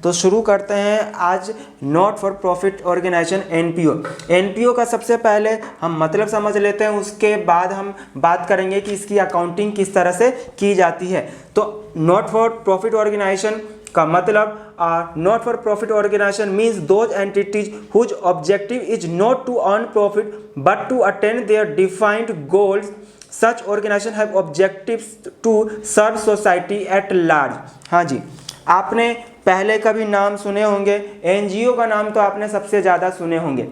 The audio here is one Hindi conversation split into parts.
तो शुरू करते हैं आज not for profit organisation NPO. NPO का सबसे पहले हम मतलब समझ लेते हैं, उसके बाद हम बात करेंगे कि इसकी अकाउंटिंग किस तरह से की जाती है। तो नॉट फॉर प्रॉफिट ऑर्गेनाइजेशन का मतलब not for profit organisation means those entities whose objective is not to earn profit but to attain their defined goals. Such organisation have objectives to serve society at large. हाँ जी, आपने पहले कभी नाम सुने होंगे, एनजीओ का नाम तो आपने सबसे ज़्यादा सुने होंगे।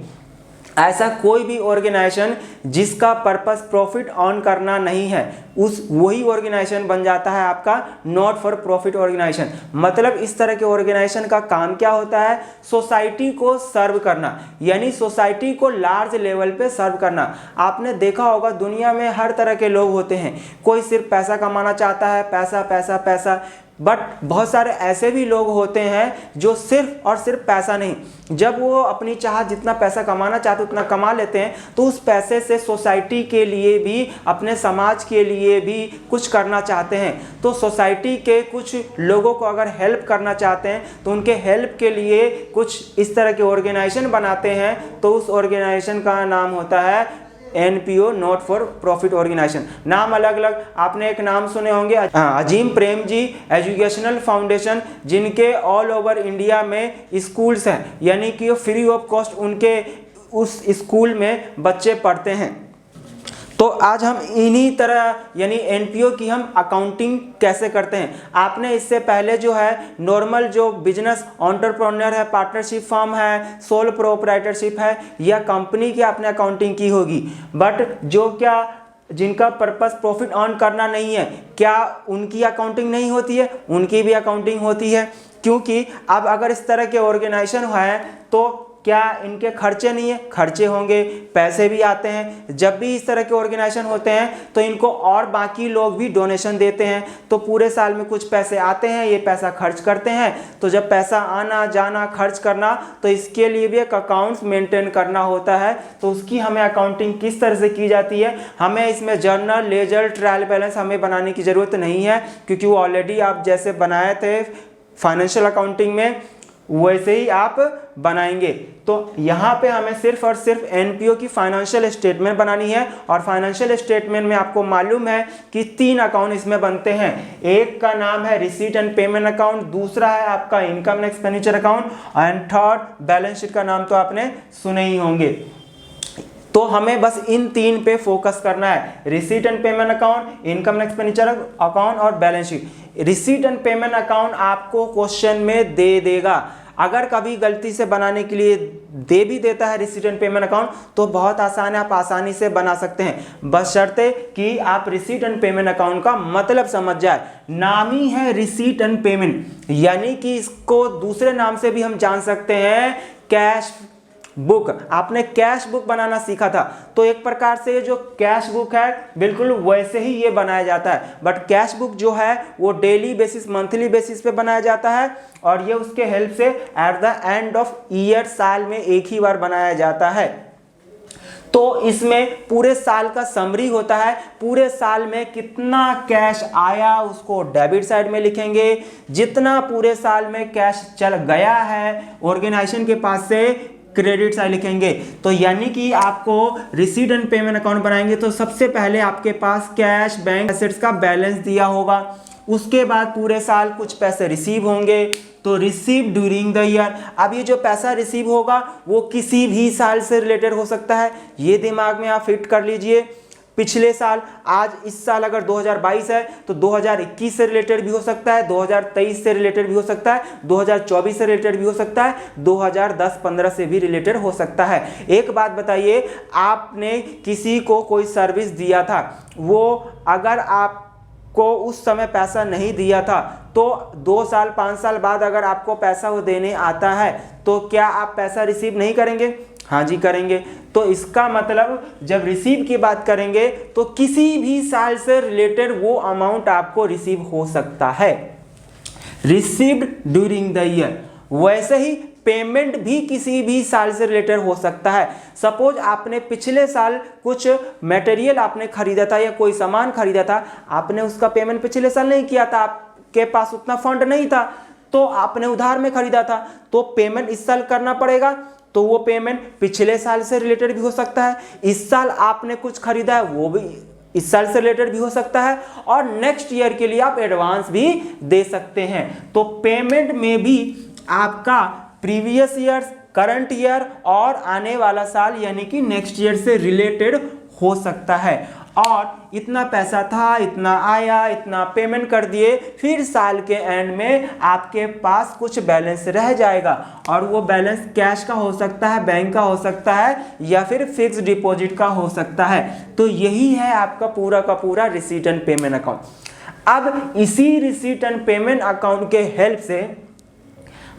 ऐसा कोई भी ऑर्गेनाइजेशन जिसका पर्पस प्रॉफिट अर्न करना नहीं है, वही ऑर्गेनाइजेशन बन जाता है आपका नॉट फॉर प्रॉफिट ऑर्गेनाइजेशन। मतलब इस तरह के ऑर्गेनाइजेशन का काम क्या होता है, सोसाइटी को सर्व करना, यानी सोसाइटी को लार्ज लेवल पे सर्व करना। आपने देखा होगा दुनिया में हर तरह के लोग होते हैं, कोई सिर्फ पैसा कमाना चाहता है, पैसा पैसा पैसा, बट बहुत सारे ऐसे भी लोग होते हैं जो सिर्फ और सिर्फ पैसा नहीं, जब वो अपनी चाह जितना पैसा कमाना चाहते उतना कमा लेते हैं, तो उस पैसे से सोसाइटी के लिए भी, अपने समाज के लिए भी कुछ करना चाहते हैं। तो सोसाइटी के कुछ लोगों को अगर हेल्प करना चाहते हैं तो उनके हेल्प के लिए कुछ इस तरह के ऑर्गेनाइजेशन बनाते हैं, तो उस ऑर्गेनाइजेशन का नाम होता है NPO, not for profit organisation. नाम अलग अलग, आपने एक नाम सुने होंगे अजीम प्रेमजी एजुकेशनल फाउंडेशन, जिनके ऑल ओवर इंडिया में स्कूल्स हैं, यानी कि फ्री ऑफ कॉस्ट उनके उस स्कूल में बच्चे पढ़ते हैं। तो आज हम इन्हीं तरह यानी एनपीओ की हम अकाउंटिंग कैसे करते हैं। आपने इससे पहले जो है नॉर्मल जो बिजनेस एंटरप्रेन्योर है, पार्टनरशिप फर्म है, सोल प्रोप्राइटरशिप है, या कंपनी की आपने अकाउंटिंग की होगी। बट जो क्या जिनका पर्पस प्रॉफिट अर्न करना नहीं है, क्या उनकी अकाउंटिंग नहीं होती है? उनकी भी अकाउंटिंग होती है, क्योंकि अब अगर इस तरह के ऑर्गेनाइजेशन है तो क्या इनके खर्चे नहीं है? खर्चे होंगे, पैसे भी आते हैं। जब भी इस तरह के ऑर्गेनाइजेशन होते हैं तो इनको और बाकी लोग भी डोनेशन देते हैं, तो पूरे साल में कुछ पैसे आते हैं, ये पैसा खर्च करते हैं। तो जब पैसा आना जाना खर्च करना, तो इसके लिए भी एक अकाउंट्स मेंटेन करना होता है। तो उसकी हमें अकाउंटिंग किस तरह से की जाती है, हमें इसमें जर्नल, लेजर, ट्रायल बैलेंस हमें बनाने की ज़रूरत नहीं है, क्योंकि वो ऑलरेडी आप जैसे बनाए थे फाइनेंशियल अकाउंटिंग में वैसे ही आप बनाएंगे। तो यहाँ पे हमें सिर्फ और सिर्फ एनपीओ की फाइनेंशियल स्टेटमेंट बनानी है, और फाइनेंशियल स्टेटमेंट में आपको मालूम है कि 3 अकाउंट इसमें बनते हैं। एक का नाम है रिसीट एंड पेमेंट अकाउंट, दूसरा है आपका income and expenditure account, and third balance sheet का नाम तो आपने सुने ही होंगे। तो हमें बस इन 3 पे फोकस करना है, receipt and payment account, income and expenditure account और balance sheet. Receipt and payment account आपको क्वेश्चन में दे देगा। अगर कभी गलती से बनाने के लिए दे भी देता है रिसीट एंड पेमेंट अकाउंट, तो बहुत आसान है, आप आसानी से बना सकते हैं, बशर्ते कि आप रिसीट एंड पेमेंट अकाउंट का मतलब समझ जाए। नाम ही है रिसीट एंड पेमेंट, यानी कि इसको दूसरे नाम से भी हम जान सकते हैं कैश बुक। आपने कैश बुक बनाना सीखा था, तो एक प्रकार से जो कैश बुक है बिल्कुल वैसे ही ये बनाया जाता है। बट कैश बुक जो है वो डेली बेसिस, मंथली बेसिस पे बनाया जाता है, और ये उसके हेल्प से at the end of year, साल में एक ही बार बनाया जाता है। तो इसमें पूरे साल का समरी होता है, पूरे साल में कितना कैश आया उसको डेबिट साइड में लिखेंगे, जितना पूरे साल में कैश चल गया है ऑर्गेनाइजेशन के पास से क्रेडिट साइड लिखेंगे। तो यानी कि आपको रिसीट एंड पेमेंट अकाउंट बनाएंगे तो सबसे पहले आपके पास कैश, बैंक एसेट्स का बैलेंस दिया होगा, उसके बाद पूरे साल कुछ पैसे रिसीव होंगे, तो रिसीव ड्यूरिंग द ईयर। अब ये जो पैसा रिसीव होगा वो किसी भी साल से रिलेटेड हो सकता है, ये दिमाग में आप फिट कर लीजिए। पिछले साल, आज इस साल अगर 2022 है तो 2021 से रिलेटेड भी हो सकता है, 2023 से रिलेटेड भी हो सकता है, 2024 से रिलेटेड भी हो सकता है, 2010-15 से भी रिलेटेड हो सकता है। एक बात बताइए, आपने किसी को कोई सर्विस दिया था, वो अगर आपको उस समय पैसा नहीं दिया था, तो 2 साल 5 साल बाद अगर आपको पैसा वो देने आता है, तो क्या आप पैसा रिसीव नहीं करेंगे? हाँ जी करेंगे। तो इसका मतलब जब रिसीव की बात करेंगे तो किसी भी साल से रिलेटेड वो अमाउंट आपको रिसीव हो सकता है, रिसीव्ड ड्यूरिंग द ईयर। वैसे ही पेमेंट भी किसी भी साल से रिलेटेड हो सकता है। सपोज आपने पिछले साल कुछ मटेरियल आपने खरीदा था या कोई सामान खरीदा था, आपने उसका पेमेंट पिछले साल नहीं किया था, आपके पास उतना फंड नहीं था, तो आपने उधार में खरीदा था, तो पेमेंट इस साल करना पड़ेगा, तो वो पेमेंट पिछले साल से रिलेटेड भी हो सकता है। इस साल आपने कुछ खरीदा है वो भी इस साल से रिलेटेड भी हो सकता है, और नेक्स्ट ईयर के लिए आप एडवांस भी दे सकते हैं। तो पेमेंट में भी आपका प्रीवियस ईयर, करंट ईयर और आने वाला साल यानी कि नेक्स्ट ईयर से रिलेटेड हो सकता है। और इतना पैसा था, इतना आया, इतना पेमेंट कर दिए, फिर साल के एंड में आपके पास कुछ बैलेंस रह जाएगा, और वो बैलेंस कैश का हो सकता है, बैंक का हो सकता है, या फिर फिक्स डिपॉजिट का हो सकता है। तो यही है आपका पूरा का पूरा रिसीट एंड पेमेंट अकाउंट। अब इसी रिसीट एंड पेमेंट अकाउंट के हेल्प से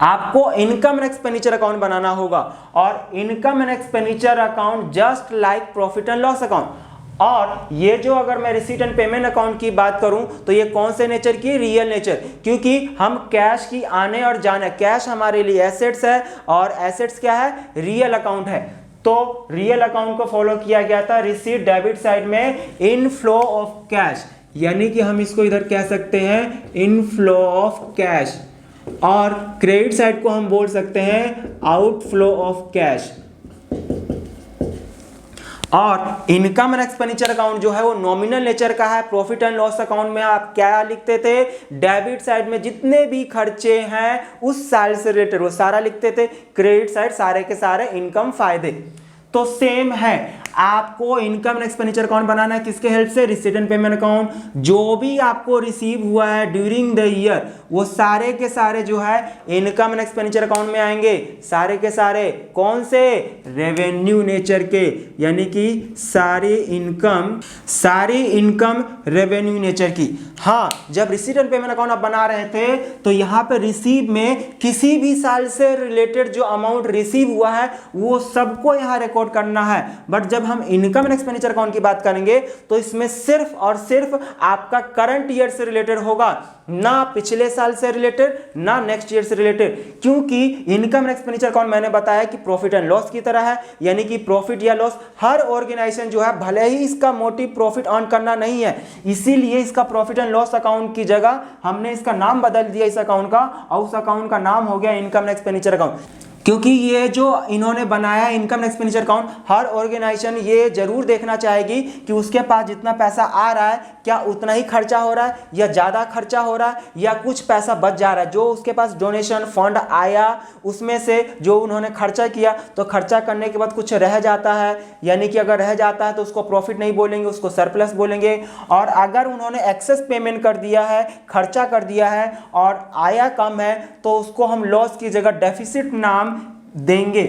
आपको इनकम एंड एक्सपेंडिचर अकाउंट बनाना होगा, और income and expenditure account just like profit and loss account. और ये जो अगर मैं रिसीट एंड पेमेंट अकाउंट की बात करूं तो ये कौन से नेचर की, रियल नेचर, क्योंकि हम कैश की आने और जाने, कैश हमारे लिए एसेट्स है और एसेट्स क्या है, रियल अकाउंट है। तो रियल अकाउंट को फॉलो किया गया था रिसीट डेबिट साइड में इनफ्लो ऑफ कैश, यानी कि हम इसको इधर कह सकते हैं इनफ्लो ऑफ कैश, और क्रेडिट साइड को हम बोल सकते हैं आउटफ्लो ऑफ कैश। और इनकम एंड एक्सपेंडिचर अकाउंट जो है वो नॉमिनल नेचर का है। प्रॉफिट एंड लॉस अकाउंट में आप क्या लिखते थे, डेबिट साइड में जितने भी खर्चे हैं उस साल से रिलेटेड वो सारा लिखते थे, क्रेडिट साइड सारे के सारे इनकम फायदे। तो सेम है, आपको इनकम एंड एक्सपेंडिचर अकाउंट बनाना है किसके हेल्प से, रिसीट एंड पेमेंट अकाउंट। जो भी आपको रिसीव हुआ है ड्यूरिंग द ईयर वो सारे के सारे जो है इनकम एंड एक्सपेंडिचर अकाउंट में आएंगे, सारे के सारे कौन से, रेवेन्यू नेचर के, यानी कि सारी इनकम रेवेन्यू नेचर की। हाँ, जब रिसीट एंड पेमेंट अकाउंट आप बना रहे थे तो यहाँ पे रिसीव में किसी भी साल से रिलेटेड जो अमाउंट रिसीव हुआ है वो सबको यहाँ रिकॉर्ड करना है। बट जब हम इनकम एंड एक्सपेंडिचर अकाउंट की बात करेंगे तो इसमें सिर्फ और सिर्फ आपका करंट ईयर से रिलेटेड होगा, ना पिछले साल से रिलेटेड, ना नेक्स्ट ईयर से रिलेटेड। क्योंकि इनकम एंड एक्सपेंडिचर अकाउंट मैंने बताया कि प्रॉफिट एंड लॉस की तरह है, यानी कि प्रॉफिट या लॉस हर ऑर्गेनाइजेशन जो है, भले ही इसका मोटिव प्रॉफिट अर्न करना नहीं है, इसीलिए इसका प्रॉफिट एंड लॉस अकाउंट की जगह हमने इसका नाम बदल दिया इस अकाउंट का, और उस अकाउंट का नाम हो गया इनकम एंड एक्सपेंडिचर अकाउंट। क्योंकि ये जो इन्होंने बनाया इनकम एंड एक्सपेंडिचर अकाउंट, हर ऑर्गेनाइजेशन ये जरूर देखना चाहेगी कि उसके पास जितना पैसा आ रहा है क्या उतना ही खर्चा हो रहा है, या ज़्यादा खर्चा हो रहा है, या कुछ पैसा बच जा रहा है। जो उसके पास डोनेशन फंड आया उसमें से जो उन्होंने खर्चा किया, तो खर्चा करने के बाद कुछ रह जाता है, यानी कि अगर रह जाता है तो उसको प्रॉफिट नहीं बोलेंगे, उसको सरप्लस बोलेंगे। और अगर उन्होंने एक्सेस पेमेंट कर दिया है, खर्चा कर दिया है और आया कम है, तो उसको हम लॉस की जगह डेफिसिट नाम देंगे।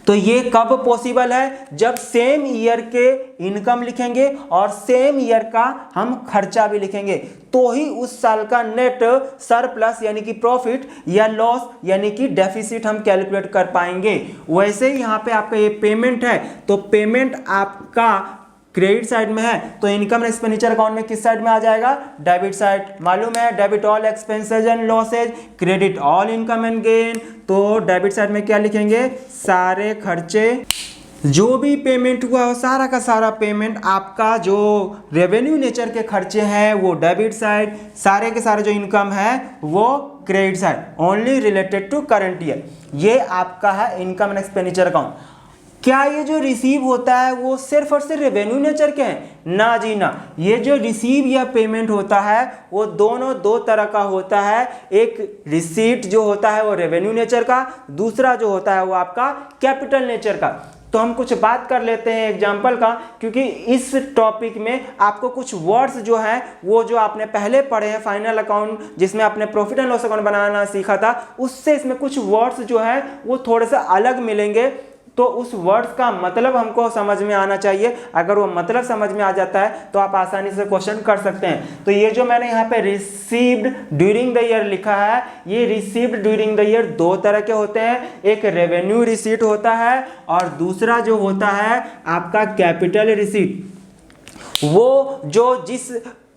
तो ये कब पॉसिबल है, जब सेम ईयर के इनकम लिखेंगे और सेम ईयर का हम खर्चा भी लिखेंगे, तो ही उस साल का नेट सरप्लस यानी कि प्रॉफिट या लॉस यानी कि डेफिसिट हम कैलकुलेट कर पाएंगे। वैसे ही यहाँ पे आपका ये पेमेंट है, तो पेमेंट आपका क्रेडिट साइड में है, तो इनकम एंड एक्सपेंडिचर अकाउंट में किस साइड में आ जाएगा, डेबिट साइड। मालूम है, debit all expenses and losses, credit all income and gain. तो डेबिट साइड में क्या लिखेंगे, सारे खर्चे, जो भी पेमेंट हुआ हो सारा का सारा पेमेंट, आपका जो रेवेन्यू नेचर के खर्चे हैं वो डेबिट साइड, सारे के सारे जो इनकम है वो credit side, only related to current year. ये आपका है इनकम एंड एक्सपेंडिचर अकाउंट। क्या ये जो रिसीव होता है वो सिर्फ और सिर्फ रेवेन्यू नेचर के हैं, ना जी ना। ये जो रिसीव या पेमेंट होता है वो दोनों दो तरह का होता है। एक रिसीट जो होता है वो रेवेन्यू नेचर का, दूसरा जो होता है वो आपका कैपिटल नेचर का। तो हम कुछ बात कर लेते हैं एग्जाम्पल का, क्योंकि इस टॉपिक में आपको कुछ वर्ड्स जो हैं वो जो आपने पहले पढ़े हैं फाइनल अकाउंट जिसमें आपने प्रॉफिट एंड लॉस अकाउंट बनाना सीखा था, उससे इसमें कुछ वर्ड्स जो हैं वो थोड़े से अलग मिलेंगे। तो उस वर्ड्स का मतलब हमको समझ में आना चाहिए। अगर वो मतलब समझ में आ जाता है तो आप आसानी से क्वेश्चन कर सकते हैं। तो ये जो मैंने यहाँ पे रिसीव्ड ड्यूरिंग द ईयर लिखा है, ये रिसीव्ड ड्यूरिंग द ईयर दो तरह के होते हैं। एक रेवेन्यू रिसीट होता है और दूसरा जो होता है आपका कैपिटल रिसीट। वो जो जिस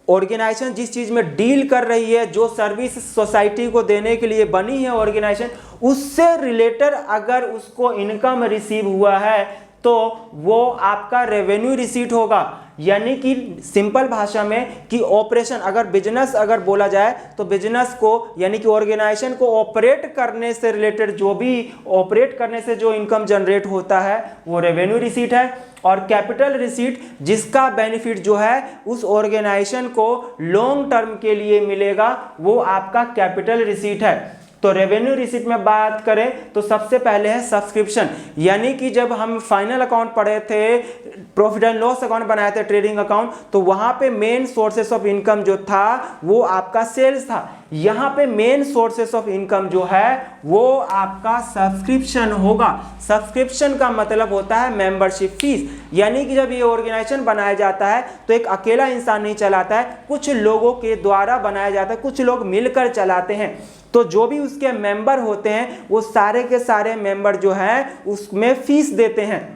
ऑर्गेनाइजेशन जिस चीज़ में डील कर रही है, जो सर्विस सोसाइटी को देने के लिए बनी है ऑर्गेनाइजेशन, उससे रिलेटेड अगर उसको इनकम रिसीव हुआ है तो तो वो आपका रेवेन्यू रिसीट होगा। यानी कि सिंपल भाषा में कि ऑपरेशन, अगर बिजनेस अगर बोला जाए तो बिजनेस को यानी कि ऑर्गेनाइजेशन को ऑपरेट करने से रिलेटेड जो भी ऑपरेट करने से जो इनकम जनरेट होता है वो रेवेन्यू रिसीट है। और कैपिटल रिसीट जिसका बेनिफिट जो है उस ऑर्गेनाइजेशन को लॉन्ग टर्म के लिए मिलेगा वो आपका कैपिटल रिसीट है। तो रेवेन्यू रिसीट में बात करें तो सबसे पहले है सब्सक्रिप्शन, यानी कि जब हम फाइनल अकाउंट पढ़े थे, प्रॉफिट एंड लॉस अकाउंट बनाए थे, ट्रेडिंग अकाउंट, तो वहां पे मेन सोर्सेस ऑफ इनकम जो था वो आपका सेल्स था। यहां पे मेन सोर्सेस ऑफ इनकम जो है वो आपका सब्सक्रिप्शन होगा। सब्सक्रिप्शन का मतलब होता है मेंबरशिप फीस, यानी कि जब ये ऑर्गेनाइजेशन बनाया जाता है तो एक अकेला इंसान नहीं चलाता है, कुछ लोगों के द्वारा बनाया जाता है, कुछ लोग मिलकर चलाते हैं। तो जो भी उसके मेंबर होते हैं वो सारे के सारे मेंबर जो हैं उसमें फीस देते हैं।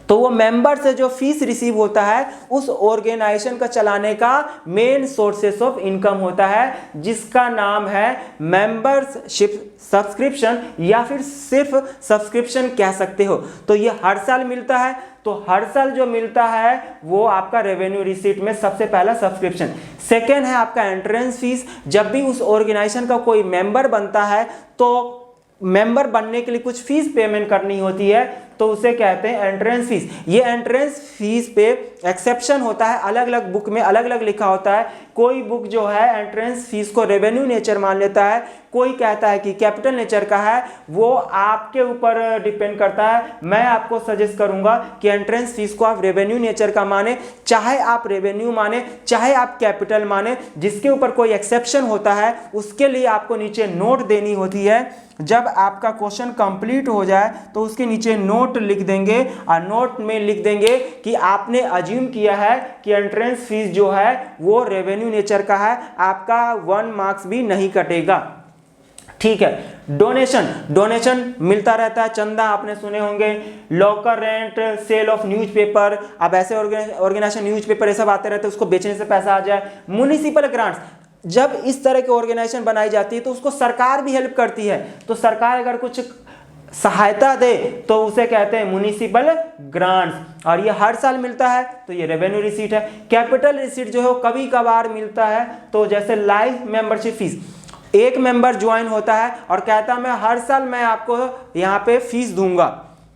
तो वो मेंबर से जो फीस रिसीव होता है उस ऑर्गेनाइजेशन का चलाने का मेन सोर्सेस ऑफ इनकम होता है, जिसका नाम है मेंबरशिप सब्सक्रिप्शन या फिर सिर्फ सब्सक्रिप्शन कह सकते हो। तो ये हर साल मिलता है, तो हर साल जो मिलता है वो आपका रेवेन्यू रिसीट में सबसे पहला सब्सक्रिप्शन। सेकेंड है आपका एंट्रेंस फीस। जब भी उस ऑर्गेनाइजेशन का कोई मेंबर बनता है तो मेंबर बनने के लिए कुछ फीस पेमेंट करनी होती है, तो उसे कहते हैं एंट्रेंस फीस। ये एंट्रेंस फीस पे एक्सेप्शन होता है, अलग अलग बुक में अलग अलग लिखा होता है। कोई बुक जो है एंट्रेंस फीस को रेवेन्यू नेचर मान लेता है, कोई कहता है कि कैपिटल नेचर का है, वो आपके ऊपर डिपेंड करता है। मैं आपको सजेस्ट करूंगा कि एंट्रेंस फीस को आप रेवेन्यू नेचर का माने, चाहे आप रेवेन्यू माने चाहे आप कैपिटल माने। जिसके ऊपर कोई एक्सेप्शन होता है उसके लिए आपको नीचे नोट देनी होती है। जब आपका क्वेश्चन कंप्लीट हो जाए तो उसके नीचे नोट लिख देंगे और नोट में लिख देंगे कि आपने अज्यूम किया है कि एंट्रेंस फीस जो है वो रेवेन्यू नेचर का है, आपका 1 मार्क्स भी नहीं कटेगा। ठीक है। डोनेशन मिलता रहता है, चंदा आपने सुने होंगे, locker rent, sale of newspaper. अब ऐसे ऑर्गेनाइजेशन न्यूज़पेपर ये सब आते रहते हैं, उसको बेचने से पैसा आ जाए। म्युनिसिपल ग्रांट्स, जब इस तरह की ऑर्गेनाइजेशन बनाई जाती है तो उसको सरकार भी हेल्प करती है। तो सरकार अगर कुछ सहायता दे तो उसे कहते हैं म्युनिसिपल ग्रांट्स, और ये हर साल मिलता है तो ये रेवेन्यू रिसीट है। कैपिटल रिसीट जो है वो कभी कभार मिलता है, तो जैसे लाइफ मेंबरशिप फीस, एक मेंबर ज्वाइन होता है और कहता है मैं हर साल मैं आपको यहाँ पे फीस दूंगा,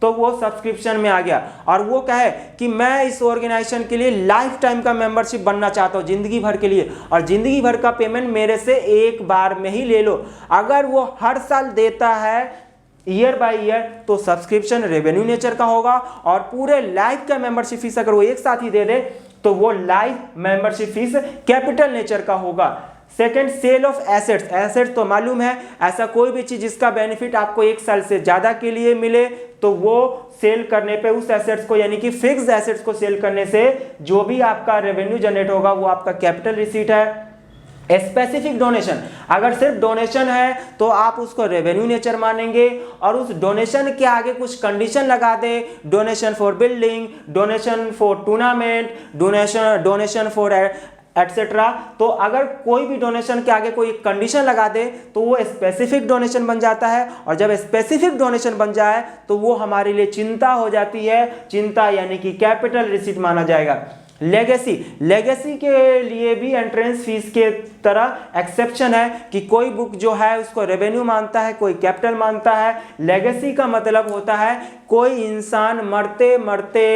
तो वो सब्सक्रिप्शन में आ गया। और वो कहे कि मैं इस ऑर्गेनाइजेशन के लिए लाइफ टाइम का मेंबरशिप बनना चाहता हूँ, जिंदगी भर के लिए, और जिंदगी भर का पेमेंट मेरे से एक बार में ही ले लो। अगर वो हर साल देता है ईयर बाय ईयर तो सब्सक्रिप्शन रेवेन्यू नेचर का होगा, और पूरे लाइफ का मेंबरशिप फीस अगर वो एक साथ ही दे दे तो वो life membership fees capital nature का होगा। Second, sale of assets. Assets तो मालूम है, ऐसा कोई भी चीज जिसका बेनिफिट आपको एक साल से ज्यादा के लिए मिले तो वो सेल करने पे उस एसेट्स को यानी कि फिक्स्ड एसेट्स को सेल करने से जो भी आपका रेवेन्यू जनरेट होगा वो आपका कैपिटल रिसीट है। स्पेसिफिक डोनेशन, अगर सिर्फ डोनेशन है तो आप उसको रेवेन्यू नेचर मानेंगे, और उस डोनेशन के आगे कुछ कंडीशन लगा दे, donation for building, donation for tournament, donation for etcetera. तो अगर कोई भी डोनेशन के आगे कोई कंडीशन लगा दे तो वो स्पेसिफिक डोनेशन बन जाता है, और जब स्पेसिफिक डोनेशन बन जाए तो वो हमारे लिए चिंता हो जाती है, चिंता यानी कि कैपिटल रिसीट माना जाएगा। लेगेसी के लिए भी एंट्रेंस फीस के तरह एक्सेप्शन है कि कोई बुक जो है उसको रेवेन्यू मानता है, कोई कैपिटल मानता है। लेगेसी का मतलब होता है कोई इंसान मरते मरते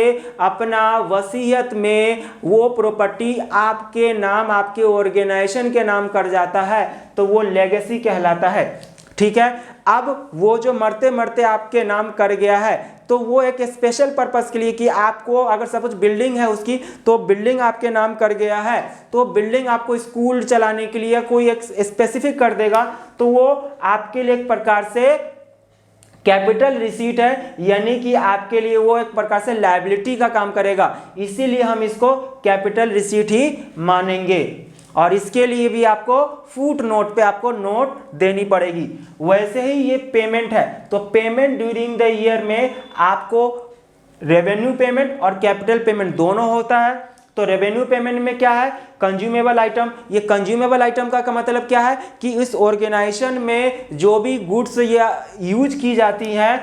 अपना वसीयत में वो प्रॉपर्टी आपके नाम, आपके ऑर्गेनाइजेशन के नाम कर जाता है, तो वो लेगेसी कहलाता है। ठीक है। अब वो जो मरते मरते आपके नाम कर गया है तो वो एक स्पेशल पर्पस के लिए कि आपको अगर सपोज बिल्डिंग है उसकी, तो बिल्डिंग आपके नाम कर गया है, तो बिल्डिंग आपको स्कूल चलाने के लिए कोई एक स्पेसिफिक कर देगा, तो वो आपके लिए एक प्रकार से कैपिटल रिसीट है, यानी कि आपके लिए वो एक प्रकार से लायबिलिटी का काम करेगा, इसीलिए हम इसको कैपिटल रिसीट ही मानेंगे। और इसके लिए भी आपको फुट नोट पे आपको नोट देनी पड़ेगी। वैसे ही ये पेमेंट है, तो पेमेंट ड्यूरिंग द ईयर में आपको रेवेन्यू पेमेंट और कैपिटल पेमेंट दोनों होता है। तो रेवेन्यू पेमेंट में क्या है, कंज्यूमेबल आइटम। ये कंज्यूमेबल आइटम का मतलब क्या है कि इस ऑर्गेनाइजेशन में जो भी गुड्स या यूज की जाती हैं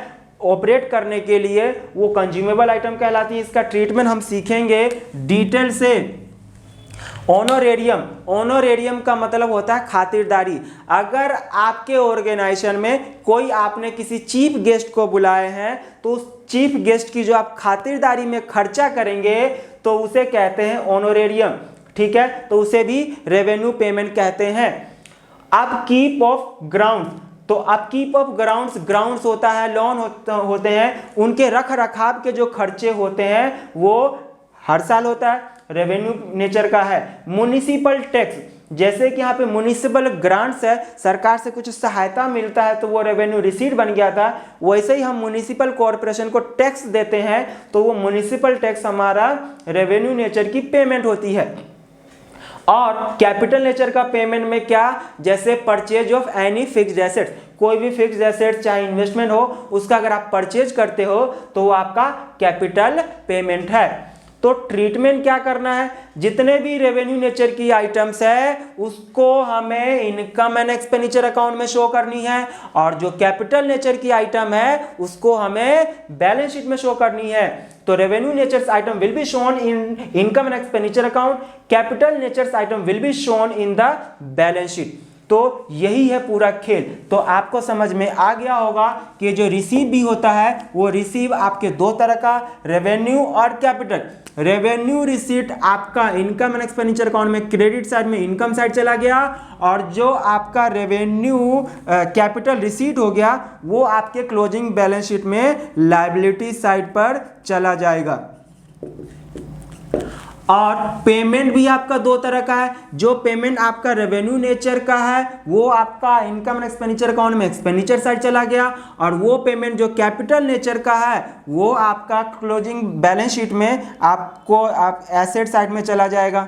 ऑपरेट करने के लिए वो कंज्यूमेबल आइटम कहलाती है। इसका ट्रीटमेंट हम सीखेंगे डिटेल से। ऑनोरेरियम, ऑनोरेरियम का मतलब होता है खातिरदारी। अगर आपके ऑर्गेनाइजेशन में कोई आपने किसी चीफ गेस्ट को बुलाए हैं तो उस चीफ गेस्ट की जो आप खातिरदारी में खर्चा करेंगे तो उसे कहते हैं ऑनोरेरियम, ठीक है, तो उसे भी रेवेन्यू पेमेंट कहते हैं। अपकीप ऑफ ग्राउंड, तो अपकीप ऑफ ग्राउंड्स होता है, लॉन होते हैं, उनके रख रखाव के जो खर्चे होते हैं वो हर साल होता है, रेवेन्यू नेचर का है। म्युनिसिपल टैक्स, जैसे कि यहाँ पे म्युनिसिपल ग्रांट्स है, सरकार से कुछ सहायता मिलता है तो वो रेवेन्यू रिसीट बन गया था, वैसे ही हम म्युनिसिपल कॉर्पोरेशन को टैक्स देते हैं तो वो म्युनिसिपल टैक्स हमारा रेवेन्यू नेचर की पेमेंट होती है। और कैपिटल नेचर का पेमेंट में क्या, जैसे purchase of any fixed assets, कोई भी फिक्स्ड एसेट चाहे इन्वेस्टमेंट हो उसका अगर आप परचेज करते हो तो वो आपका कैपिटल पेमेंट है। तो ट्रीटमेंट क्या करना है, जितने भी रेवेन्यू नेचर की आइटम्स है उसको हमें इनकम एंड एक्सपेंडिचर अकाउंट में शो करनी है, और जो कैपिटल नेचर की आइटम है उसको हमें बैलेंस शीट में शो करनी है। तो revenue natures item will be shown in income and expenditure account, capital natures item will be shown in the balance sheet. तो यही है पूरा खेल। तो आपको समझ में आ गया होगा कि जो रिसीव भी होता है वो रिसीव आपके दो तरह का, रेवेन्यू और कैपिटल। रेवेन्यू रिसीट आपका इनकम एंड एक्सपेंडिचर अकाउंट में क्रेडिट साइड में इनकम साइड चला गया, और जो आपका रेवेन्यू कैपिटल रिसीट हो गया वो आपके क्लोजिंग बैलेंस शीट में लायबिलिटी साइड पर चला जाएगा। और पेमेंट भी आपका दो तरह का है, जो पेमेंट आपका रेवेन्यू नेचर का है वो आपका इनकम एंड एक्सपेंडिचर अकाउंट में एक्सपेंडिचर साइड चला गया, और वो पेमेंट जो कैपिटल नेचर का है वो आपका क्लोजिंग बैलेंस शीट में आपको एसेट साइड में चला जाएगा।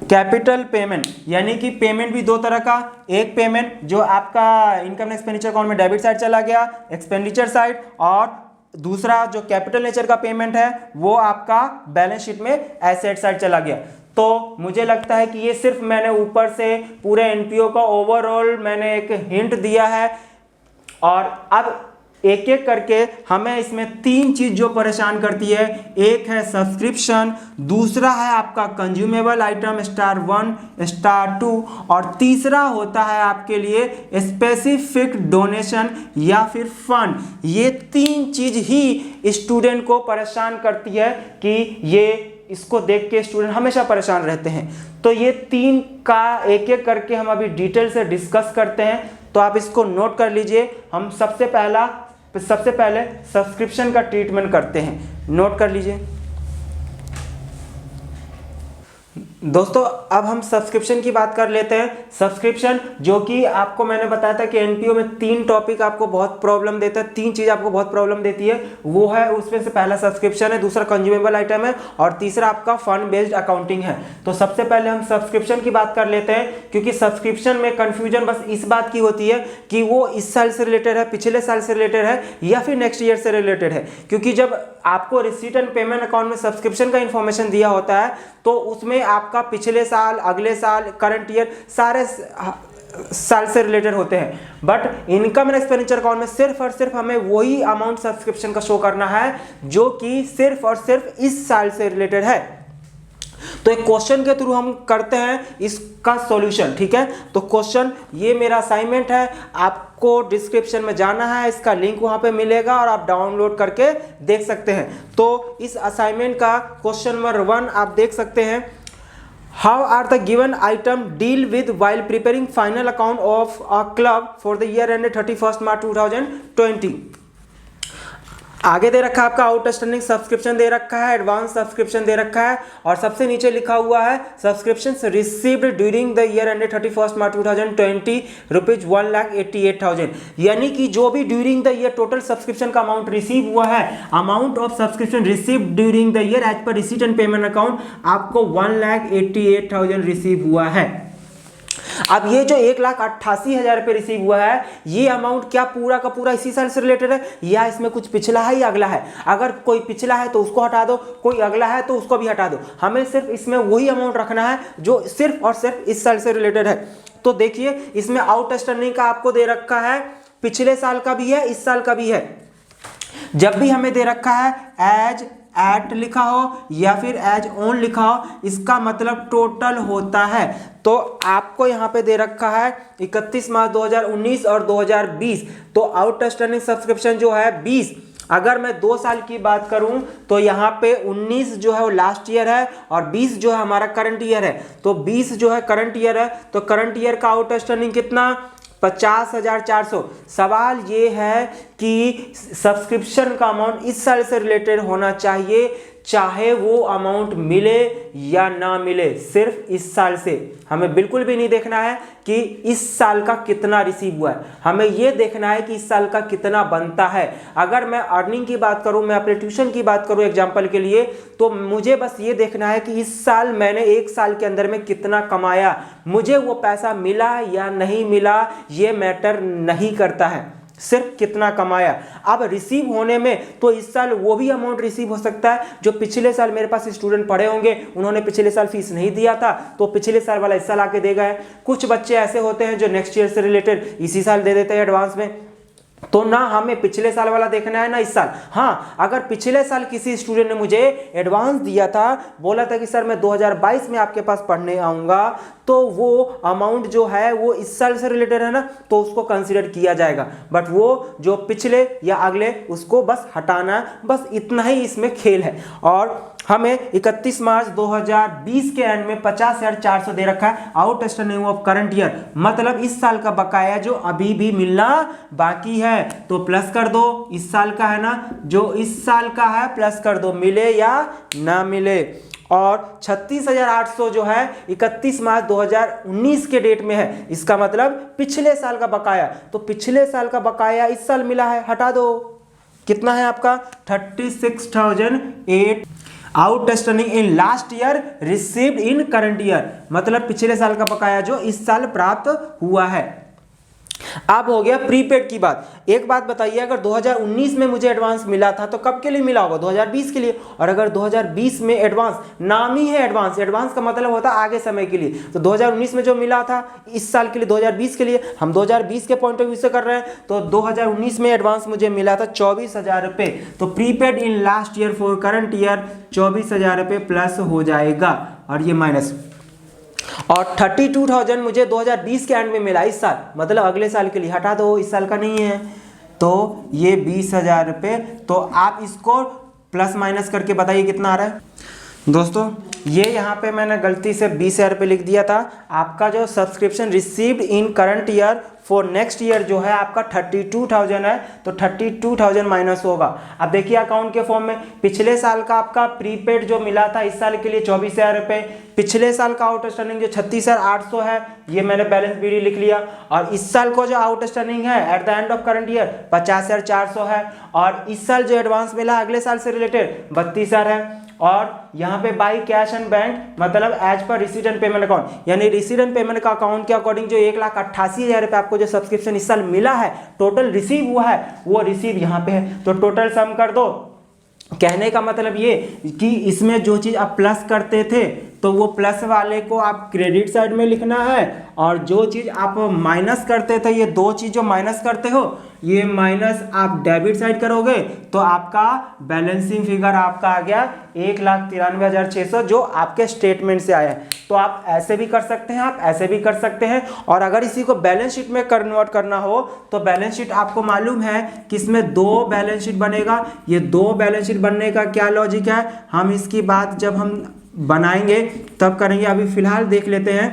कैपिटल पेमेंट यानी कि पेमेंट भी दो तरह का, एक पेमेंट जो आपका इनकम एंड एक्सपेंडिचर अकाउंट में डेबिट साइड चला गया एक्सपेंडिचर साइड, और दूसरा जो कैपिटल नेचर का पेमेंट है वो आपका बैलेंस शीट में एसेट साइड चला गया। तो मुझे लगता है कि ये सिर्फ मैंने ऊपर से पूरे एनपीओ का ओवरऑल मैंने एक हिंट दिया है, और अब एक एक करके हमें इसमें तीन चीज जो परेशान करती है, एक है सब्सक्रिप्शन, दूसरा है आपका कंज्यूमेबल आइटम स्टार 1 स्टार 2, और तीसरा होता है आपके लिए स्पेसिफिक डोनेशन या फिर फंड। ये तीन चीज ही स्टूडेंट को परेशान करती है कि ये इसको देख के स्टूडेंट हमेशा परेशान रहते हैं। तो ये तीन का एक एक करके हम अभी डिटेल से डिस्कस करते हैं, तो आप इसको नोट कर लीजिए। हम सबसे पहले सब्सक्रिप्शन का ट्रीटमेंट करते हैं, नोट कर लीजिए दोस्तों। अब हम सब्सक्रिप्शन की बात कर लेते हैं। सब्सक्रिप्शन जो कि आपको मैंने बताया था कि एनपीओ में तीन टॉपिक आपको बहुत प्रॉब्लम देता है, तीन चीज आपको बहुत प्रॉब्लम देती है, वो है उसमें से पहला सब्सक्रिप्शन है, दूसरा कंज्यूमेबल आइटम है, और तीसरा आपका फंड बेस्ड अकाउंटिंग है। तो सबसे पहले हम सब्सक्रिप्शन की बात कर लेते हैं, क्योंकि सब्सक्रिप्शन में कंफ्यूजन बस इस बात की होती है कि वो इस साल से रिलेटेड है, पिछले साल से रिलेटेड है, या फिर नेक्स्ट ईयर से रिलेटेड है। क्योंकि जब आपको रिसीट एंड पेमेंट अकाउंट में सब्सक्रिप्शन का इंफॉर्मेशन दिया होता है तो उसमें आपका पिछले साल, अगले साल, करंट ईयर सारे साल से रिलेटेड होते हैं। But income and expenditure account में सिर्फ और सिर्फ हमें वही अमाउंट सब्सक्रिप्शन का शो करना है जो कि सिर्फ और सिर्फ इस साल से रिलेटेड है। तो एक क्वेश्चन के थ्रू हम करते हैं इसका सॉल्यूशन, ठीक है। तो क्वेश्चन, ये मेरा असाइनमेंट है, आपको डिस्क्रिप्शन में जाना है, इसका लिंक वहां पे मिलेगा और आप डाउनलोड करके देख सकते हैं। तो इस असाइनमेंट का क्वेश्चन नंबर 1 आप देख सकते हैं। How are the given item deal with while preparing final account of a club for the year ended 31st March 2020? आगे दे रखा है आपका आउटस्टैंडिंग सब्सक्रिप्शन दे रखा है, एडवांस सब्सक्रिप्शन दे रखा है, और सबसे नीचे लिखा हुआ है subscriptions received during the year ended 31st March 2020 rupees 1,88,000। यानी कि जो भी during the year total subscription का अमाउंट रिसीव हुआ है, amount of subscription received during the year as per receipt and payment account आपको 1,88,000 रिसीव हुआ है। अब ये जो 1,88,000 रुपये रिसीव हुआ है, ये अमाउंट क्या पूरा का पूरा इसी साल से रिलेटेड है या इसमें कुछ पिछला है या अगला है? अगर कोई पिछला है तो उसको हटा दो, कोई अगला है तो उसको भी हटा दो। हमें सिर्फ इसमें वही अमाउंट रखना है जो सिर्फ और सिर्फ इस साल से रिलेटेड है। तो देखिए इसमें आउटस्टैंडिंग का आपको दे रखा है, पिछले साल का भी है, इस साल का भी है। जब भी हमें दे रखा है एज एट लिखा हो या फिर एज ऑन लिखा हो, इसका मतलब टोटल होता है। तो आपको यहाँ पे दे रखा है 31 मार्च 2019 और 2020, तो आउटस्टैंडिंग सब्सक्रिप्शन जो है 20। अगर मैं 2 साल की बात करूं तो यहाँ पे 19 जो है वो लास्ट ईयर है और 20 जो है हमारा करंट ईयर है। तो 20 जो है करंट ईयर है, तो करंट ईयर का आउटस्टैंडिंग कितना, 50,400। सवाल ये है कि सब्सक्रिप्शन का अमाउंट इस साल से रिलेटेड होना चाहिए, चाहे वो अमाउंट मिले या ना मिले, सिर्फ इस साल से। हमें बिल्कुल भी नहीं देखना है कि इस साल का कितना रिसीव हुआ है, हमें ये देखना है कि इस साल का कितना बनता है। अगर मैं अर्निंग की बात करूं, मैं अपने ट्यूशन की बात करूं एग्जांपल के लिए, तो मुझे बस ये देखना है कि इस साल मैंने 1 साल के अंदर में कितना कमाया, मुझे वो पैसा मिला या नहीं मिला ये मैटर नहीं करता है, सिर्फ कितना कमाया। अब रिसीव होने में तो इस साल वो भी अमाउंट रिसीव हो सकता है जो पिछले साल मेरे पास स्टूडेंट पढ़े होंगे, उन्होंने पिछले साल फीस नहीं दिया था तो पिछले साल वाला इस साल आके देगा है। कुछ बच्चे ऐसे होते हैं जो नेक्स्ट ईयर से रिलेटेड इसी साल दे देते हैं एडवांस में, तो ना हमें पिछले साल वाला देखना है ना इस साल। हाँ, अगर पिछले साल किसी स्टूडेंट ने मुझे एडवांस दिया था, बोला था कि सर मैं 2022 में आपके पास पढ़ने आऊँगा, तो वो अमाउंट जो है वो इस साल से रिलेटेड है ना, तो उसको कंसीडर किया जाएगा। बट वो जो पिछले या अगले उसको बस हटाना, बस इतना ही इसमें खेल है। और हमें 31 मार्च 2020 के एंड में 50,400 दे रखा है आउटस्टैंडिंग ऑफ करंट ईयर, मतलब इस साल का बकाया जो अभी भी मिलना बाकी है। तो प्लस कर दो, इस साल का है ना, जो इस साल का है प्लस कर दो, मिले या ना मिले। और 36,800 जो है 31 मार्च 2019 के डेट में है, इसका मतलब पिछले साल का बकाया। तो पिछले साल का बकाया इस साल मिला है, हटा दो, कितना है आपका 36,008 outstanding in last year received in current year, मतलब पिछले साल का बकाया जो इस साल प्राप्त हुआ है। अब हो गया प्रीपेड की बात। एक बात बताइए, अगर 2019 में मुझे एडवांस मिला था तो कब के लिए मिला होगा, 2020 के लिए। और अगर 2020 में एडवांस, नाम ही है एडवांस, एडवांस का मतलब होता है आगे समय के लिए, तो 2019 में जो मिला था इस साल के लिए 2020 के लिए, हम 2020 के पॉइंट ऑफ व्यू से कर रहे हैं। तो 2019 में एडवांस मुझे मिला था 24,000 रुपये, तो prepaid in last year for current year 24,000 रुपये प्लस हो जाएगा और ये माइनस। और 32,000 मुझे 2020 के एंड में मिला इस साल, मतलब अगले साल के लिए, हटा दो, इस साल का नहीं है। तो ये 20,000 रुपये, तो आप इसको प्लस माइनस करके बताइए कितना आ रहा है। दोस्तों ये यहाँ पे मैंने गलती से 20,000 रुपये लिख दिया था। आपका जो subscription received in current year for next year जो है आपका 32,000 है, तो 32,000 माइनस होगा। अब देखिए अकाउंट के फॉर्म में पिछले साल का आपका प्रीपेड जो मिला था इस साल के लिए 24,000 रुपये, पिछले साल का आउटस्टैंडिंग जो 36,800 है ये मैंने बैलेंस बीडी लिख लिया, और इस साल को जो आउटस्टैंडिंग है at the end of current year 50,400 है, और इस साल जो एडवांस मिला अगले साल से रिलेटेड 32,000 है। और यहाँ पे बाई कैश एंड बैंक मतलब as per receipt and payment account, यानी रिसीट एंड पेमेंट का अकाउंट के अकॉर्डिंग जो 1,88,000 रुपये आपको जो सब्सक्रिप्शन इस साल मिला है, टोटल रिसीव हुआ है, वो रिसीव यहाँ पे है। तो टोटल सम कर दो। कहने का मतलब ये कि इसमें जो चीज़ आप प्लस करते थे तो वो प्लस वाले को आप क्रेडिट साइड में लिखना है, और जो चीज़ आप माइनस करते थे, ये दो चीज़ जो माइनस करते हो ये माइनस आप डेबिट साइड करोगे तो आपका बैलेंसिंग फिगर आपका आ गया 1,93,600 जो आपके स्टेटमेंट से आया है। तो आप ऐसे भी कर सकते हैं, आप ऐसे भी कर सकते हैं। और अगर इसी को बैलेंस शीट में कन्वर्ट करना हो तो बैलेंस शीट आपको मालूम है कि इसमें 2 बैलेंस शीट बनेगा। ये 2 बैलेंस शीट बनने का क्या लॉजिक है, हम इसकी बात जब हम बनाएंगे तब करेंगे। अभी फिलहाल देख लेते हैं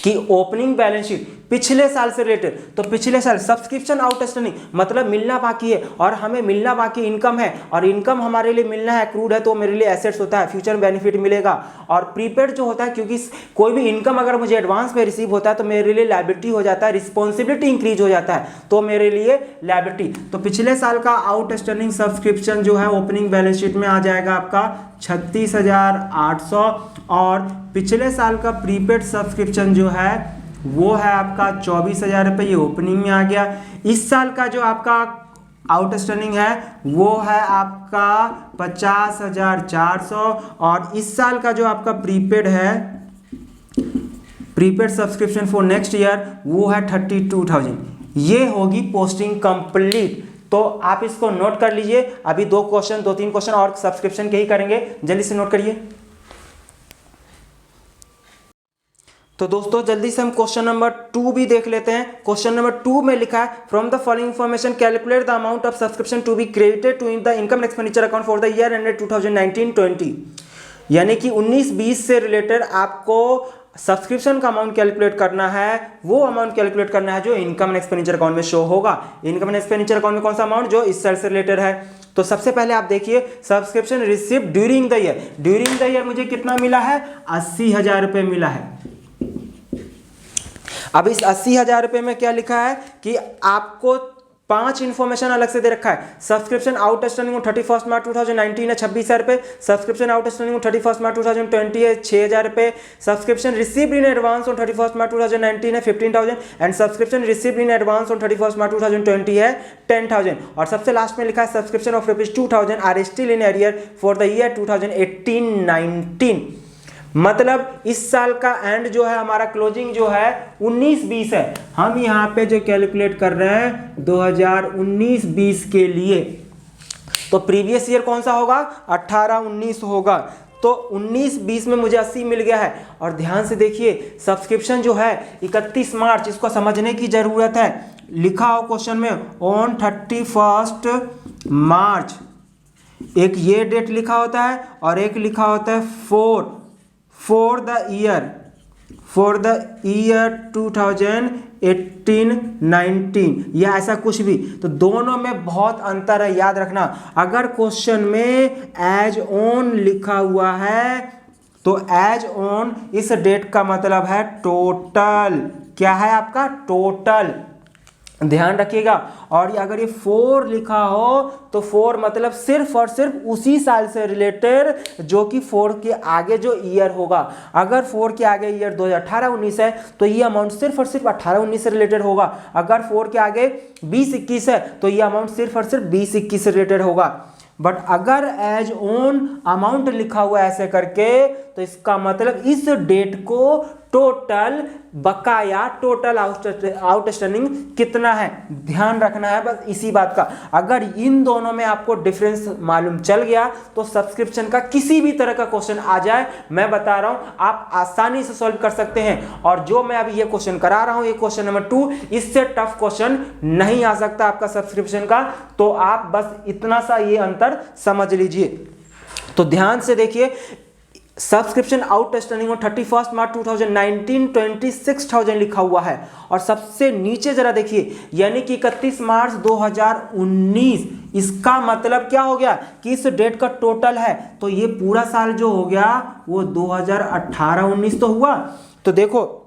कि ओपनिंग बैलेंस शीट पिछले साल से रिलेटेड, तो पिछले साल सब्सक्रिप्शन आउटस्टैंडिंग मतलब मिलना बाकी है, और हमें मिलना बाकी इनकम है, और इनकम हमारे लिए मिलना है क्रूड है तो मेरे लिए एसेट्स होता है, फ्यूचर बेनिफिट मिलेगा। और प्रीपेड जो होता है, क्योंकि कोई भी इनकम अगर मुझे एडवांस में रिसीव होता है तो मेरे लिए लायबिलिटी हो जाता है, रिस्पॉन्सिबिलिटी इंक्रीज हो जाता है, तो मेरे लिए लायबिलिटी। तो पिछले साल का आउटस्टैंडिंग सब्सक्रिप्शन जो है ओपनिंग बैलेंस शीट में आ जाएगा आपका 36,800, और पिछले साल का प्रीपेड सब्सक्रिप्शन जो है वो है आपका 24,000 रुपये, ये ओपनिंग में आ गया। इस साल का जो आपका आउटस्टैंडिंग है वो है आपका 50,400, और इस साल का जो आपका प्रीपेड है, prepaid subscription for next year वो है 32,000। ये होगी पोस्टिंग कंप्लीट। तो आप इसको नोट कर लीजिए। अभी दो तीन क्वेश्चन और सब्सक्रिप्शन के ही करेंगे, जल्दी से नोट करिए। तो दोस्तों जल्दी से हम क्वेश्चन नंबर 2 भी देख लेते हैं। क्वेश्चन नंबर 2 में लिखा है from the following information calculate the amount of subscription to be credited to in the income expenditure account for the year ended 2019-20। यानी कि 19-20 से रिलेटेड आपको सब्सक्रिप्शन का अमाउंट कैलकुलेट करना है, वो अमाउंट कैलकुलेट करना है जो इनकम एंड एक्सपेंडिचर अकाउंट में शो होगा। इनकम एंड एक्सपेंडिचर अकाउंट में कौन सा अमाउंट, जो इस सेल से रिलेटेड है। तो सबसे पहले आप देखिए subscription receive during the year. During the year मुझे कितना मिला है, 80,000 रुपये मिला है। अब इस 80,000 रुपये में क्या लिखा है कि आपको 5 इंफॉर्मेशन अलग से दे रखा है। सब्सक्रिप्शन आउटस्टैंडिंग 31 मार्च 2019 है 26,000 रुपये। सब्सक्रिप्शन आउटस्टैंडिंग 31 मार्च 2020 है 6,000 रुपये। Subscription received in advance on 31 March 2019 है 15,000 and subscription received in advance on 31 March 2020 है 10,000। और सबसे लास्ट में लिखा है subscription of ₹2,000 are still in arrear for the year 2018-19। मतलब इस साल का एंड जो है हमारा क्लोजिंग जो है 19-20 है। हम यहाँ पे जो कैलकुलेट कर रहे हैं 2019-20 के लिए, तो प्रीवियस ईयर कौन सा होगा, 18-19 होगा। तो 19-20 में मुझे 80 मिल गया है। और ध्यान से देखिए सब्सक्रिप्शन जो है 31 मार्च, इसको समझने की जरूरत है। लिखा हो क्वेश्चन में ऑन 31 मार्च, एक ये डेट लिखा होता है और एक लिखा होता है फॉर द ईयर 2018-19 या ऐसा कुछ भी। तो दोनों में बहुत अंतर है, याद रखना। अगर क्वेश्चन में एज ऑन लिखा हुआ है तो एज ऑन इस डेट का मतलब है टोटल। क्या है आपका, टोटल, ध्यान रखिएगा। और अगर ये 4 लिखा हो तो 4 मतलब सिर्फ और सिर्फ उसी साल से रिलेटेड जो कि 4 के आगे जो ईयर होगा। अगर 4 के आगे ईयर 2018-19 है तो ये अमाउंट सिर्फ और सिर्फ 18-19 से रिलेटेड होगा। अगर 4 के आगे 20-21 है तो ये अमाउंट सिर्फ और सिर्फ 20-21 से रिलेटेड होगा। बट अगर एज ऑन अमाउंट लिखा हुआ ऐसे करके तो इसका मतलब इस डेट को टोटल बकाया, टोटल आउटस्टैंडिंग कितना है, ध्यान रखना है बस इसी बात का। अगर इन दोनों में आपको डिफरेंस मालूम चल गया तो सब्सक्रिप्शन का किसी भी तरह का क्वेश्चन आ जाए, मैं बता रहा हूं आप आसानी से सॉल्व कर सकते हैं। और जो मैं अभी ये क्वेश्चन करा रहा हूं, ये क्वेश्चन नंबर 2, इससे टफ क्वेश्चन नहीं आ सकता आपका सब्सक्रिप्शन का। तो आप बस इतना सा ये अंतर समझ लीजिए। तो ध्यान से देखिए सब्सक्रिप्शन आउटस्टैंडिंग 31 मार्च 2019 26,000 लिखा हुआ है। और सबसे नीचे जरा देखिए यानी कि 31 मार्च 2019, इसका मतलब क्या हो गया कि इस डेट का टोटल है। तो ये पूरा साल जो हो गया वो 2018-19 तो हुआ। तो देखो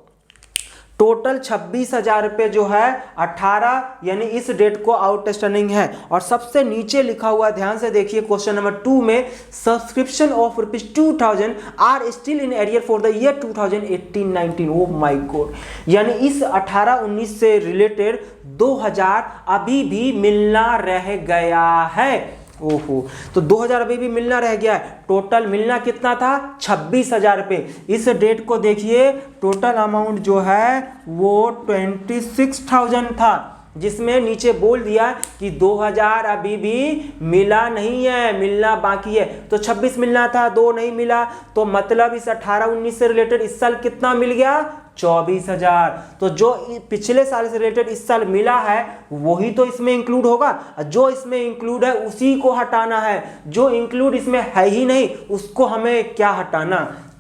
टोटल 26,000 रुपये जो है 18 यानी इस डेट को आउटस्टैंडिंग है। और सबसे नीचे लिखा हुआ ध्यान से देखिए क्वेश्चन नंबर 2 में subscription of ₹2,000 are still in arrear for the year 2018-19। Oh my God, यानी इस 18-19 से रिलेटेड 2,000 अभी भी मिलना रह गया है। ओहो, तो 2,000 अभी भी मिलना रह गया है। टोटल मिलना कितना था, 26,000 रुपये। इस डेट को देखिए टोटल अमाउंट जो है वो 26,000 था, जिसमें नीचे बोल दिया कि 2,000 अभी भी मिला नहीं है, मिलना बाकी है। तो 26 मिलना था, 2 नहीं मिला, तो मतलब इस 18-19 से रिलेटेड इस साल कितना मिल गया, 24,000। तो जो पिछले साल से रिलेटेड इस साल मिला है वही तो इसमें इंक्लूड होगा। जो इसमें इंक्लूड है उसी को हटाना है, जो इंक्लूड इसमें है ही नहीं उसको हमें क्या हटाना।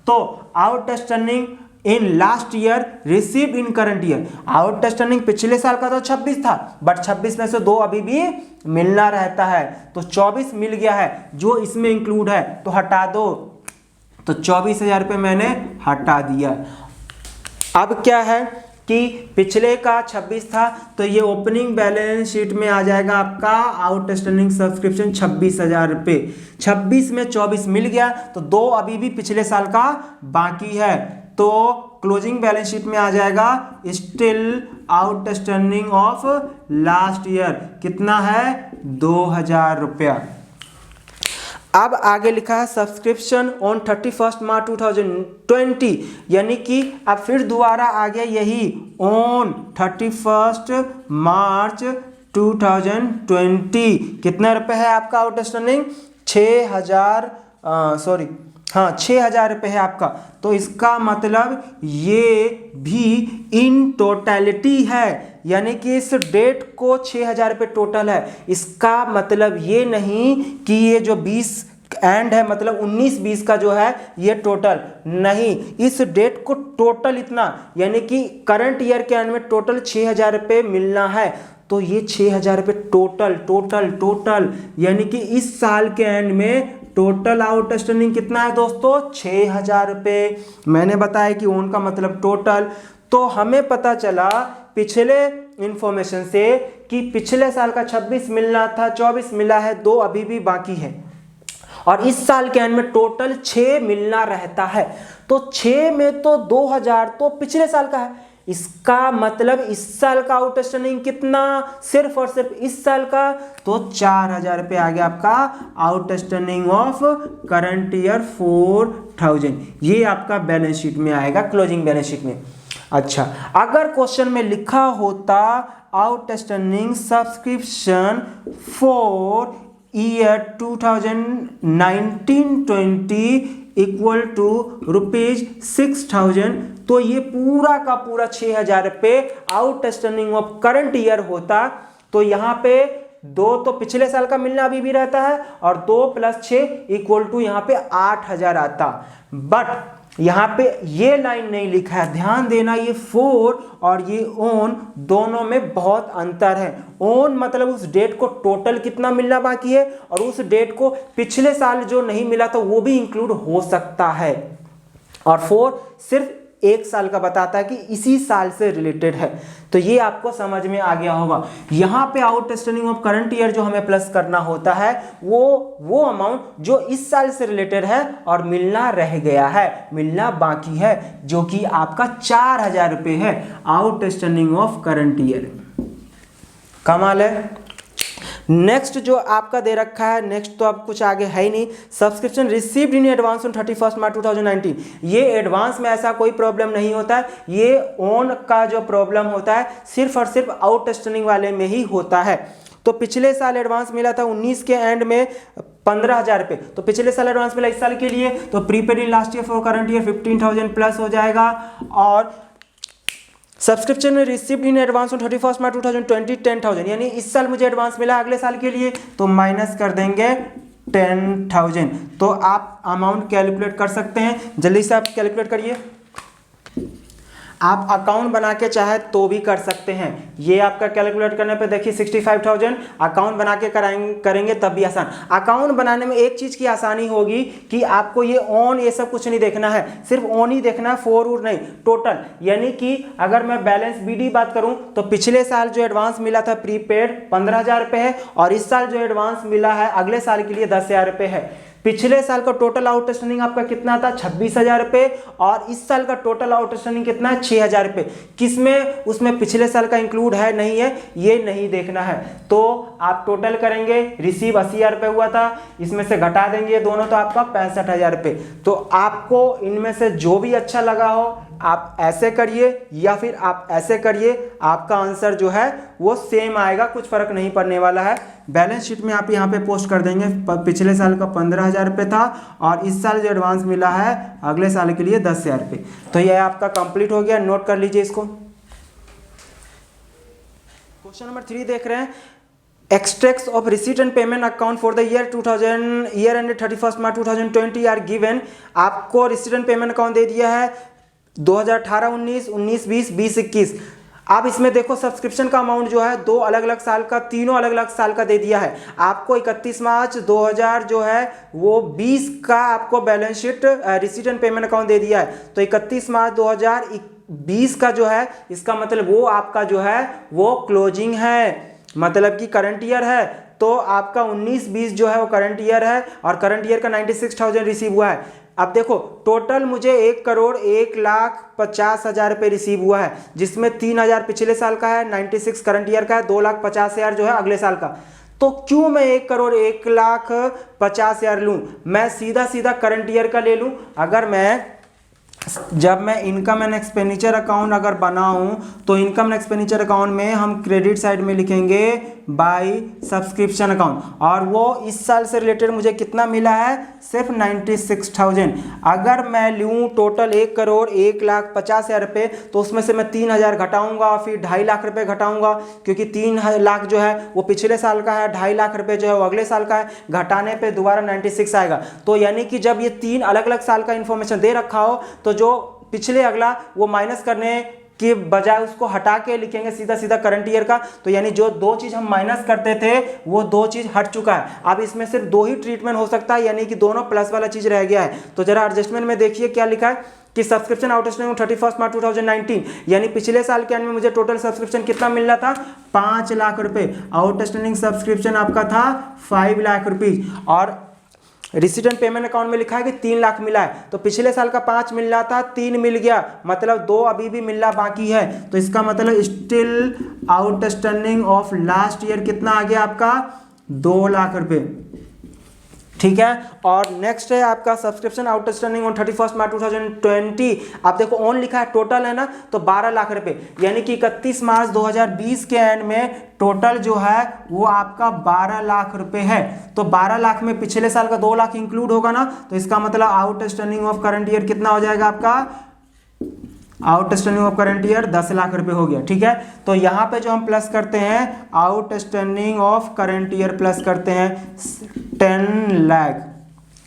तो outstanding in last year received in current year, outstanding पिछले साल का तो 26 था, बट 26 में से 2 अभी भी मिलना रहता है। तो 24 मिल गया है, जो इसमें इंक्लूड है तो हटा दो। तो 24,000 रुपये मैंने हटा दिया। अब क्या है कि पिछले का 26 था तो ये ओपनिंग बैलेंस शीट में आ जाएगा आपका आउटस्टैंडिंग सब्सक्रिप्शन 26,000 रुपये। 26 में 24 मिल गया तो 2 अभी भी पिछले साल का बाकी है। तो क्लोजिंग बैलेंस शीट में आ जाएगा still outstanding of last year, कितना है, 2,000 रुपया। अब आगे लिखा है सब्सक्रिप्शन ऑन 31 मार्च 2020, यानी कि अब फिर दोबारा आ गया यही ऑन 31 मार्च 2020 कितना रुपए है आपका आउटस्टैंडिंग? 6,000 6,000 रुपये है आपका। तो इसका मतलब ये भी इन टोटलिटी है, यानी कि इस डेट को 6,000 रुपये टोटल है। इसका मतलब ये नहीं कि ये जो 20 एंड है मतलब 19-20 का जो है ये टोटल नहीं, इस डेट को टोटल इतना, यानी कि करंट ईयर के एंड में टोटल 6,000 रुपये मिलना है। तो ये 6,000 रुपये टोटल टोटल टोटल, यानी कि इस साल के एंड में टोटल आउटस्टैंडिंग कितना है दोस्तों? 6,000 रुपये। मैंने बताया कि ओन का मतलब टोटल। तो हमें पता चला पिछले इंफॉर्मेशन से कि पिछले साल का 26 मिलना था, 24 मिला है, 2 अभी भी बाकी है, और इस साल के एंड में टोटल 6 मिलना रहता है। तो 6 में तो 2,000 तो पिछले साल का है, इसका मतलब इस साल का आउटस्टैंडिंग कितना? सिर्फ और सिर्फ इस साल का, तो 4,000 रुपये आ गया आपका आउटस्टैंडिंग ऑफ करंट ईयर 4,000। ये आपका बैलेंस शीट में आएगा, क्लोजिंग बैलेंस शीट में। अच्छा, अगर क्वेश्चन में लिखा होता outstanding subscription for year 2019-20 equal to ₹6,000, तो ये पूरा का पूरा 6,000 रुपये आउटस्टैंडिंग ऑफ करंट ईयर होता। तो यहाँ पे 2 तो पिछले साल का मिलना अभी भी रहता है, और 2 + 6 इक्वल टू यहाँ पे 8,000 आता। बट यहाँ पे ये लाइन नहीं लिखा है, ध्यान देना, ये 4 और ये ओन दोनों में बहुत अंतर है। ओन मतलब उस डेट को टोटल कितना मिलना बाकी है, और उस डेट को पिछले साल जो नहीं मिला था वो भी इंक्लूड हो सकता है, और 4 सिर्फ 1 साल का बताता है कि इसी साल से रिलेटेड है। तो ये आपको समझ में आ गया होगा। यहाँ पे आउटस्टैंडिंग ऑफ करंट ईयर जो हमें प्लस करना होता है वो अमाउंट जो इस साल से रिलेटेड है और मिलना रह गया है, मिलना बाकी है, जो कि आपका 4,000 रुपये है आउटस्टैंडिंग ऑफ करंट ईयर। कमाल है। नेक्स्ट जो आपका दे रखा है, नेक्स्ट तो अब कुछ आगे है ही नहीं, subscription received in advance on 31 March 2019। ये एडवांस में ऐसा कोई प्रॉब्लम नहीं होता है, ये ओन का जो प्रॉब्लम होता है सिर्फ और सिर्फ आउटस्टैंडिंग वाले में ही होता है। तो पिछले साल एडवांस मिला था 19 के एंड में 15,000 रुपये, तो पिछले साल एडवांस मिला इस साल के लिए, तो prepaid in last year for current year 15,000 plus हो जाएगा। और subscription received in advance on 31 March 2020 10,000, यानी इस साल मुझे एडवांस मिला अगले साल के लिए, तो माइनस कर देंगे 10,000। तो आप अमाउंट कैलकुलेट कर सकते हैं, जल्दी से आप कैलकुलेट करिए। आप अकाउंट बना के चाहे तो भी कर सकते हैं। ये आपका कैलकुलेट करने पे देखिए 65,000, अकाउंट बना के करेंगे तब भी आसान। अकाउंट बनाने में एक चीज़ की आसानी होगी कि आपको ये ऑन ये सब कुछ नहीं देखना है, सिर्फ ऑन ही देखना है, 4 और नहीं, टोटल। यानी कि अगर मैं बैलेंस बीडी बात करूं तो पिछले साल जो एडवांस मिला था प्रीपेड 15,000 रुपये है, और इस साल जो एडवांस मिला है अगले साल के लिए 10,000 रुपये है। पिछले साल का टोटल आउटस्टैंडिंग आपका कितना था? 26,000 रुपये, और इस साल का टोटल आउटस्टैंडिंग कितना है? 6,000 रुपये। किसमें? उसमें पिछले साल का इंक्लूड है नहीं है, ये नहीं देखना है। तो आप टोटल करेंगे, रिसीव 80,000 रुपये हुआ था, इसमें से घटा देंगे दोनों, तो आपका 65,000 रुपये। तो आपको इनमें से जो भी अच्छा लगा हो आप ऐसे करिए या फिर आप ऐसे करिए, आपका आंसर जो है वो सेम आएगा, कुछ फर्क नहीं पड़ने वाला है। बैलेंस शीट में आप यहाँ पे पोस्ट कर देंगे, पिछले साल का 15,000 रुपये था, और इस साल जो एडवांस मिला है अगले साल के लिए 10,000 रुपये। तो यह आपका कंप्लीट हो गया, नोट कर लीजिए इसको। क्वेश्चन नंबर 3 देख रहे हैं, extracts of receipt and payment account for the year 2000 year ended 31 March 2020 are given। आपको रिसीट एंड पेमेंट अकाउंट दे दिया है 2018 19 19 20 20 21। अब इसमें देखो सब्सक्रिप्शन का अमाउंट जो है 2 अलग अलग साल का, तीनों अलग अलग साल का दे दिया है आपको। 31 मार्च 2000 जो है वो 20 का आपको balance sheet receipt and payment account दे दिया है। तो 31 मार्च 2020 का जो है, इसका मतलब वो आपका जो है वो क्लोजिंग है, मतलब कि करंट ईयर है। तो आपका 19-20 जो है वो करंट ईयर है, और करंट ईयर का 96,000 रिसीव हुआ है। अब देखो टोटल मुझे 1,01,50,000 रुपये रिसीव हुआ है, जिसमें 3,000 पिछले साल का है, 96 करंट ईयर का है, 2,50,000 जो है अगले साल का। तो क्यों मैं 1,01,50,000 लूँ? मैं सीधा सीधा करंट ईयर का ले लूँ। अगर मैं जब मैं इनकम एंड एक्सपेंडिचर अकाउंट अगर बनाऊं तो इनकम एंड एक्सपेंडिचर अकाउंट में हम क्रेडिट साइड में लिखेंगे बाय सब्सक्रिप्शन अकाउंट, और वो इस साल से रिलेटेड मुझे कितना मिला है, सिर्फ 96,000। अगर मैं लूँ टोटल 1,01,50,000 रुपये, तो उसमें से मैं 3,000 घटाऊंगा, फिर 2.5 लाख रुपये घटाऊंगा, क्योंकि 3 लाख जो है वो पिछले साल का है, 2.5 लाख रुपये जो है वो अगले साल का है, घटाने पे दोबारा 96 आएगा। तो यानी कि जब ये 3 अलग अलग साल का इन्फॉर्मेशन दे रखा हो तो जो पिछले अगला वो माइनस करने के बजाय उसको हटा के लिखेंगे सीधा सीधा करंट ईयर का। तो यानी जो 2 चीज हम माइनस करते थे वो 2 चीज हट चुका है। अब इसमें सिर्फ 2 ही ट्रीटमेंट हो सकता है, यानी कि दोनों प्लस वाला चीज रह गया है। तो जरा एडजस्टमेंट में देखिए क्या लिखा है कि सब्सक्रिप्शन आउटस्टैंडिंग 31 मार्च 2019, यानी पिछले साल के एंड में मुझे टोटल सब्सक्रिप्शन कितना मिल रहा था, 5 लाख रुपए। आउटस्टैंडिंग सब्सक्रिप्शन आपका था 5 लाख रुपीज, और रिसीट एंड पेमेंट अकाउंट में लिखा है कि 3 लाख मिला है। तो पिछले साल का 5 मिल रहा था, 3 मिल गया, मतलब 2 अभी भी मिलना बाकी है। तो इसका मतलब still outstanding of last year कितना आ गया आपका, 2 लाख रुपए। ठीक है, और नेक्स्ट है आपका सब्सक्रिप्शन आउटस्टैंडिंग ऑन 31 मार्च 2020। आप देखो ऑन लिखा है, टोटल है ना, तो 12 लाख रुपए, यानी कि 31 मार्च 2020 के एंड में टोटल जो है वो आपका 12 लाख रुपए है। तो 12 लाख में पिछले साल का 2 लाख इंक्लूड होगा ना, तो इसका मतलब आउटस्टैंडिंग ऑफ करंट ईयर कितना हो जाएगा आपका, outstanding of current year 10 lakh रुपए हो गया। ठीक है, तो यहां पे जो हम प्लस करते हैं outstanding of current year plus करते हैं 10 लाख।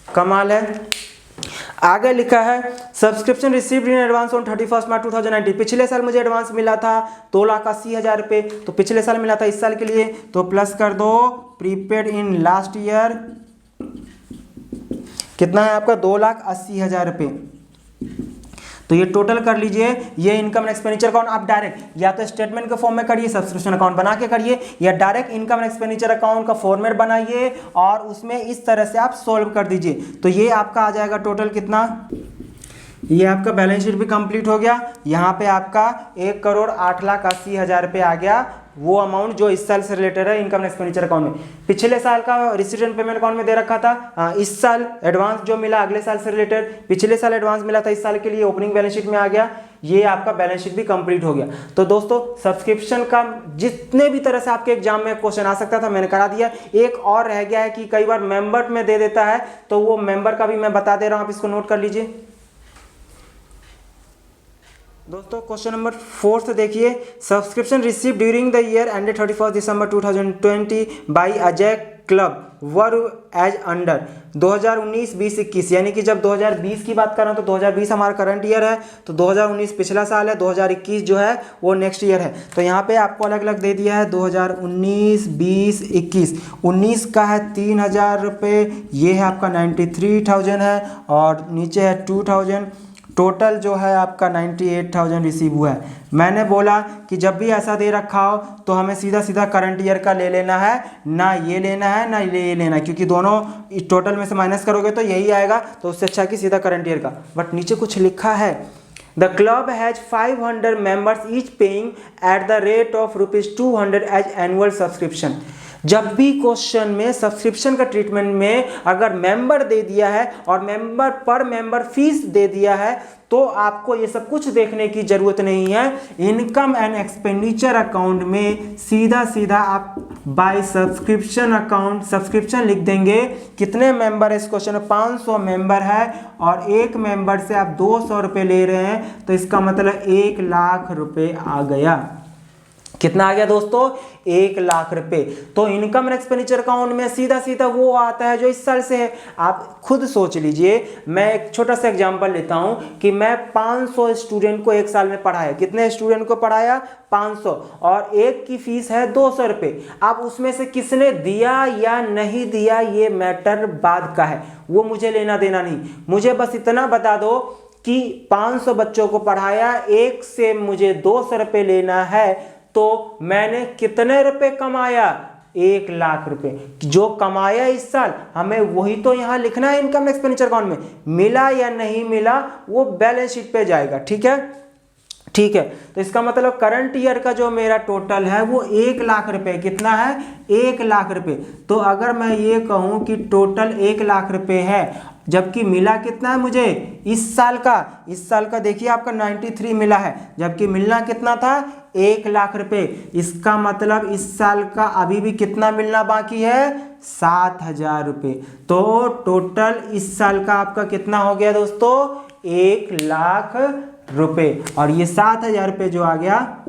कमाल है। आगे लिखा है subscription received in advance on 31 March 2019। पिछले साल मुझे एडवांस मिला था 2,80,000 रुपये, तो पिछले साल मिला था इस साल के लिए, तो प्लस कर दो प्रीपेड इन लास्ट ईयर, कितना है आपका 2,80,000 रुपये। तो ये टोटल कर लीजिए, ये इनकम एंड एक्सपेंडिचर अकाउंट आप डायरेक्ट या तो स्टेटमेंट के फॉर्म में करिए, सब्सक्रिप्शन अकाउंट बना के करिए, या direct income and expenditure account का फॉर्मेट बनाइए और उसमें इस तरह से आप सोल्व कर दीजिए। तो ये आपका आ जाएगा टोटल कितना, ये आपका बैलेंस शीट भी कंप्लीट हो गया। यहाँ पे आपका 1,08,80,000 रुपये आ गया, वो अमाउंट जो इस साल से रिलेटेड है इनकम एक्सपेंडिचर अकाउंट में। पिछले साल का रिसीट एंड पेमेंट अकाउंट में दे रखा था, इस साल एडवांस जो मिला अगले साल से रिलेटेड, पिछले साल एडवांस मिला था इस साल के लिए, ओपनिंग बैलेंस शीट में आ गया। ये आपका बैलेंस शीट भी कंप्लीट हो गया। तो दोस्तों सब्सक्रिप्शन का जितने भी तरह से आपके एग्जाम में क्वेश्चन आ सकता था मैंने करा दिया। एक और रह गया है कि कई बार मेंबर में दे देता है, तो वो मेंबर का भी मैं बता दे रहा हूँ, आप इसको नोट कर लीजिए। दोस्तों क्वेश्चन नंबर 4 देखिए, subscription receive during the year ended 31 December 2020 by Ajay club were as under 2019, 20, 21, यानी कि जब 2020 की बात कर रहा हूँ तो 2020 हमारा करंट ईयर है, तो 2019 पिछला साल है, 2021 जो है वो नेक्स्ट ईयर है। तो यहाँ पे आपको अलग अलग दे दिया है 2019, 20, 21। 19 का है 3,000 रुपये, ये है आपका 93,000 है, और नीचे है 2,000, टोटल जो है आपका 98,000 रिसीव हुआ है। मैंने बोला कि जब भी ऐसा दे रखा हो तो हमें सीधा सीधा करंट ईयर का ले लेना है, ना ये लेना है ना ये लेना है, क्योंकि दोनों टोटल में से माइनस करोगे तो यही आएगा, तो उससे अच्छा कि सीधा करंट ईयर का। बट नीचे कुछ लिखा है, the club has 500 members each paying at the rate of ₹200 as annual subscription. जब भी क्वेश्चन में सब्सक्रिप्शन का ट्रीटमेंट में अगर मेंबर दे दिया है और मेंबर पर मेंबर फीस दे दिया है, तो आपको ये सब कुछ देखने की जरूरत नहीं है। इनकम एंड एक्सपेंडिचर अकाउंट में सीधा सीधा आप बाय सब्सक्रिप्शन अकाउंट सब्सक्रिप्शन लिख देंगे। कितने मेंबर है इस क्वेश्चन में, 500 मेंबर है, और एक मेंबर से आप 200 रुपये ले रहे हैं, तो इसका मतलब 1 लाख रुपए आ गया। कितना आ गया दोस्तों, 1 लाख रुपए। तो इनकम एंड एक्सपेंडिचर अकाउंट में सीधा सीधा वो आता है जो इस साल से है। आप खुद सोच लीजिए, मैं एक छोटा सा एग्जांपल लेता हूं कि मैं 500 स्टूडेंट को एक साल में पढ़ाया। कितने स्टूडेंट को पढ़ाया, 500, और एक की फीस है 200 रुपये। अब उसमें से किसने दिया या नहीं दिया ये मैटर बाद का है, वो मुझे लेना देना नहीं। मुझे बस इतना बता दो कि 500 बच्चों को पढ़ाया, एक से मुझे 200 रुपये लेना है, तो मैंने कितने रुपए कमाया, 1 लाख रुपए। जो कमाया इस साल हमें वही तो यहां लिखना है इनकम एक्सपेंडिचर अकाउंट में। मिला या नहीं मिला वो बैलेंस शीट पे जाएगा। ठीक है, ठीक है। तो इसका मतलब करंट ईयर का जो मेरा टोटल है वो 1 लाख रुपए। कितना है, 1 लाख रुपए। तो अगर मैं ये कहूं कि टोटल 1 लाख रुपए है, जबकि मिला कितना है मुझे इस साल का देखिए आपका 93 मिला है, जबकि मिलना कितना था 1 लाख रुपए। इसका मतलब इस साल का अभी भी कितना मिलना बाकी है 7,000 रुपये। तो टोटल इस साल का आपका कितना हो गया दोस्तों 1 लाख रुपए, और ये 7,000 रुपये जो आ गया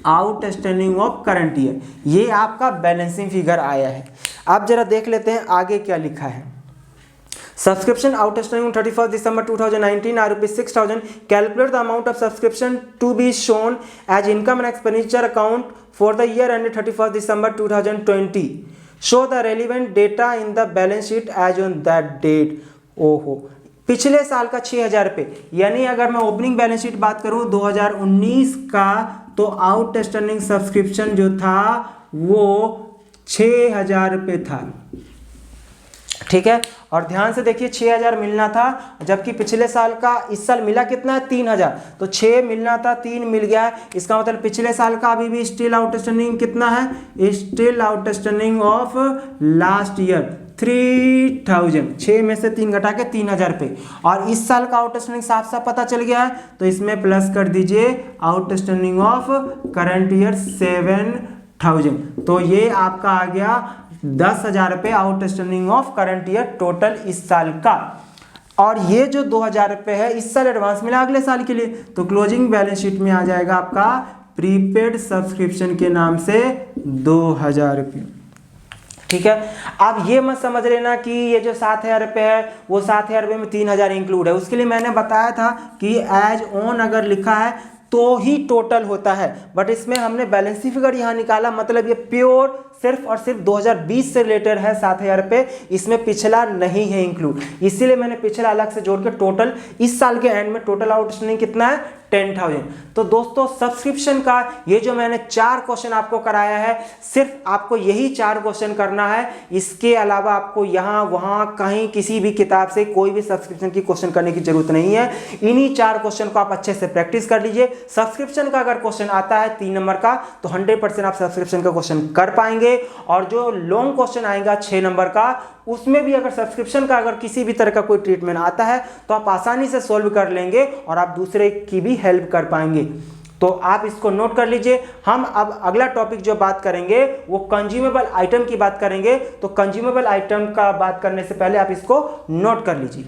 आउटस्टैंडिंग ऑफ करंट ईयर, ये आपका बैलेंसिंग फिगर आया है। अब जरा देख लेते हैं आगे क्या लिखा है। Subscription outstanding 31 December 2019 are rupees 6,000. Calculate the amount of subscription to be shown as income and expenditure account for the year ended 31 December 2020. Show the relevant data in the balance sheet as on that date. ओहो, पिछले साल का 6,000 रुपये, यानी अगर मैं ओपनिंग बैलेंस शीट बात करूं 2019 का, तो आउटस्टैंडिंग सब्सक्रिप्शन जो था वो 6,000 रुपये था। ठीक है, और ध्यान से देखिए 6,000 मिलना था, जबकि पिछले साल का इस साल मिला कितना है 3,000, तो 6 मिलना था 3 मिल गया है। इसका मतलब पिछले साल का अभी भी स्टिल आउटस्टैंडिंग कितना है, still outstanding of last year 3,000, 6 में से 3 घटा के 3,000 रुपये, और इस साल का आउटस्टैंडिंग साफ साफ पता चल गया है, तो इसमें प्लस कर दीजिए आउटस्टैंडिंग ऑफ करंट ईयर 7,000, तो ये आपका आ गया 10,000 रुपये outstanding of current year total इस साल का। और ये जो 2,000 रुपये है इस साल एडवांस मिला अगले साल के लिए, तो क्लोजिंग बैलेंस शीट में आ जाएगा आपका प्रीपेड सब्सक्रिप्शन के नाम से 2,000 रुपये। ठीक है, अब ये मत समझ लेना कि ये जो 7,000 रुपये है वो 7,000 रुपये में 3,000 इंक्लूड है। उसके लिए मैंने बताया था कि एज ऑन अगर लिखा है तो ही टोटल होता है, बट इसमें हमने बैलेंसिंग फिगर यहाँ निकाला, मतलब ये प्योर सिर्फ और सिर्फ 2020 से रिलेटेड है 7,000 रुपये, इसमें पिछला नहीं है इंक्लूड, इसीलिए मैंने पिछला अलग से जोड़ के टोटल इस साल के एंड में टोटल आउटस्टैंडिंग कितना है 10,000। तो दोस्तों सब्सक्रिप्शन का ये जो मैंने 4 क्वेश्चन आपको कराया है, सिर्फ आपको यही 4 क्वेश्चन करना है, इसके अलावा आपको यहाँ वहाँ कहीं किसी भी किताब से कोई भी सब्सक्रिप्शन की क्वेश्चन करने की जरूरत नहीं है। इन्हीं 4 क्वेश्चन को आप अच्छे से प्रैक्टिस कर लीजिए। सब्सक्रिप्शन का अगर क्वेश्चन आता है 3 नंबर का तो 100% आप सब्सक्रिप्शन का क्वेश्चन कर पाएंगे, और जो लॉन्ग क्वेश्चन आएगा 6 नंबर का उसमें भी अगर सब्सक्रिप्शन का अगर किसी भी तरह का कोई ट्रीटमेंट आता है तो आप आसानी से सोल्व कर लेंगे और आप दूसरे की भी हेल्प कर पाएंगे। तो आप इसको नोट कर लीजिए। हम अब अगला टॉपिक जो बात करेंगे वो कंज्यूमेबल आइटम की बात करेंगे, तो कंज्यूमेबल आइटम का बात करने से पहले आप इसको नोट कर लीजिए।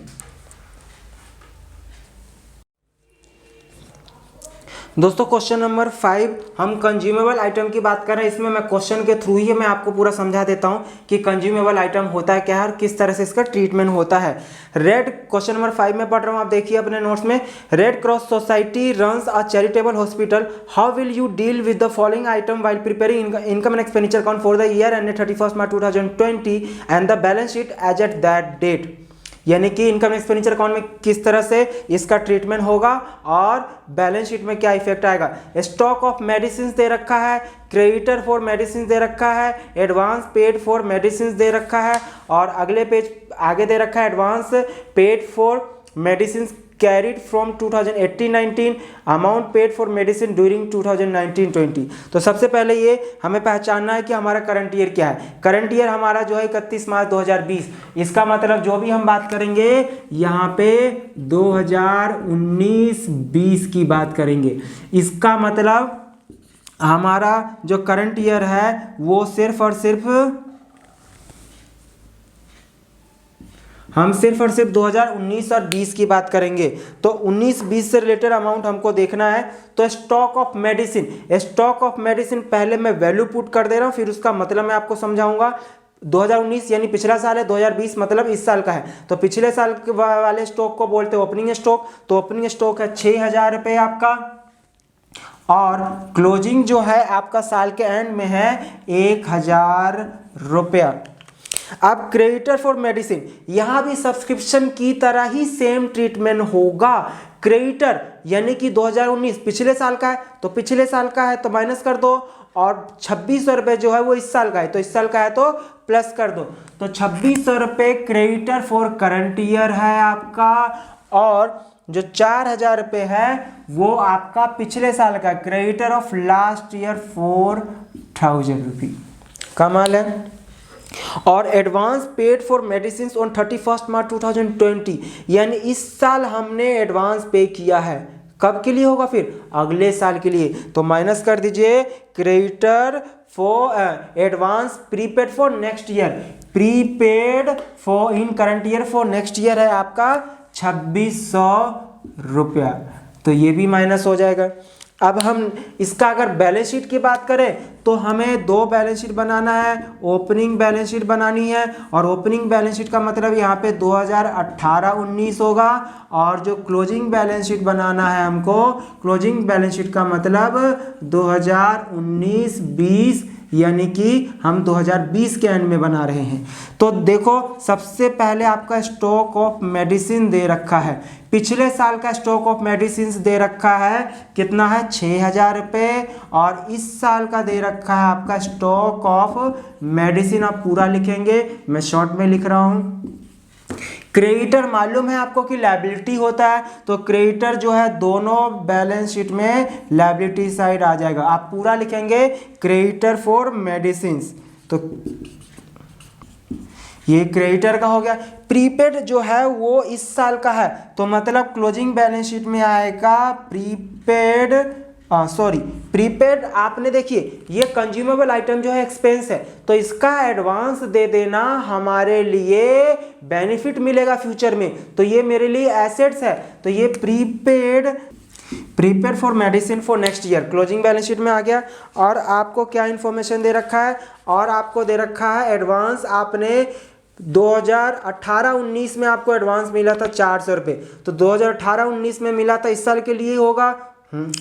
दोस्तों क्वेश्चन नंबर 5 हम कंज्यूमेबल आइटम की बात कर रहे हैं। इसमें मैं क्वेश्चन के थ्रू ही मैं आपको पूरा समझा देता हूं कि कंज्यूमेबल आइटम होता है क्या है और किस तरह से इसका ट्रीटमेंट होता है। रेड क्वेश्चन नंबर 5 में पढ़ रहा हूं, आप देखिए अपने नोट्स में। Red Cross Society runs a charitable hospital, how will you deal with the following item while preparing income and expenditure account for the year ended 31 March 2020 and the balance sheet as at that date. यानी कि इनकम एक्सपेंडिचर अकाउंट में किस तरह से इसका ट्रीटमेंट होगा और बैलेंस शीट में क्या इफेक्ट आएगा। स्टॉक ऑफ मेडिसिन दे रखा है, क्रेडिटर फॉर मेडिसिन दे रखा है, एडवांस पेड फॉर मेडिसिन दे रखा है, और अगले पेज आगे दे रखा है advance paid for medicine carried from 2018-19, amount paid for medicine during 2019-20। तो सबसे पहले ये हमें पहचानना है कि हमारा करंट ईयर क्या है। करंट ईयर हमारा जो है 31 मार्च 2020, इसका मतलब जो भी हम बात करेंगे यहाँ पे 2019-20 की बात करेंगे। इसका मतलब हमारा जो करंट ईयर है वो सिर्फ और सिर्फ हम सिर्फ और सिर्फ 2019 और 20 की बात करेंगे। तो 19-20 से रिलेटेड अमाउंट हमको देखना है। तो stock of medicine, stock of medicine पहले मैं वैल्यू पुट कर दे रहा हूँ, फिर उसका मतलब मैं आपको समझाऊंगा। 2019 यानी पिछला साल है, 2020 मतलब इस साल का है। तो पिछले साल वाले स्टॉक को बोलते हैं ओपनिंग स्टॉक। तो ओपनिंग स्टॉक है 6,000 रुपये आपका, और क्लोजिंग जो है आपका साल के एंड में है 1,000 रुपया। अब क्रेडिटर फॉर मेडिसिन, यहां भी सब्सक्रिप्शन की तरह ही सेम ट्रीटमेंट होगा। क्रेडिटर यानी कि 2019 पिछले साल का है, तो पिछले साल का है तो माइनस कर दो, और 2,600 रुपये जो है वो इस साल का है, तो इस साल का है तो प्लस कर दो। तो 2,600 रुपये क्रेडिटर फॉर करंट ईयर है आपका, और जो 4,000 रुपये है वो आपका पिछले साल का क्रेडिटर ऑफ लास्ट ईयर 4,000 रुपये। कमाल है। और advance paid for medicine on 31 March 2020, यानी इस साल हमने एडवांस पे किया है। कब के लिए होगा? फिर अगले साल के लिए। तो माइनस कर दीजिए creditor for advance prepaid for next year. Prepaid for in current year for next year है आपका 2600 रुपया, तो ये भी माइनस हो जाएगा। अब हम इसका अगर बैलेंस शीट की बात करें तो हमें दो बैलेंस शीट बनाना है। ओपनिंग बैलेंस शीट बनानी है, और ओपनिंग बैलेंस शीट का मतलब यहाँ पे 2018-19 होगा, और जो क्लोजिंग बैलेंस शीट बनाना है हमको, क्लोजिंग बैलेंस शीट का मतलब 2019-20, यानी कि हम 2020 के एंड में बना रहे हैं। तो देखो सबसे पहले आपका स्टॉक ऑफ मेडिसिन दे रखा है। पिछले साल का स्टॉक ऑफ मेडिसिन दे रखा है, कितना है? 6000 रुपये। और इस साल का दे रखा है आपका स्टॉक ऑफ मेडिसिन, आप पूरा लिखेंगे, मैं शॉर्ट में लिख रहा हूँ। क्रेडिटर मालूम है आपको कि लायबिलिटी होता है, तो क्रेडिटर जो है दोनों बैलेंस शीट में लायबिलिटी साइड आ जाएगा। आप पूरा लिखेंगे क्रेडिटर फॉर मेडिसिन, तो ये क्रेडिटर का हो गया। प्रीपेड जो है वो इस साल का है, तो मतलब क्लोजिंग बैलेंस शीट में आएगा प्रीपेड आपने देखिए ये कंज्यूमेबल आइटम जो है एक्सपेंस है, तो इसका एडवांस दे देना हमारे लिए बेनिफिट मिलेगा फ्यूचर में, तो ये मेरे लिए एसेट्स है। तो ये prepaid for medicine for next year closing balance sheet में आ गया। और आपको क्या इन्फॉर्मेशन दे रखा है? और आपको दे रखा है एडवांस आपने 2018-19 में आपको एडवांस मिला था 400 रुपये, तो 2018-19 में मिला था, इस साल के लिए होगा।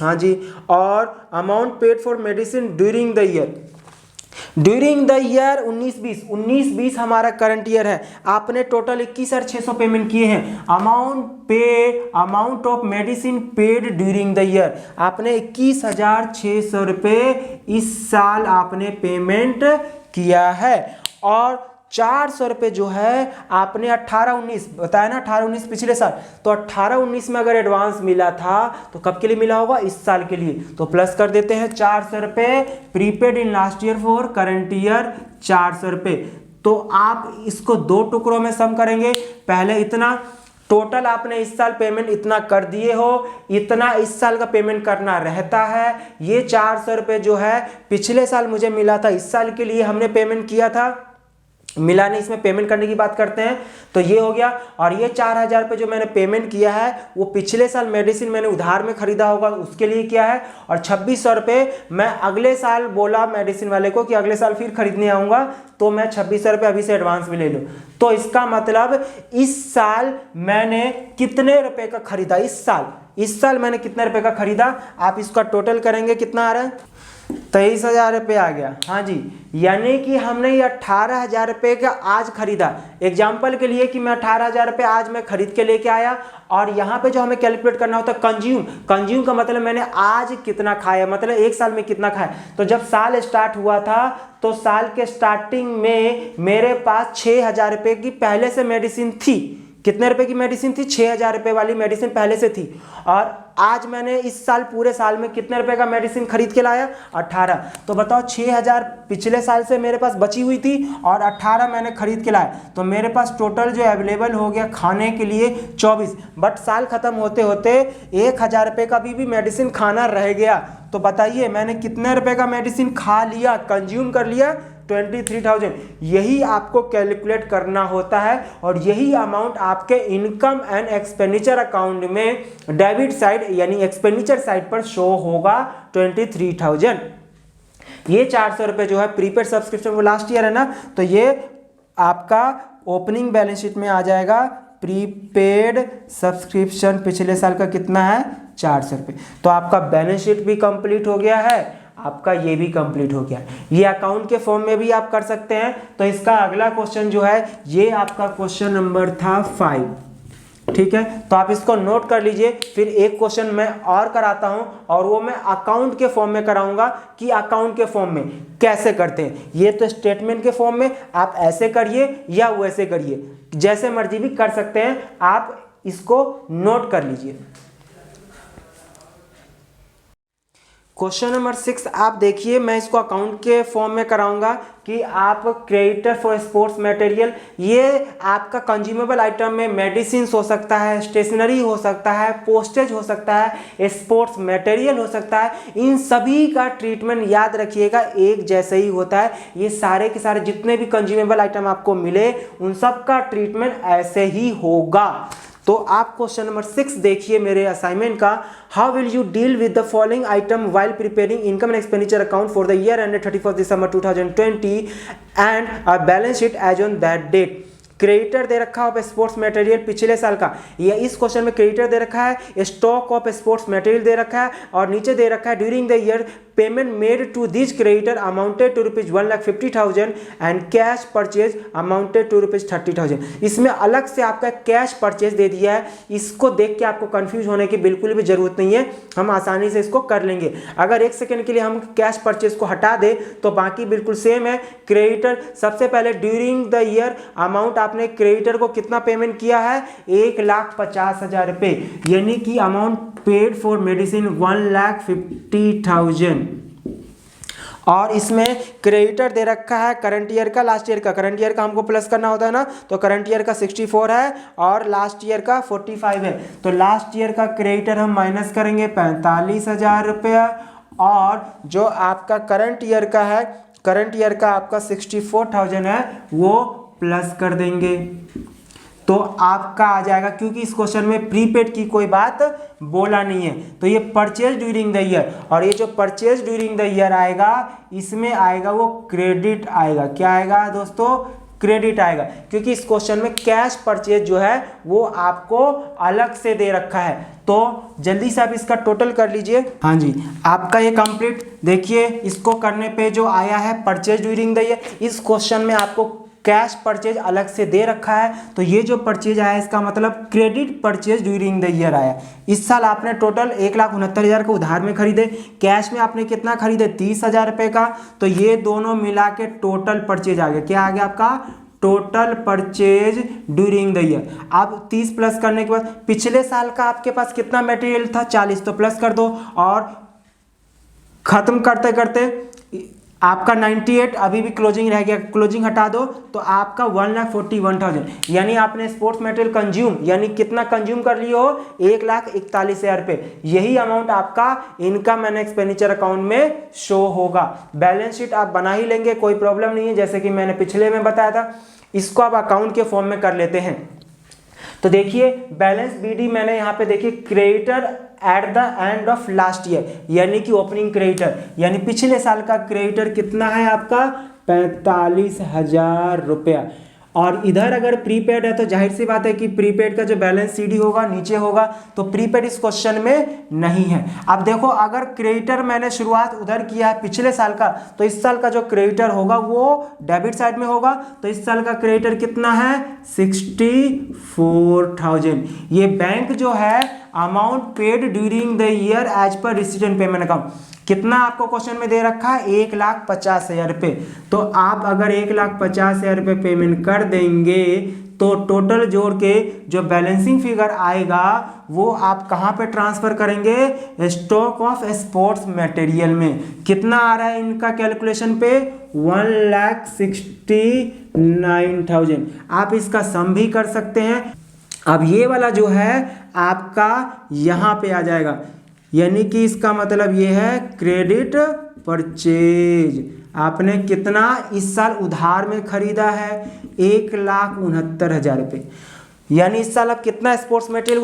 हाँ जी। और amount paid for medicine during the year 19-20 हमारा करंट ईयर है। आपने टोटल 21,600 पेमेंट किए हैं। Amount of medicine paid during the year, आपने 21,600 रुपये इस साल आपने पेमेंट किया है। और 400 रुपये जो है आपने 18-19 बताया ना, 18-19 पिछले साल, तो 18-19 में अगर एडवांस मिला था तो कब के लिए मिला होगा? इस साल के लिए। तो प्लस कर देते हैं 400 रुपये prepaid in last year for current year 400 रुपये। तो आप इसको दो टुकड़ों में सम करेंगे, पहले इतना टोटल आपने इस साल पेमेंट इतना कर दिए हो, इतना इस साल का पेमेंट करना रहता है। ये 400 रुपये जो है पिछले साल मुझे मिला था, इस साल के लिए हमने पेमेंट किया था, मिला नहीं, इसमें पेमेंट करने की बात करते हैं, तो ये हो गया। और ये 4,000 रुपये जो मैंने पेमेंट किया है वो पिछले साल मेडिसिन मैंने उधार में खरीदा होगा, उसके लिए किया है। और 2600 रुपये मैं अगले साल बोला मेडिसिन वाले को कि अगले साल फिर खरीदने आऊँगा, तो मैं 2600 रुपये अभी से एडवांस में ले लूँ। तो इसका मतलब इस साल मैंने कितने रुपये का खरीदा? इस साल मैंने कितने रुपये का खरीदा? आप इसका टोटल करेंगे, कितना आ रहा है? 23,000 रुपये आ गया। हाँ जी, यानी कि हमने ये 18,000 रुपये का आज खरीदा। एग्जाम्पल के लिए कि मैं 18,000 रुपये आज मैं खरीद के लेके आया, और यहाँ पे जो हमें कैलकुलेट करना होता है कंज्यूम का मतलब मैंने आज कितना खाया, मतलब एक साल में कितना खाया। तो जब साल स्टार्ट हुआ था तो साल के स्टार्टिंग में मेरे पास 6,000 रुपये की पहले से मेडिसिन थी। कितने रुपए की मेडिसिन थी? 6,000 रुपये वाली मेडिसिन पहले से थी। और आज मैंने इस साल पूरे साल में कितने रुपए का मेडिसिन खरीद के लाया? 18। तो बताओ 6,000 पिछले साल से मेरे पास बची हुई थी और 18 मैंने खरीद के लाया, तो मेरे पास टोटल जो अवेलेबल हो गया खाने के लिए 24। बट साल खत्म होते होते 1,000 रुपये का भी मेडिसिन खाना रह गया। तो बताइए मैंने कितने रुपए का मेडिसिन खा लिया, कंज्यूम कर लिया? 23,000। यही आपको कैलकुलेट करना होता है, और यही अमाउंट आपके इनकम एंड एक्सपेंडिचर अकाउंट में डेबिट साइड यानी एक्सपेंडिचर साइड पर शो होगा 23,000। ये 400 रुपये जो है प्रीपेड सब्सक्रिप्शन वो लास्ट ईयर है ना, तो ये आपका ओपनिंग बैलेंस शीट में आ जाएगा। प्रीपेड सब्सक्रिप्शन पिछले साल का कितना है? 400 रुपये। तो आपका बैलेंस शीट भी कंप्लीट हो गया है, आपका ये भी कंप्लीट हो गया। ये अकाउंट के फॉर्म में भी आप कर सकते हैं। तो इसका अगला क्वेश्चन जो है ये आपका क्वेश्चन नंबर था 5, ठीक है। तो आप इसको नोट कर लीजिए। फिर एक क्वेश्चन मैं और कराता हूं, और वो मैं अकाउंट के फॉर्म में कराऊंगा कि अकाउंट के फॉर्म में कैसे करते हैं। ये तो स्टेटमेंट के फॉर्म में आप ऐसे करिए या वैसे करिए, जैसे मर्जी भी कर सकते हैं, आप इसको नोट कर लीजिए। क्वेश्चन नंबर 6 आप देखिए, मैं इसको अकाउंट के फॉर्म में कराऊंगा कि आप क्रेडिटर फॉर स्पोर्ट्स मटेरियल, ये आपका कंज्यूमेबल आइटम में मेडिसिन हो सकता है, स्टेशनरी हो सकता है, पोस्टेज हो सकता है, स्पोर्ट्स मटेरियल हो सकता है, इन सभी का ट्रीटमेंट याद रखिएगा एक जैसे ही होता है। ये सारे के सारे जितने भी कंज्यूमेबल आइटम आपको मिले उन सब का ट्रीटमेंट ऐसे ही होगा। तो आप क्वेश्चन नंबर 6 देखिए मेरे असाइनमेंट का, how will you deal with the following item while preparing income and expenditure account for the year ended 31 December 2020 and a balance sheet as on that date. Creditor दे रखा है स्पोर्ट्स मटेरियल पिछले साल का, या इस क्वेश्चन में क्रेडिटर दे रखा है, स्टॉक ऑफ स्पोर्ट्स मटेरियल दे रखा है, और नीचे दे रखा है during the year payment made to this creditor amounted to ₹1,50,000 and cash purchase amounted to ₹30,000। इसमें अलग से आपका कैश परचेज दे दिया है, इसको देख के आपको कंफ्यूज होने की बिल्कुल भी जरूरत नहीं है, हम आसानी से इसको कर लेंगे। अगर एक सेकंड के लिए हम कैश परचेज को हटा दे तो बाकी बिल्कुल सेम है। क्रेडिटर सबसे पहले ड्यूरिंग द ईयर अमाउंट आपने क्रेडिटर को कितना पेमेंट किया है, 1,50,000 रुपए, यानी कि अमाउंट पेड फॉर मेडिसिन 1,50,000। और इसमें क्रेडिटर दे रखा है करंट ईयर का, लास्ट ईयर का। करंट ईयर का हमको प्लस करना होता है ना, तो करंट ईयर का 64 है और लास्ट ईयर का 45 है। तो लास्ट ईयर का क्रेडिटर हम माइनस करेंगे 45,000 रुपया, और जो आपका करंट ईयर का है, करंट ईयर का आपका 64,000 है, वो प्लस कर देंगे तो आपका आ जाएगा। क्योंकि इस क्वेश्चन में प्रीपेड की कोई बात बोला नहीं है, तो ये परचेज ड्यूरिंग द ईयर, और ये जो परचेज ड्यूरिंग द ईयर आएगा इसमें आएगा वो क्रेडिट आएगा। क्या आएगा दोस्तों, क्रेडिट आएगा, क्योंकि इस क्वेश्चन में कैश परचेज जो है वो आपको अलग से दे रखा है। तो जल्दी से आप इसका टोटल कर लीजिए। हाँ जी, आपका ये कंप्लीट देखिए, इसको करने पे जो आया है परचेज ड्यूरिंग द ईयर, इस क्वेश्चन में आपको कैश परचेज अलग से दे रखा है, तो ये जो परचेज आया इसका मतलब credit purchase during the year आया। इस साल आपने टोटल 1,69,000 का उधार में खरीदे, कैश में आपने कितना खरीदे 30,000 रुपये का, तो ये दोनों मिला के टोटल परचेज आ गया। क्या आ गया आपका, total purchase during the year. अब 30 प्लस करने के बाद पिछले साल का आपके पास कितना मटेरियल था, 40, तो प्लस कर दो, और खत्म करते करते आपका 98 अभी भी क्लोजिंग रह गया, क्लोजिंग हटा दो तो आपका 1,41,000, यानी आपने स्पोर्ट्स मटेरियल कंज्यूम, यानी कितना कंज्यूम कर लिए हो, 1,41,000 रुपये। यही अमाउंट आपका इनकम एंड एक्सपेंडिचर अकाउंट में शो होगा। बैलेंस शीट आप बना ही लेंगे, कोई प्रॉब्लम नहीं है, जैसे कि मैंने पिछले में बताया था। इसको आप अकाउंट के फॉर्म में कर लेते हैं। तो देखिए बैलेंस बीडी मैंने यहाँ पे देखिए creditor at the end of last year, यानी कि ओपनिंग क्रेडिटर, यानी पिछले साल का क्रेडिटर कितना है आपका 45,000 रुपया। और इधर अगर प्रीपेड है तो जाहिर सी बात है कि प्रीपेड का जो बैलेंस सीडी होगा नीचे होगा, तो प्रीपेड इस क्वेश्चन में नहीं है। अब देखो अगर क्रेडिटर मैंने शुरुआत उधर किया है पिछले साल का, तो इस साल का जो क्रेडिटर होगा वो डेबिट साइड में होगा। तो इस साल का क्रेडिटर कितना है 64,000। ये बैंक जो है amount paid during the year as per receipt and payment account, कितना आपको क्वेश्चन में दे रखा है 1,50,000 रुपये। तो आप अगर 1,50,000 रुपये पेमेंट कर देंगे तो टोटल जोड़ के जो बैलेंसिंग फिगर आएगा वो आप कहाँ पे ट्रांसफर करेंगे, स्टॉक ऑफ स्पोर्ट्स मटेरियल में। कितना आ रहा है इनका कैलकुलेशन पे 1,69,000। आप इसका सम भी कर सकते हैं। अब ये वाला जो है आपका यहाँ पे आ जाएगा, यानी कि इसका मतलब ये है क्रेडिट परचेज। आपने कितना इस साल उधार में खरीदा है 1,69,000 रुपये, यानी इस साल आप कितना स्पोर्ट्स मटेरियल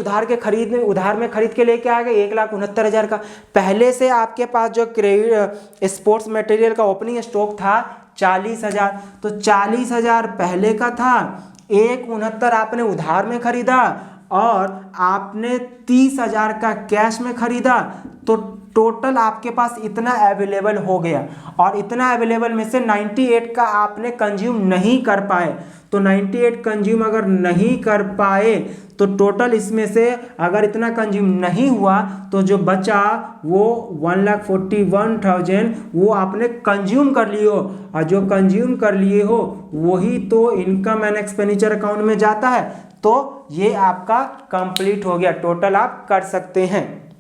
उधार में खरीद के लेके आ गए 1,69,000 का। पहले से आपके पास जो क्रेडिट स्पोर्ट्स मटेरियल का ओपनिंग स्टॉक था 40,000, तो 40,000 पहले का था, 1,69,000 आपने उधार में खरीदा और आपने 30,000 का कैश में खरीदा, तो टोटल आपके पास इतना अवेलेबल हो गया। और इतना अवेलेबल में से 98 का आपने कंज्यूम नहीं कर पाए, तो 98 कंज्यूम अगर नहीं कर पाए तो टोटल इसमें से अगर इतना कंज्यूम नहीं हुआ तो जो बचा वो 1,41,000 वो आपने कंज्यूम कर लिए हो, और जो कंज्यूम कर लिए हो वही तो इनकम एंड एक्सपेंडिचर अकाउंट में जाता है। तो ये आपका कंप्लीट हो गया, टोटल आप कर सकते हैं।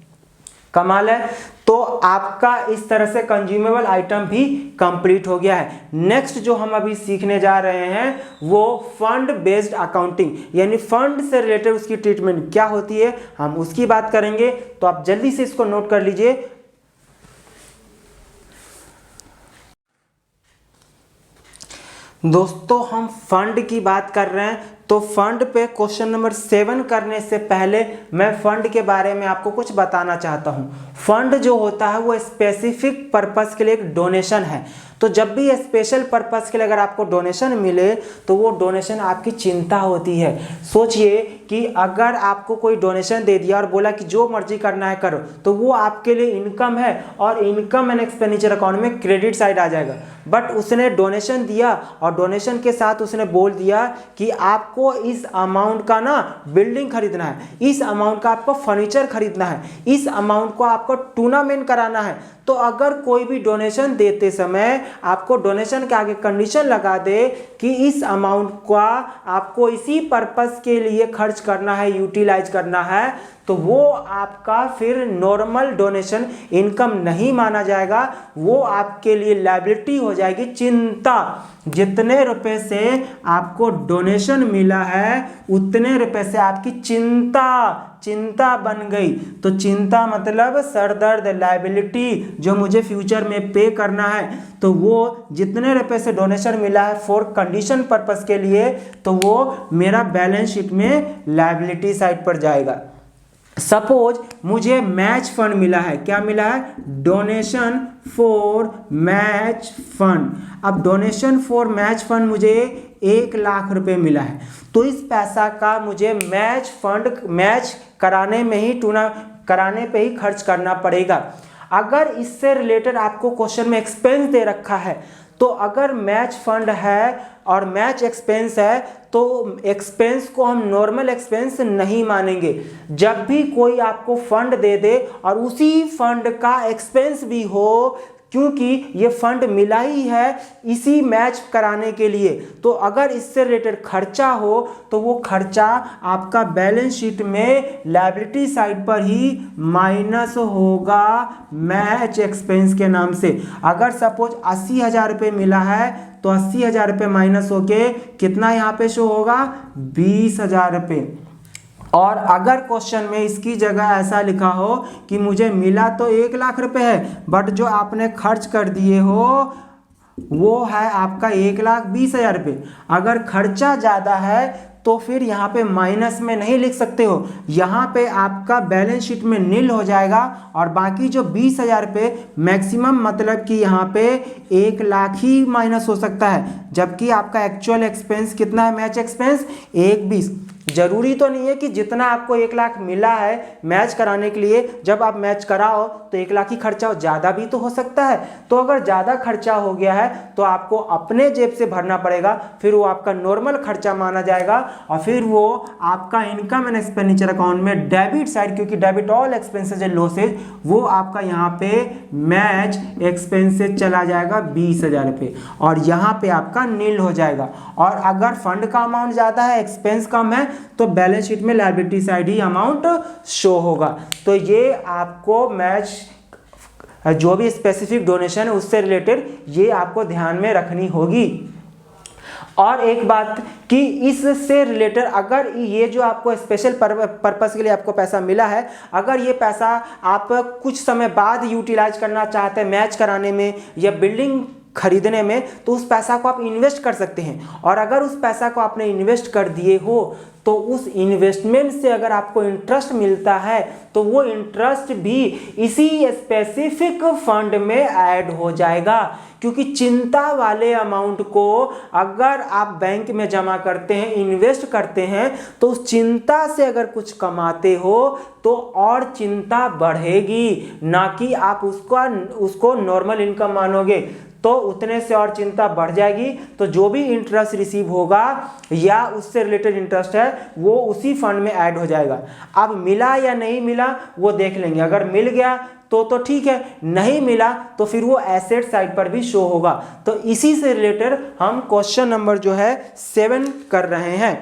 कमाल है। तो आपका इस तरह से कंज्यूमेबल आइटम भी कंप्लीट हो गया है। नेक्स्ट जो हम अभी सीखने जा रहे हैं वो फंड बेस्ड अकाउंटिंग, यानी फंड से रिलेटेड उसकी ट्रीटमेंट क्या होती है, हम उसकी बात करेंगे। तो आप जल्दी से इसको नोट कर लीजिए। दोस्तों हम फंड की बात कर रहे हैं, तो फंड पे क्वेश्चन नंबर 7 करने से पहले मैं फंड के बारे में आपको कुछ बताना चाहता हूं। फंड जो होता है वो स्पेसिफिक पर्पस के लिए एक डोनेशन है। तो जब भी स्पेशल पर्पस के लिए अगर आपको डोनेशन मिले तो वो डोनेशन आपकी चिंता होती है। सोचिए कि अगर आपको कोई डोनेशन दे दिया और बोला कि जो मर्जी करना है करो, तो वो आपके लिए इनकम है और इनकम एंड एक्सपेंडिचर अकाउंट में क्रेडिट साइड आ जाएगा। बट उसने डोनेशन दिया और डोनेशन के साथ उसने बोल दिया कि आपको इस अमाउंट का ना बिल्डिंग खरीदना है, इस अमाउंट का आपको फर्नीचर खरीदना है, इस अमाउंट को आपको टूर्नामेंट कराना है। तो अगर कोई भी डोनेशन देते समय आपको डोनेशन के आगे कंडीशन लगा दे कि इस अमाउंट का आपको इसी पर्पस के लिए खर्च करना है, यूटिलाइज करना है, तो वो आपका फिर नॉर्मल डोनेशन इनकम नहीं माना जाएगा, वो आपके लिए लायबिलिटी हो जाएगी, चिंता। जितने रुपए से आपको डोनेशन मिला है उतने रुपए से आपकी चिंता बन गई। तो चिंता मतलब सरदर्द, लायबिलिटी जो मुझे फ्यूचर में पे करना है। तो वो जितने रुपए से डोनेशन मिला है फॉर कंडीशन पर्पस के लिए, तो वो मेरा बैलेंस शीट में लायबिलिटी साइड पर जाएगा। सपोज मुझे मैच फंड मिला है, क्या मिला है, डोनेशन फॉर मैच फंड। अब डोनेशन फॉर मैच फंड मुझे 1 लाख रुपए मिला है, तो इस पैसा का मुझे मैच फंड मैच कराने में ही कराने पे ही खर्च करना पड़ेगा। अगर इससे रिलेटेड आपको क्वेश्चन में एक्सपेंस दे रखा है, तो अगर मैच फंड है और मैच एक्सपेंस है तो एक्सपेंस को हम नॉर्मल एक्सपेंस नहीं मानेंगे। जब भी कोई आपको फंड दे दे और उसी फंड का एक्सपेंस भी हो, क्योंकि ये फंड मिला ही है इसी मैच कराने के लिए, तो अगर इससे रिलेटेड खर्चा हो तो वो खर्चा आपका बैलेंस शीट में लायबिलिटी साइड पर ही माइनस होगा मैच एक्सपेंस के नाम से। अगर सपोज 80,000 रुपये मिला है तो 80,000 रुपये माइनस होके कितना यहाँ पे शो होगा, 20,000 रुपये। और अगर क्वेश्चन में इसकी जगह ऐसा लिखा हो कि मुझे मिला तो 1 लाख रुपए है, बट जो आपने खर्च कर दिए हो वो है आपका 1,20,000 रुपये। अगर खर्चा ज़्यादा है तो फिर यहाँ पे माइनस में नहीं लिख सकते हो, यहाँ पे आपका बैलेंस शीट में नील हो जाएगा और बाकी जो 20,000 रुपये मैक्सिमम मतलब कि यहाँ पे 1 लाख ही माइनस हो सकता है, जबकि आपका एक्चुअल एक्सपेंस कितना है, मैच एक्सपेंस 1,20,000। जरूरी तो नहीं है कि जितना आपको 1 लाख मिला है मैच कराने के लिए, जब आप मैच कराओ तो 1 लाख ही खर्चा हो, ज़्यादा भी तो हो सकता है। तो अगर ज़्यादा खर्चा हो गया है तो आपको अपने जेब से भरना पड़ेगा, फिर वो आपका नॉर्मल खर्चा माना जाएगा और फिर वो आपका इनकम एंड एक्सपेंडिचर अकाउंट में डेबिट साइड, क्योंकि debit all expenses and losses, वो आपका यहाँ पे मैच एक्सपेंसेस चला जाएगा 20,000 रुपये और यहाँ पे आपका नील हो जाएगा। और अगर फंड का अमाउंट ज़्यादा है, एक्सपेंस कम है, तो बैलेंस शीट में लायबिलिटी साइड ही अमाउंट शो होगा। तो ये आपको मैच जो भी स्पेसिफिक डोनेशन है उससे रिलेटेड ये आपको ध्यान में रखनी होगी। और एक बात कि इससे रिलेटेड अगर ये जो आपको स्पेशल पर्पस के लिए आपको पैसा मिला है, अगर ये पैसा आप कुछ समय बाद यूटिलाइज करना चाहते हैं मैच कराने में या बिल्डिंग खरीदने में, तो उस पैसा को आप इन्वेस्ट कर सकते हैं। और अगर उस पैसा को आपने इन्वेस्ट कर दिए हो तो उस इन्वेस्टमेंट से अगर आपको इंटरेस्ट मिलता है तो वो इंटरेस्ट भी इसी स्पेसिफिक फंड में ऐड हो जाएगा। क्योंकि चिंता वाले अमाउंट को अगर आप बैंक में जमा करते हैं, इन्वेस्ट करते हैं, तो उस चिंता से अगर कुछ कमाते हो तो और चिंता बढ़ेगी, ना कि आप उसको नॉर्मल इनकम मानोगे, तो उतने से और चिंता बढ़ जाएगी। तो जो भी इंटरेस्ट रिसीव होगा या उससे रिलेटेड इंटरेस्ट है वो उसी फंड में ऐड हो जाएगा। अब मिला या नहीं मिला वो देख लेंगे, अगर मिल गया तो ठीक है, नहीं मिला तो फिर वो एसेट साइड पर भी शो होगा। तो इसी से रिलेटेड हम क्वेश्चन नंबर जो है 7 कर रहे हैं।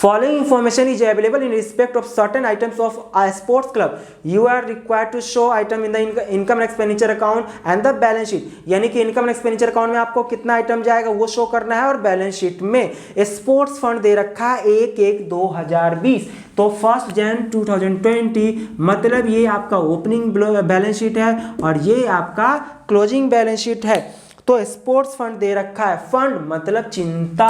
Following information is available in respect of certain items of a sports club. You are required to show item in the income and expenditure account and the balance sheet. यानी कि इनकम एंड एक्सपेंडिचर अकाउंट में आपको कितना आइटम जाएगा वो शो करना है, और बैलेंस शीट में स्पोर्ट्स फंड दे रखा है 1/1/2020। तो 1 जनवरी 2020 मतलब ये आपका ओपनिंग बैलेंस शीट है और ये आपका क्लोजिंग बैलेंस शीट है। तो स्पोर्ट्स फंड दे रखा है, फंड मतलब चिंता,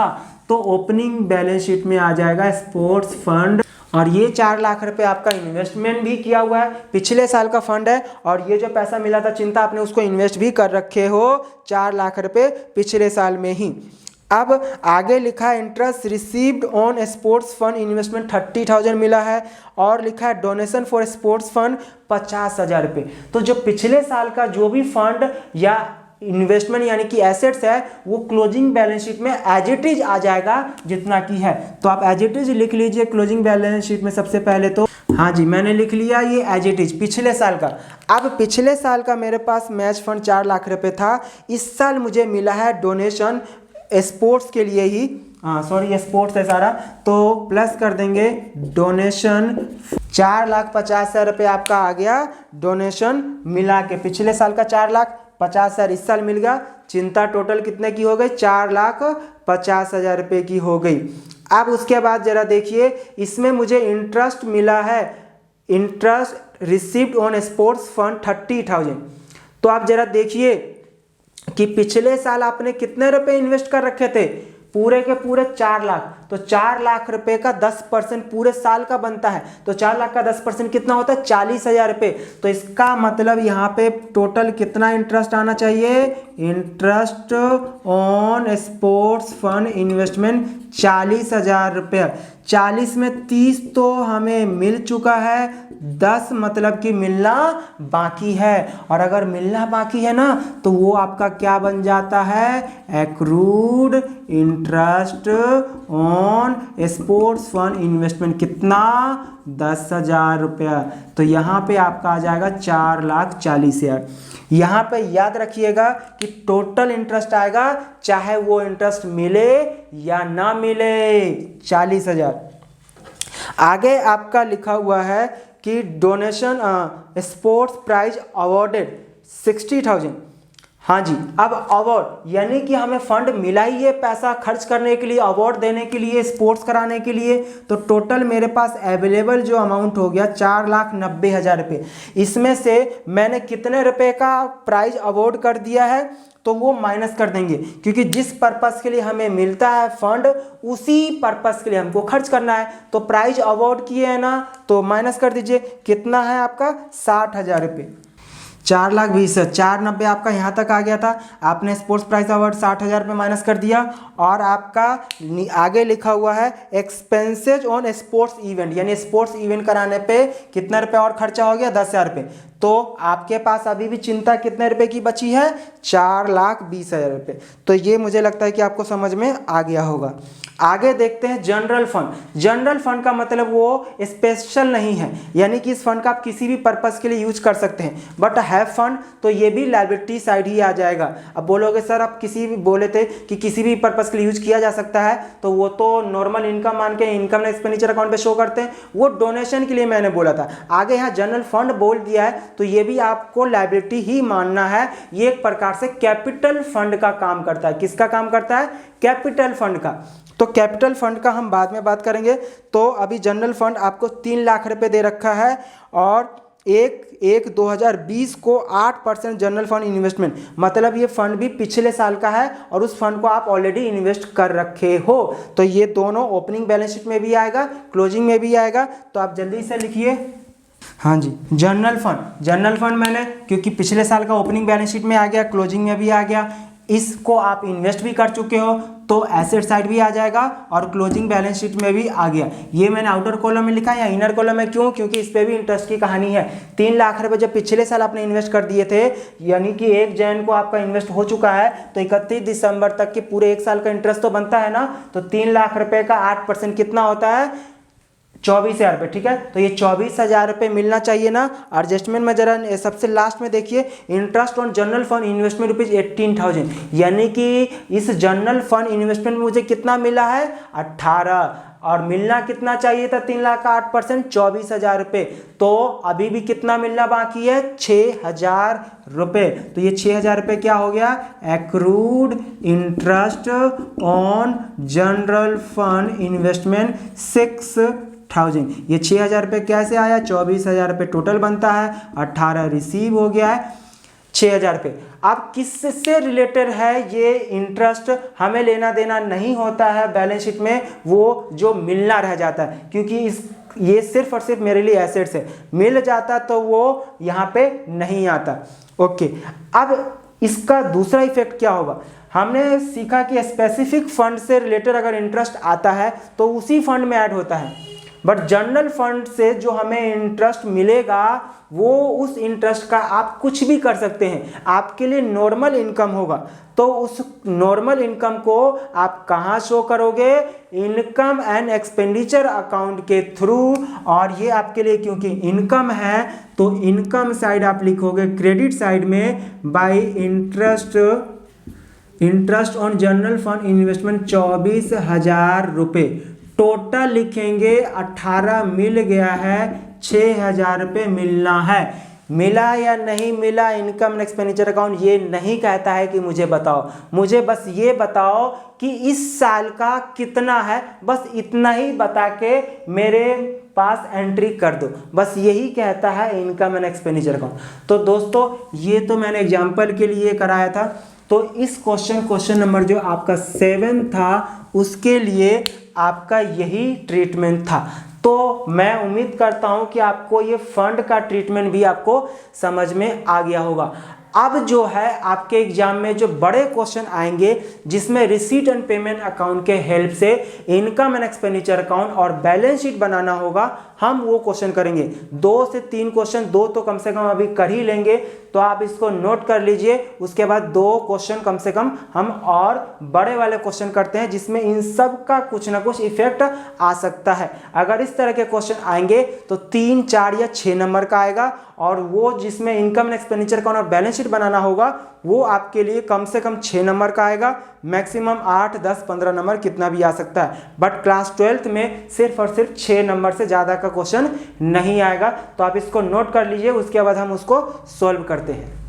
तो ओपनिंग बैलेंस शीट में आ जाएगा स्पोर्ट्स फंड। और ये 4 लाख रुपए आपका इन्वेस्टमेंट भी किया हुआ है, पिछले साल का फंड है, और ये जो पैसा मिला था चिंता आपने उसको इन्वेस्ट भी कर रखे हो 4 लाख रुपए पिछले साल में ही। अब आगे लिखा है interest received on sports fund investment 30,000 मिला है, और लिखा है डोनेशन फॉर स्पोर्ट्स फंड 50,000 रुपये। तो जो पिछले साल का जो भी फंड या इन्वेस्टमेंट यानी कि एसेट्स है वो क्लोजिंग बैलेंस शीट में एज इट इज आ जाएगा जितना की है। तो आप एज इट इज लिख लीजिए क्लोजिंग बैलेंस शीट में सबसे पहले। तो हाँ जी, मैंने लिख लिया ये एज इट इज पिछले साल का। अब पिछले साल का मेरे पास मैच फंड 4 लाख रुपए था, इस साल मुझे मिला है डोनेशन स्पोर्ट्स के लिए ही, सॉरी स्पोर्ट्स है सारा, तो प्लस कर देंगे डोनेशन 4,50,000 रुपये आपका आ गया डोनेशन मिला के। पिछले साल का 4,50,000 इस साल मिल गया, चिंता टोटल कितने की हो गई 4,50,000 रुपये की हो गई। अब उसके बाद जरा देखिए इसमें मुझे इंटरेस्ट मिला है, interest received on sports fund 30,000। तो आप जरा देखिए कि पिछले साल आपने कितने रुपए इन्वेस्ट कर रखे थे, पूरे के पूरे 4 लाख। तो 4 लाख रुपए का 10% पूरे साल का बनता है, तो 4 लाख का 10% कितना होता है 40,000 रुपये। तो इसका मतलब यहाँ पे टोटल कितना इंटरेस्ट आना चाहिए, interest on sports fund investment 40,000 रुपये। 40 में 30 तो हमें मिल चुका है, 10 मतलब कि मिलना बाकी है, और अगर मिलना बाकी है ना तो वो आपका क्या बन जाता है, accrued interest on sports fund investment. कितना 10,000 रुपया। तो यहाँ पे आपका आ जाएगा 4,40,000। यहाँ पे याद रखिएगा कि टोटल इंटरेस्ट आएगा चाहे वो इंटरेस्ट मिले या ना मिले 40,000। आगे आपका लिखा हुआ है कि डोनेशन स्पोर्ट्स प्राइज अवॉर्डेड 60,000। हाँ जी, अब अवार्ड यानी कि हमें फंड मिला ही है पैसा खर्च करने के लिए, अवार्ड देने के लिए, स्पोर्ट्स कराने के लिए। तो टोटल मेरे पास अवेलेबल जो अमाउंट हो गया 4,90,000 रुपये। इसमें से मैंने कितने रुपए का प्राइज अवार्ड कर दिया है तो वो माइनस कर देंगे, क्योंकि जिस पर्पस के लिए हमें मिलता है फंड उसी पर्पस के लिए हमको खर्च करना है। तो प्राइज अवार्ड किए है ना, तो माइनस कर दीजिए, कितना है आपका 60,000 रुपये। 4,20,000 490 आपका यहाँ तक आ गया था, आपने स्पोर्ट्स प्राइज अवार्ड 60,000 रुपये माइनस कर दिया। और आपका आगे लिखा हुआ है एक्सपेंसेज ऑन स्पोर्ट्स इवेंट, यानी स्पोर्ट्स इवेंट कराने पे कितना रुपये और खर्चा हो गया 10,000 रुपये। तो आपके पास अभी भी चिंता कितने रुपए की बची है 4,20,000 रुपये। तो ये मुझे लगता है कि आपको समझ में आ गया होगा। आगे देखते हैं जनरल फंड। जनरल फंड का मतलब वो स्पेशल नहीं है, यानी कि इस फंड का आप किसी भी पर्पस के लिए यूज कर सकते हैं। बट हैव फंड तो ये भी लायबिलिटी साइड ही आ जाएगा। अब बोलोगे सर आप किसी भी बोले थे कि किसी भी पर्पस के लिए यूज किया जा सकता है, तो वो तो नॉर्मल इनकम मान के इनकम एक्सपेंडिचर अकाउंट पे शो करते हैं, वो डोनेशन के लिए मैंने बोला था। आगे यहाँ जनरल फंड बोल दिया है तो ये भी आपको लायबिलिटी ही मानना है। ये एक प्रकार से कैपिटल फंड का काम करता है। किसका काम करता है, कैपिटल फंड का। तो कैपिटल फंड का हम बाद में बात करेंगे। तो अभी जनरल फंड आपको 3 लाख रुपए दे रखा है, और 1/1/2020 को 8% जनरल फंड इन्वेस्टमेंट, मतलब ये फंड भी पिछले साल का है और उस फंड को आप ऑलरेडी इन्वेस्ट कर रखे हो। तो ये दोनों ओपनिंग बैलेंस शीट में भी आएगा, क्लोजिंग में भी आएगा। तो आप जल्दी से लिखिए। हाँ जी, जनरल फंड मैंने क्योंकि पिछले साल का ओपनिंग बैलेंस शीट में आ गया, क्लोजिंग में भी आ गया, इसको आप इन्वेस्ट भी कर चुके हो तो एसेट साइड भी आ जाएगा और क्लोजिंग बैलेंस शीट में भी आ गया। ये मैंने आउटर कॉलम में लिखा है या इनर कॉलम में, क्यों, क्योंकि इस पे भी इंटरेस्ट की कहानी है। 3 लाख रुपए जब पिछले साल आपने इन्वेस्ट कर दिए थे, यानी कि 1 जनवरी को आपका इन्वेस्ट हो चुका है, तो 31 दिसंबर तक के पूरे 1 साल का इंटरेस्ट तो बनता है ना। तो 3 लाख रुपए का 8% कितना होता है 24,000 रुपये, ठीक है। तो ये 24,000 रुपये मिलना चाहिए ना। एडजस्टमेंट में जरा सबसे लास्ट में देखिए, interest on general fund investment rupees 18,000, यानी कि इस जनरल फंड इन्वेस्टमेंट में मुझे कितना मिला है 18, और मिलना कितना चाहिए था 3 लाख का 8%, 24,000 रुपये। तो अभी भी कितना मिलना बाकी है 6,000 रुपये। तो ये 6,000 रुपये क्या हो गया, accrued interest on general fund investment 6,000। ये 6,000 रुपये कैसे आया, 24,000 रुपये टोटल बनता है, 18 रिसीव हो गया है, 6,000 रुपये। अब किससे रिलेटेड है ये इंटरेस्ट, हमें लेना देना नहीं होता है बैलेंस शीट में, वो जो मिलना रह जाता है, क्योंकि ये सिर्फ और सिर्फ मेरे लिए एसेट्स है, मिल जाता तो वो यहाँ पे नहीं आता। ओके, अब इसका दूसरा इफेक्ट क्या होगा, हमने सीखा कि स्पेसिफिक फंड से रिलेटेड अगर इंटरेस्ट आता है तो उसी फंड में ऐड होता है, बट जनरल फंड से जो हमें इंटरेस्ट मिलेगा वो उस इंटरेस्ट का आप कुछ भी कर सकते हैं, आपके लिए नॉर्मल इनकम होगा। तो उस नॉर्मल इनकम को आप कहाँ शो करोगे, इनकम एंड एक्सपेंडिचर अकाउंट के थ्रू, और ये आपके लिए क्योंकि इनकम है तो इनकम साइड आप लिखोगे क्रेडिट साइड में bye interest on general fund investment 24,000 रुपये, टोटल लिखेंगे 18 मिल गया है, 6,000 रुपये मिलना है। मिला या नहीं मिला इनकम एंड एक्सपेंडिचर अकाउंट ये नहीं कहता है कि मुझे बताओ, मुझे बस ये बताओ कि इस साल का कितना है, बस इतना ही बता के मेरे पास एंट्री कर दो, बस यही कहता है इनकम एंड एक्सपेंडिचर अकाउंट। तो दोस्तों ये तो मैंने एग्जाम्पल के लिए कराया था। तो इस क्वेश्चन नंबर जो आपका 7 था उसके लिए आपका यही ट्रीटमेंट था। तो मैं उम्मीद करता हूं कि आपको ये फंड का ट्रीटमेंट भी आपको समझ में आ गया होगा। अब जो है आपके एग्जाम में जो बड़े क्वेश्चन आएंगे जिसमें रिसीट एंड पेमेंट अकाउंट के हेल्प से इनकम एंड एक्सपेंडिचर अकाउंट और बैलेंस शीट बनाना होगा, हम वो क्वेश्चन करेंगे। 2 से 3 क्वेश्चन, 2 तो कम से कम अभी कर ही लेंगे, तो आप इसको नोट कर लीजिए। उसके बाद 2 क्वेश्चन कम से कम हम और बड़े वाले क्वेश्चन करते हैं जिसमें इन सब का कुछ ना कुछ इफेक्ट आ सकता है। अगर इस तरह के क्वेश्चन आएंगे तो 3, 4 या 6 नंबर का आएगा, और वो जिसमें इनकम एंड एक्सपेंडिचर अकाउंट और बैलेंस शीट बनाना होगा वो आपके लिए कम से कम 6 नंबर का आएगा, मैक्सिमम 8, 10, 15 नंबर कितना भी आ सकता है। बट क्लास 12th में सिर्फ और सिर्फ 6 नंबर से ज़्यादा का क्वेश्चन नहीं आएगा, तो आप इसको नोट कर लीजिए, उसके बाद हम उसको सॉल्व करते हैं।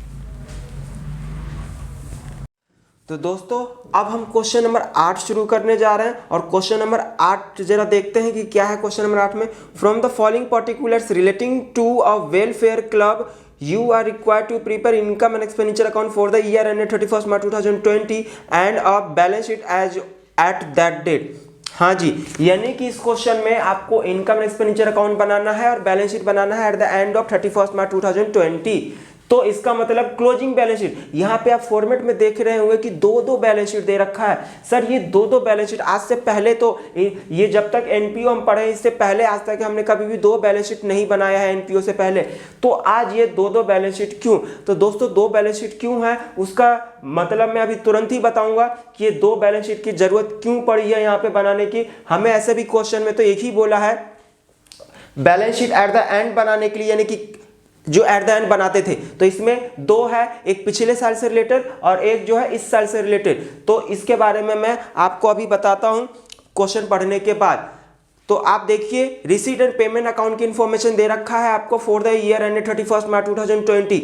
तो दोस्तों अब हम क्वेश्चन नंबर 8 शुरू करने जा रहे हैं, और क्वेश्चन नंबर 8 जरा देखते हैं कि क्या है क्वेश्चन नंबर 8 में। From the following particulars relating to a welfare club you are required to prepare income and expenditure account for the year ended 31st March 2020 and a balance sheet as at that date। हाँ जी, यानी कि इस क्वेश्चन में आपको इनकम एंड एक्सपेंडिचर अकाउंट बनाना है और बैलेंस शीट बनाना है at the end of 31st March 2020। तो इसका मतलब क्लोजिंग बैलेंस शीट, यहाँ पे आप फॉर्मेट में देख रहे होंगे कि 2 बैलेंस शीट दे रखा है। सर ये 2 बैलेंस शीट, आज से पहले तो ये जब तक एनपीओ हम पढ़े इससे पहले आज तक हमने कभी भी 2 बैलेंस शीट नहीं बनाया है एनपीओ से पहले, तो आज ये 2 बैलेंस शीट क्यों? तो दोस्तों 2 बैलेंस शीट क्यों है उसका मतलब मैं अभी तुरंत ही बताऊंगा कि ये 2 बैलेंस शीट की जरूरत क्यों पड़ी है यहाँ पे बनाने की। हमें ऐसे भी क्वेश्चन में तो एक ही बोला है balance sheet at the end बनाने के लिए, यानी कि जो एट द एंड बनाते थे, तो इसमें 2 है, एक पिछले साल से रिलेटेड और एक जो है इस साल से रिलेटेड। तो इसके बारे में मैं आपको अभी बताता हूं क्वेश्चन पढ़ने के बाद। तो आप देखिए रिसीट एंड पेमेंट अकाउंट की इंफॉर्मेशन दे रखा है आपको for the year ended 31st March 2020,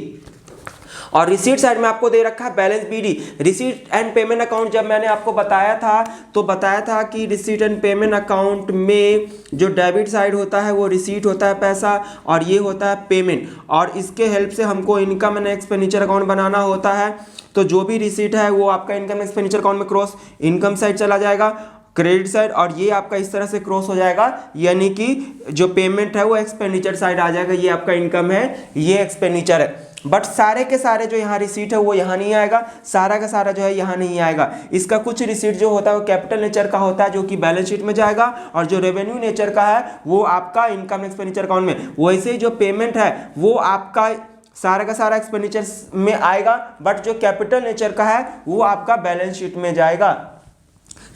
और रिसीट साइड में आपको दे रखा है balance BD. Receipt and payment account जब मैंने आपको बताया था तो बताया था कि रिसीट एंड पेमेंट अकाउंट में जो डेबिट साइड होता है वो रिसीट होता है पैसा, और ये होता है पेमेंट, और इसके हेल्प से हमको इनकम एंड एक्सपेंडिचर अकाउंट बनाना होता है। तो जो भी रिसीट है वो आपका इनकम एक्सपेंडिचर अकाउंट में क्रॉस इनकम साइड चला जाएगा, क्रेडिट साइड, और ये आपका इस तरह से क्रॉस हो जाएगा, यानी कि जो पेमेंट है वो एक्सपेंडिचर साइड आ जाएगा। ये आपका इनकम है, ये एक्सपेंडिचर है। बट सारे के सारे जो यहाँ रिसीट है वो यहाँ नहीं आएगा, सारा का सारा जो है यहाँ नहीं आएगा। इसका कुछ रिसीट जो होता है वो कैपिटल नेचर का होता है जो कि बैलेंस शीट में जाएगा, और जो रेवेन्यू नेचर का है वो आपका इनकम एक्सपेंडिचर अकाउंट में। वैसे ही जो पेमेंट है वो आपका सारा का सारा एक्सपेंडिचर में आएगा, बट जो कैपिटल नेचर का है वो आपका बैलेंस शीट में जाएगा।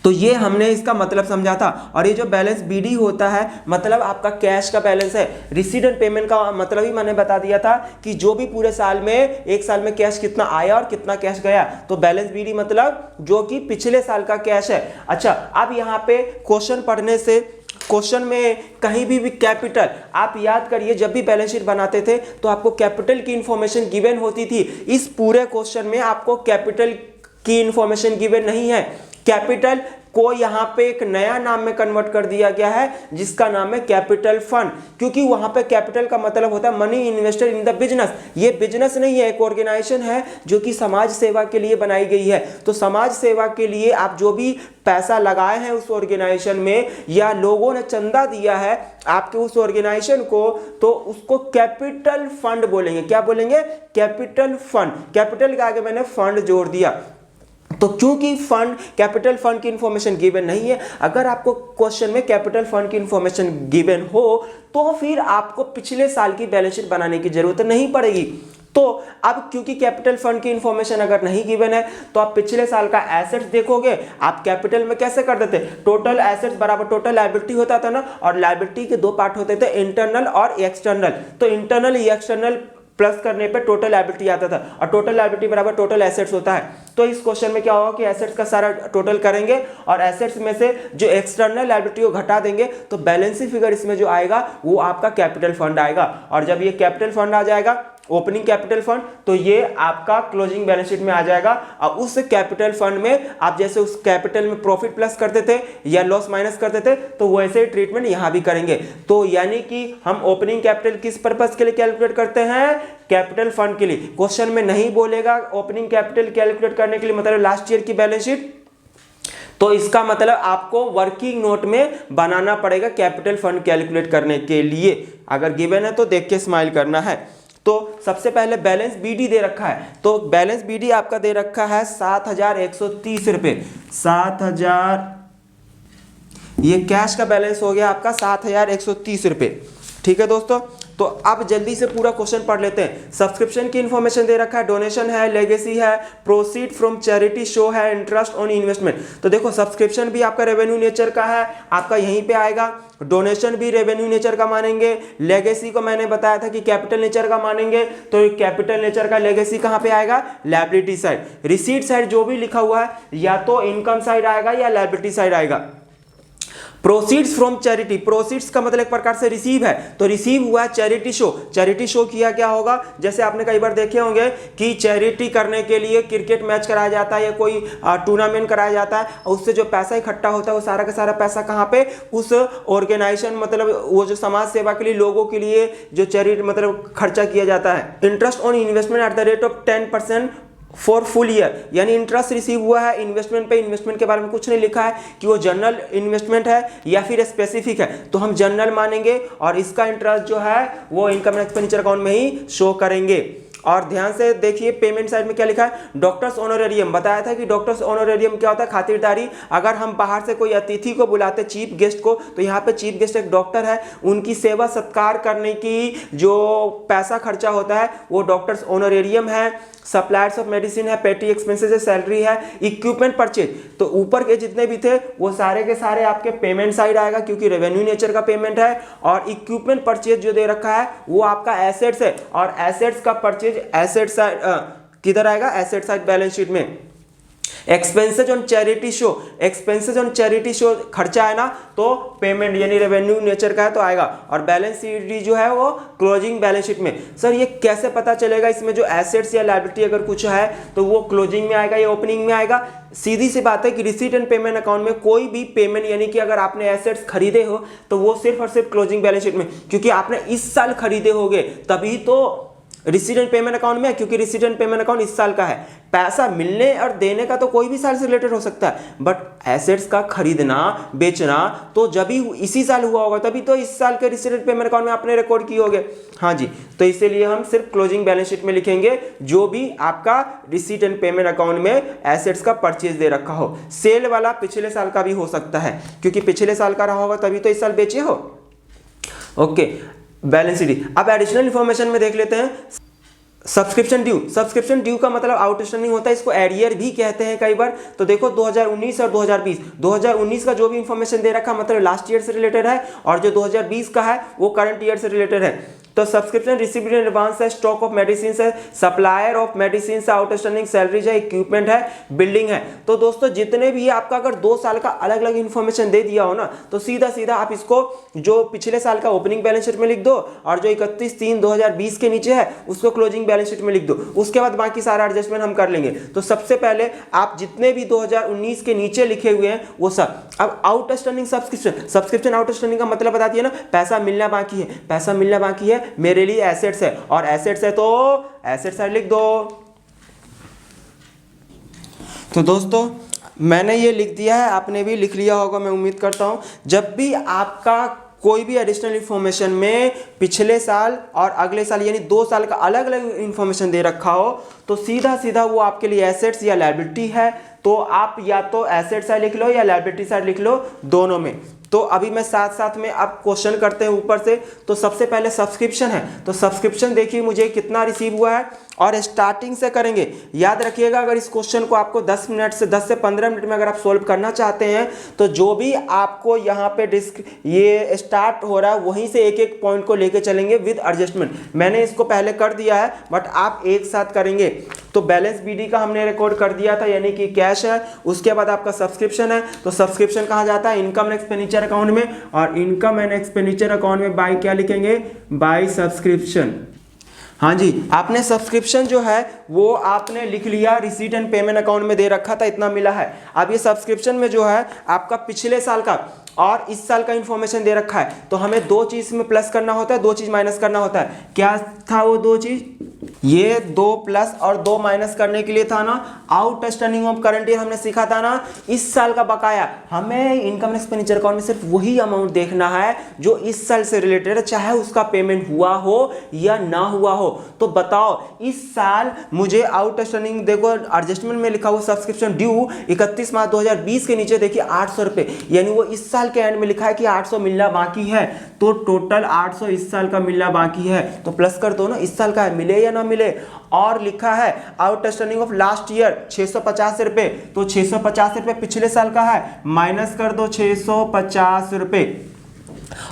तो ये हमने इसका मतलब समझा था। और ये जो बैलेंस बीडी होता है मतलब आपका कैश का बैलेंस है। रिसीट एंड पेमेंट का मतलब ही मैंने बता दिया था कि जो भी पूरे साल में, एक साल में कैश कितना आया और कितना कैश गया। तो बैलेंस बीडी मतलब जो कि पिछले साल का कैश है। अच्छा, अब यहाँ पे क्वेश्चन पढ़ने से, क्वेश्चन में कहीं भी कैपिटल, आप याद करिए जब भी बैलेंस शीट बनाते थे तो आपको कैपिटल की इंफॉर्मेशन गिवन होती थी। इस पूरे क्वेश्चन में आपको कैपिटल की इंफॉर्मेशन गिवन नहीं है। कैपिटल को यहाँ पे एक नया नाम में कन्वर्ट कर दिया गया है जिसका नाम है कैपिटल फंड, क्योंकि वहां पे कैपिटल का मतलब होता है money invested in the business. ये बिजनेस नहीं है, एक ऑर्गेनाइजेशन है जो कि समाज सेवा के लिए बनाई गई है। तो समाज सेवा के लिए आप जो भी पैसा लगाए हैं उस ऑर्गेनाइजेशन में या लोगों ने चंदा दिया है आपके उस ऑर्गेनाइजेशन को, तो उसको कैपिटल फंड बोलेंगे। क्या बोलेंगे? Capital fund. कैपिटल के आगे मैंने फंड जोड़ दिया। तो क्योंकि फंड, कैपिटल फंड की इंफॉर्मेशन गिवन नहीं है, अगर आपको क्वेश्चन में कैपिटल फंड की इंफॉर्मेशन गिवन हो तो फिर आपको पिछले साल की बैलेंस शीट बनाने की जरूरत नहीं पड़ेगी। तो अब क्योंकि कैपिटल फंड की इंफॉर्मेशन अगर नहीं गिवन है तो आप पिछले साल का एसेट्स देखोगे। आप कैपिटल में कैसे कर देते? टोटल एसेट्स बराबर टोटल लायबिलिटी होता था ना, और लायबिलिटी के दो पार्ट होते थे, इंटरनल और एक्सटर्नल। तो इंटरनल या एक्सटर्नल प्लस करने पे टोटल लायबिलिटी आता था, और टोटल लायबिलिटी बराबर टोटल एसेट्स होता है। तो इस क्वेश्चन में क्या होगा कि एसेट्स का सारा टोटल करेंगे और एसेट्स में से जो एक्सटर्नल लायबिलिटी को घटा देंगे, तो बैलेंसिंग फिगर इसमें जो आएगा वो आपका कैपिटल फंड आएगा। और जब ये कैपिटल फंड आ जाएगा, ओपनिंग कैपिटल फंड, तो ये आपका क्लोजिंग बैलेंस शीट में आ जाएगा। और उस कैपिटल फंड में आप जैसे उस कैपिटल में प्रॉफिट प्लस करते थे या लॉस माइनस करते थे, तो वैसे ही ट्रीटमेंट यहां भी करेंगे। तो यानी कि हम ओपनिंग कैपिटल किस पर्पस के लिए कैलकुलेट करते हैं? कैपिटल फंड के लिए। क्वेश्चन में नहीं बोलेगा ओपनिंग कैपिटल कैलकुलेट करने के लिए मतलब लास्ट ईयर की बैलेंस शीट, तो इसका मतलब आपको वर्किंग नोट में बनाना पड़ेगा कैपिटल फंड कैलकुलेट करने के लिए। अगर गिवन है तो देख के स्माइल करना है। तो सबसे पहले बैलेंस बीडी दे रखा है, तो बैलेंस बीडी आपका दे रखा है 7,130 रुपये। 7,000, ये कैश का बैलेंस हो गया आपका 7,130 रुपये। ठीक है दोस्तों, तो अब जल्दी से पूरा क्वेश्चन पढ़ लेते हैं। सब्सक्रिप्शन की इंफॉर्मेशन दे रखा है, डोनेशन है, लेगेसी है, प्रोसीड फ्रॉम चैरिटी शो है, इंटरेस्ट ऑन इन्वेस्टमेंट। तो देखो सब्सक्रिप्शन भी आपका रेवेन्यू नेचर का है, आपका यहीं पे आएगा। डोनेशन भी रेवेन्यू नेचर का मानेंगे। लेगेसी को मैंने बताया था कि कैपिटल नेचर का मानेंगे, तो कैपिटल नेचर का लेगेसी कहाँ पे आएगा? Liability side. रिसीट साइड जो भी लिखा हुआ है या तो इनकम साइड आएगा या लायबिलिटी साइड आएगा। प्रोसीड्स फ्रॉम चैरिटी, प्रोसीड्स का मतलब एक प्रकार से रिसीव है, तो रिसीव हुआ चैरिटी शो। चैरिटी शो किया क्या होगा? जैसे आपने कई बार देखे होंगे कि चैरिटी करने के लिए क्रिकेट मैच कराया जाता है या कोई टूर्नामेंट कराया जाता है, और उससे जो पैसा इकट्ठा होता है वो सारा का सारा पैसा कहाँ पे? उस ऑर्गेनाइजेशन मतलब वो जो समाज सेवा के लिए लोगों के लिए जो चैरिटी मतलब खर्चा किया जाता है। Interest on investment at the rate of 10% for full year, यानी इंटरेस्ट रिसीव हुआ है इन्वेस्टमेंट पे। इन्वेस्टमेंट के बारे में कुछ नहीं लिखा है कि वो जनरल इन्वेस्टमेंट है या फिर स्पेसिफिक है, तो हम जनरल मानेंगे और इसका इंटरेस्ट जो है वो इनकम एंड एक्सपेंडिचर अकाउंट में ही शो करेंगे। और ध्यान से देखिए पेमेंट साइड में क्या लिखा है? Doctors honorarium. बताया था कि डॉक्टर्स ऑनोरेरियम क्या होता है? खातिरदारी। अगर हम बाहर से कोई अतिथि को बुलाते, चीफ गेस्ट को, तो यहाँ पे चीफ गेस्ट एक डॉक्टर है, उनकी सेवा सत्कार करने की जो पैसा खर्चा होता है वो डॉक्टर्स ऑनोरेरियम है। सप्लायर्स ऑफ मेडिसिन है, पेटी एक्सपेंसेस है, सैलरी है, इक्विपमेंट परचेज। तो ऊपर के जितने भी थे वो सारे के सारे आपके पेमेंट साइड आएगा क्योंकि रेवेन्यू नेचर का पेमेंट है। और इक्विपमेंट परचेज जो दे रखा है वो आपका एसेट्स है, और एसेट्स का परचेज एसेट साइड किधर आएगा? एसेट साइड बैलेंस शीट में। Expenses on charity show, expenses on charity show खर्चा है ना, तो पेमेंट यानी रेवेन्यू नेचर का है तो आएगा। और बैलेंस शीट जो है वो क्लोजिंग बैलेंस शीट में। सर ये कैसे पता चलेगा इसमें जो एसेट्स या लायबिलिटी अगर कुछ है तो वो क्लोजिंग में आएगा या ओपनिंग में आएगा? सीधी सी बात है कि रिसीट एंड पेमेंट अकाउंट में कोई भी पेमेंट यानी कि अगर आपने एसेट्स खरीदे हो तो वो सिर्फ और सिर्फ क्लोजिंग बैलेंस शीट में, क्योंकि आपने इस साल खरीदे होगे तभी तो रिसीट एंड पेमेंट अकाउंट में, क्योंकि रिसीट एंड पेमेंट अकाउंट इस साल का है। पैसा मिलने और देने का तो कोई भी साल से रिलेटेड हो सकता है, बट एसेट्स का खरीदना बेचना तो जब भी इसी साल हुआ होगा तभी तो इस साल के रिसीट एंड पेमेंट अकाउंट में आपने रिकॉर्ड किए होंगे। हाँ जी, तो इसीलिए हम सिर्फ क्लोजिंग बैलेंस शीट में लिखेंगे जो भी आपका रिसीट एंड पेमेंट अकाउंट में एसेट्स का परचेज दे रखा हो। सेल वाला पिछले साल का भी हो सकता है क्योंकि पिछले साल का रहा होगा तभी तो इस साल बेचे हो। Okay, balance sheet. अब एडिशनल इंफॉर्मेशन में देख लेते हैं। सब्सक्रिप्शन ड्यू का मतलब आउटस्टैंडिंग होता है, इसको एरियर भी कहते हैं कई बार। तो देखो 2019 और 2020 का जो भी इंफॉर्मेशन दे रखा मतलब लास्ट ईयर से रिलेटेड है, और जो 2020 का है वो करंट ईयर से रिलेटेड है। तो सब्सक्रिप्शन रिसीव्ड इन एडवांस है, स्टॉक ऑफ मेडिसिन है, सप्लायर ऑफ मेडिसिन है, आउटस्टैंडिंग सैलरीज है, इक्विपमेंट है, बिल्डिंग है। तो दोस्तों जितने भी आपका अगर 2 साल का अलग अलग इंफॉर्मेशन दे दिया हो ना, तो सीधा सीधा आप इसको जो पिछले साल का ओपनिंग बैलेंस शीट में लिख दो, और जो 31/3/2020 के नीचे है उसको क्लोजिंग बैलेंस शीट में लिख दो। उसके बाद बाकी सारा एडजस्टमेंट हम कर लेंगे। तो सबसे पहले आप जितने भी 2019 के नीचे लिखे हुए हैं वो सब। अब आउटस्टैंडिंग सब्सक्रिप्शन आउटस्टैंडिंग का मतलब बताती है ना, पैसा मिलना बाकी है, पैसा मिलना बाकी है, मेरे लिए एसेट्स है, और एसेट्स है तो एसेट साइड लिख दो। तो दोस्तों मैंने ये लिख दिया है, आपने भी लिख लिया होगा मैं उम्मीद करता हूं। जब भी आपका कोई भी एडिशनल इंफॉर्मेशन में पिछले साल और अगले साल यानी 2 साल का अलग अलग इंफॉर्मेशन दे रखा हो, तो सीधा सीधा वो आपके लिए एसेट्स या लायबिलिटी है। तो आप या तो एसेट साइड लिख लो या लायबिलिटी साइड लिख लो, दोनों में। तो अभी मैं साथ साथ में अब क्वेश्चन करते हैं ऊपर से। तो सबसे पहले सब्सक्रिप्शन है, तो सब्सक्रिप्शन देखिए मुझे कितना रिसीव हुआ है, और स्टार्टिंग से करेंगे। याद रखिएगा अगर इस क्वेश्चन को आपको 10 से 15 मिनट में अगर आप सोल्व करना चाहते हैं, तो जो भी आपको यहाँ पे ये स्टार्ट हो रहा है वहीं से एक एक पॉइंट को लेके चलेंगे विद एडजस्टमेंट। मैंने इसको पहले कर दिया है, बट आप एक साथ करेंगे। तो बैलेंस बीडी का हमने रिकॉर्ड कर दिया था, यानी कि कैश है। उसके बाद आपका सब्सक्रिप्शन है, तो सब्सक्रिप्शन कहाँ जाता है, इनकम एंड एक्सपेंडिचर अकाउंट में, और इनकम एंड एक्सपेंडिचर अकाउंट में बाय क्या लिखेंगे, बाय सब्सक्रिप्शन। हाँ जी, आपने सब्सक्रिप्शन जो है वो आपने लिख लिया, रिसीट एंड पेमेंट अकाउंट में दे रखा था, इतना मिला है। अब ये सब्सक्रिप्शन में जो है आपका पिछले साल का और इस साल का इंफॉर्मेशन दे रखा है, तो हमें 2 चीज में प्लस करना होता है, 2 चीज माइनस करना होता है। क्या था वो 2 चीज, ये 2 प्लस और 2 माइनस करने के लिए था ना आउटस्टैंडिंग ऑफ करंट ईयर, हमने सीखा था ना इस साल का बकाया। हमें इनकम एक्सपेंडिचर अकाउंट में सिर्फ वही अमाउंट देखना है जो इस साल से रिलेटेड है, चाहे उसका पेमेंट हुआ हो या ना हुआ हो। तो बताओ इस साल मुझे आउटस्टैंडिंग, देखो एडजस्टमेंट में लिखा हुआ सब्सक्रिप्शन ड्यू 31 मार्च 2020 के नीचे देखिए 800 रुपए, यानी वो इस साल के एंड में लिखा है कि 800 मिलना बाकी है। तो टोटल 800 इस साल का मिलना बाकी है, तो प्लस कर दो ना, इस साल का मिले या ना मिले। और लिखा है आउटस्टैंडिंग ऑफ लास्ट ईयर 650 रुपए, तो 650 रुपए पिछले साल का है, माइनस कर दो 650 रुपए।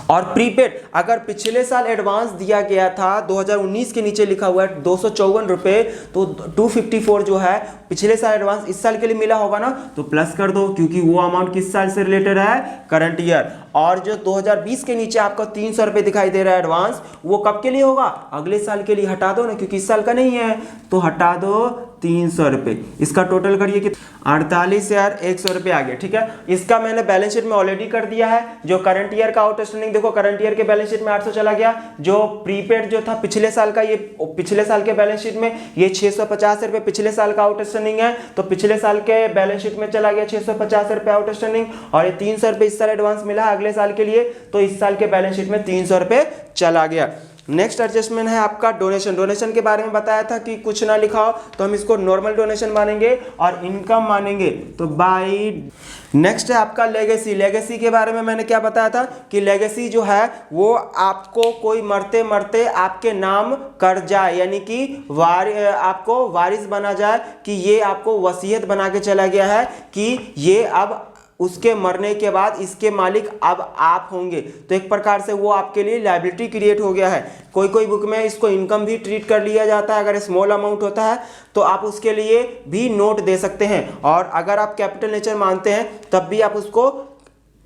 और प्रीपेड, अगर पिछले साल एडवांस दिया गया था 2019 के नीचे लिखा हुआ है 254 रुपए, तो 254 जो है पिछले साल एडवांस इस साल के लिए मिला होगा ना, तो प्लस कर दो, क्योंकि वो अमाउंट किस साल से रिलेटेड है, करंट ईयर। और जो 2020 के नीचे आपको 300 रुपए दिखाई दे रहा है एडवांस, वो कब के लिए होगा, अगले साल के लिए। हटा दो ना, क्योंकि इस साल का नहीं है, तो हटा दो 300 रुपए। इसका टोटल करिए कि 48,100 रुपए आ गया। ठीक है, इसका मैंने बैलेंस शीट में ऑलरेडी कर दिया है। जो करंट ईयर का आउटस्टैंडिंग, देखो करंट ईयर के बैलेंस शीट में 800 चला गया। जो प्रीपेड जो था पिछले साल का, ये पिछले साल के बैलेंस शीट में ये 650 रुपए पिछले साल का आउटस्टैंडिंग है, तो पिछले साल के बैलेंस शीट में चला गया 650 रुपए आउटस्टैंडिंग, और ये 300 रुपए इस साल एडवांस मिला अगले साल के लिए, तो इस साल के बैलेंस शीट में 300 रुपए चला गया। नेक्स्ट एडजस्टमेंट है आपका डोनेशन। डोनेशन के बारे में बताया था कि कुछ ना लिखा हो तो हम इसको नॉर्मल डोनेशन मानेंगे और इनकम मानेंगे, तो बाई। नेक्स्ट है आपका लेगेसी। लेगेसी के बारे में मैंने क्या बताया था कि लेगेसी जो है वो आपको कोई मरते मरते आपके नाम कर जाए, यानी कि आपको वारिस बना जाए, कि ये आपको वसीयत बना के चला गया है कि ये अब उसके मरने के बाद इसके मालिक अब आप होंगे, तो एक प्रकार से वो आपके लिए लायबिलिटी क्रिएट हो गया है। कोई कोई बुक में इसको इनकम भी ट्रीट कर लिया जाता है, अगर स्मॉल अमाउंट होता है तो आप उसके लिए भी नोट दे सकते हैं, और अगर आप कैपिटल नेचर मानते हैं तब भी आप उसको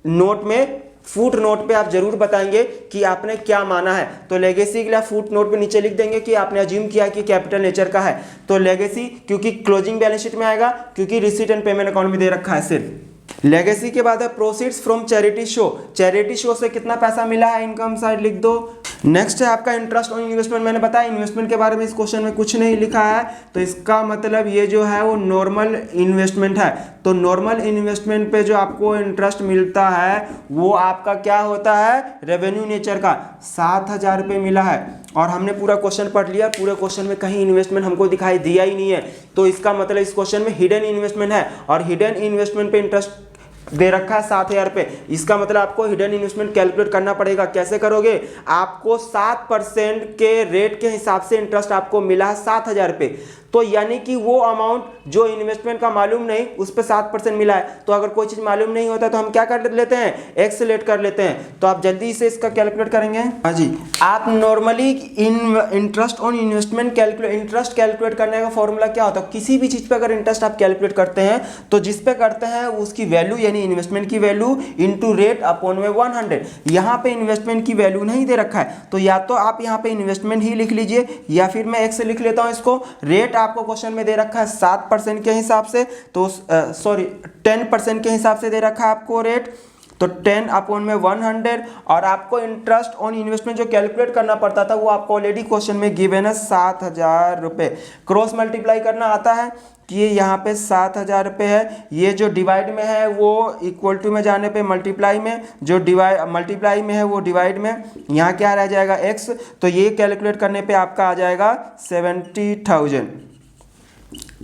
नोट में फुट नोट पे आप जरूर बताएंगे कि आपने क्या माना है। तो लेगेसी के लिए फुट नोट पे नीचे लिख देंगे कि आपने अज्यूम किया कि कैपिटल नेचर का है, तो लेगेसी, क्योंकि क्लोजिंग बैलेंस शीट में आएगा, क्योंकि रिसीट एंड पेमेंट अकाउंट में दे रखा है सिर्फ। लेगेसी के बाद है proceeds from charity show. Charity show से कितना पैसा मिला है, इनकम साइड लिख दो। नेक्स्ट है आपका इंटरेस्ट ऑन इन्वेस्टमेंट। मैंने बताया इन्वेस्टमेंट के बारे में इस क्वेश्चन में कुछ नहीं लिखा है, तो इसका मतलब ये जो है वो नॉर्मल इन्वेस्टमेंट है। तो नॉर्मल इन्वेस्टमेंट पे जो आपको इंटरेस्ट मिलता है वो आपका क्या होता है, रेवेन्यू नेचर का। 7,000 रुपये मिला है, और हमने पूरा क्वेश्चन पढ़ लिया, पूरे क्वेश्चन में कहीं इन्वेस्टमेंट हमको दिखाई दिया ही नहीं है, तो इसका मतलब इस क्वेश्चन में हिडन इन्वेस्टमेंट है, और हिडन इन्वेस्टमेंट पे इंटरेस्ट दे रखा है 7,000 रुपये। इसका मतलब आपको हिडन इन्वेस्टमेंट कैलकुलेट करना पड़ेगा। कैसे करोगे? आपको 7% के रेट के हिसाब से इंटरेस्ट आपको मिला है 7,000 रुपये, तो यानी कि वो अमाउंट जो इन्वेस्टमेंट का मालूम नहीं उस पर 7% मिला है। तो अगर कोई चीज़ मालूम नहीं होता तो हम क्या कर लेते हैं? एक्स लेट कर लेते हैं। तो आप जल्दी से इसका कैलकुलेट करेंगे। हाँ जी, आप normally interest on investment interest calculate करने का फॉर्मूला क्या होता है? किसी भी चीज़ पे अगर इंटरेस्ट आप कैलकुलेट करते हैं तो जिस पे करते हैं उसकी वैल्यू यानी इन्वेस्टमेंट की वैल्यू इंटू रेट अपॉन में 100। यहाँ पे इन्वेस्टमेंट की वैल्यू नहीं दे रखा है तो या तो आप यहाँ पे इन्वेस्टमेंट ही लिख लीजिए या फिर मैं एक्स से लिख लेता हूँ इसको। रेट आपको क्वेश्चन में दे रखा है 7% के हिसाब से, तो सॉरी 10% के हिसाब से दे रखा है आपको रेट, तो 10 अपॉन में 100। और आपको इंटरेस्ट ऑन इन्वेस्टमेंट जो कैलकुलेट करना पड़ता था वो आपको ऑलरेडी क्वेश्चन में गिवन है 7,000 रुपये। क्रॉस मल्टीप्लाई करना आता है कि ये यहाँ पे 7,000 रुपये है, ये जो डिवाइड में है वो इक्वल टू में जाने पे मल्टीप्लाई में, जो मल्टीप्लाई में है वो डिवाइड में, यहाँ क्या रह जाएगा एक्स। तो ये कैलकुलेट करने पे आपका आ जाएगा 70,000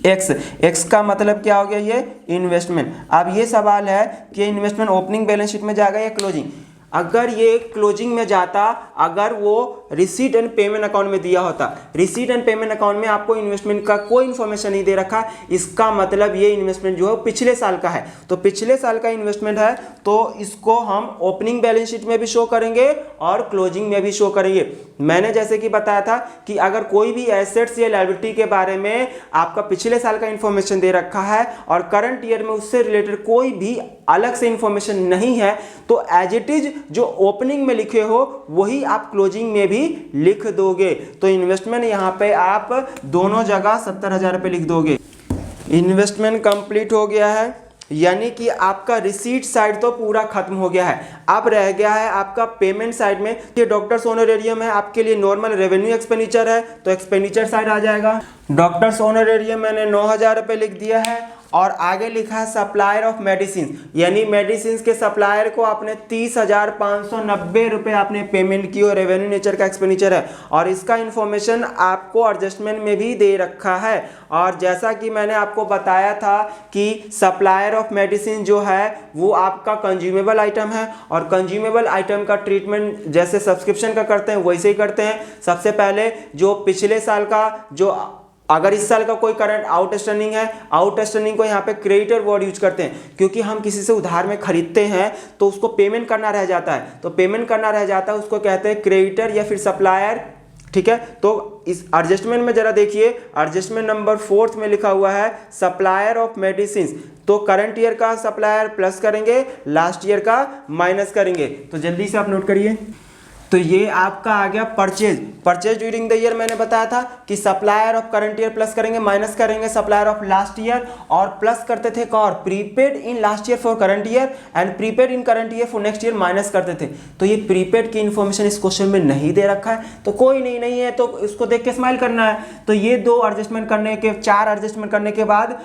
एक्स का मतलब क्या हो गया? ये इन्वेस्टमेंट। अब ये सवाल है कि इन्वेस्टमेंट ओपनिंग बैलेंस शीट में जाएगा या क्लोजिंग? अगर ये क्लोजिंग में जाता, अगर वो रिसीट एंड पेमेंट अकाउंट में दिया होता, रिसीट एंड पेमेंट अकाउंट में आपको इन्वेस्टमेंट का कोई इन्फॉर्मेशन नहीं दे रखा, इसका मतलब ये इन्वेस्टमेंट जो है पिछले साल का है। तो पिछले साल का इन्वेस्टमेंट है तो इसको हम ओपनिंग बैलेंस शीट में भी शो करेंगे और क्लोजिंग में भी शो करेंगे। मैंने जैसे कि बताया था कि अगर कोई भी एसेट्स या लायबिलिटी के बारे में आपका पिछले साल का इन्फॉर्मेशन दे रखा है और करंट ईयर में उससे रिलेटेड कोई भी अलग से इन्फॉर्मेशन नहीं है तो एज इट इज जो ओपनिंग में लिखे हो वही आप क्लोजिंग में भी लिख दोगे। तो इन्वेस्टमेंट यहां पे आप दोनों जगह 70,000 रुपये लिख दोगे। इन्वेस्टमेंट कंप्लीट हो गया है, यानी कि आपका रिसीट साइड तो पूरा खत्म हो गया है। अब रह गया है आपका पेमेंट साइड में। ये डॉक्टर्स ऑनरेरियम है, आपके लिए नॉर्मल रेवेन्यू एक्सपेंडिचर है तो एक्सपेंडिचर साइड आ जाएगा। डॉक्टर्स ऑनरेरियम मैंने 9,000 रुपये लिख दिया है और आगे लिखा है सप्लायर ऑफ मेडिसिन, यानी मेडिसिन के सप्लायर को आपने 30,590 रुपये आपने पेमेंट की और रेवेन्यू नेचर का एक्सपेंडिचर है। और इसका इन्फॉर्मेशन आपको एडजस्टमेंट में भी दे रखा है। और जैसा कि मैंने आपको बताया था कि सप्लायर ऑफ मेडिसिन जो है वो आपका कंज्यूमेबल आइटम है और कंज्यूमेबल आइटम का ट्रीटमेंट जैसे सब्सक्रिप्शन का करते हैं वैसे ही करते हैं। सबसे पहले जो पिछले साल का जो अगर इस साल का कोई करंट आउटस्टैंडिंग है, आउटस्टैंडिंग को यहाँ पे क्रेडिटर वर्ड यूज करते हैं क्योंकि हम किसी से उधार में खरीदते हैं तो उसको पेमेंट करना रह जाता है, तो पेमेंट करना रह जाता है उसको कहते हैं क्रेडिटर या फिर सप्लायर। ठीक है, तो इस एडजस्टमेंट में जरा देखिए, एडजस्टमेंट नंबर 4 में लिखा हुआ है सप्लायर ऑफ मेडिसिन। तो करंट ईयर का सप्लायर प्लस करेंगे, लास्ट ईयर का माइनस करेंगे। तो जल्दी से आप नोट करिए। तो ये आपका आ गया परचेज ड्यूरिंग द ईयर। मैंने बताया था कि supplier of current year plus करेंगे, माइनस करेंगे सप्लायर ऑफ लास्ट ईयर, और प्लस करते थे और prepaid in last year for current year and prepaid in current year for next year minus करते थे। तो ये प्रीपेड की इन्फॉर्मेशन इस क्वेश्चन में नहीं दे रखा है तो कोई नहीं है तो इसको देख के स्माइल करना है। तो ये 4 एडजस्टमेंट करने के बाद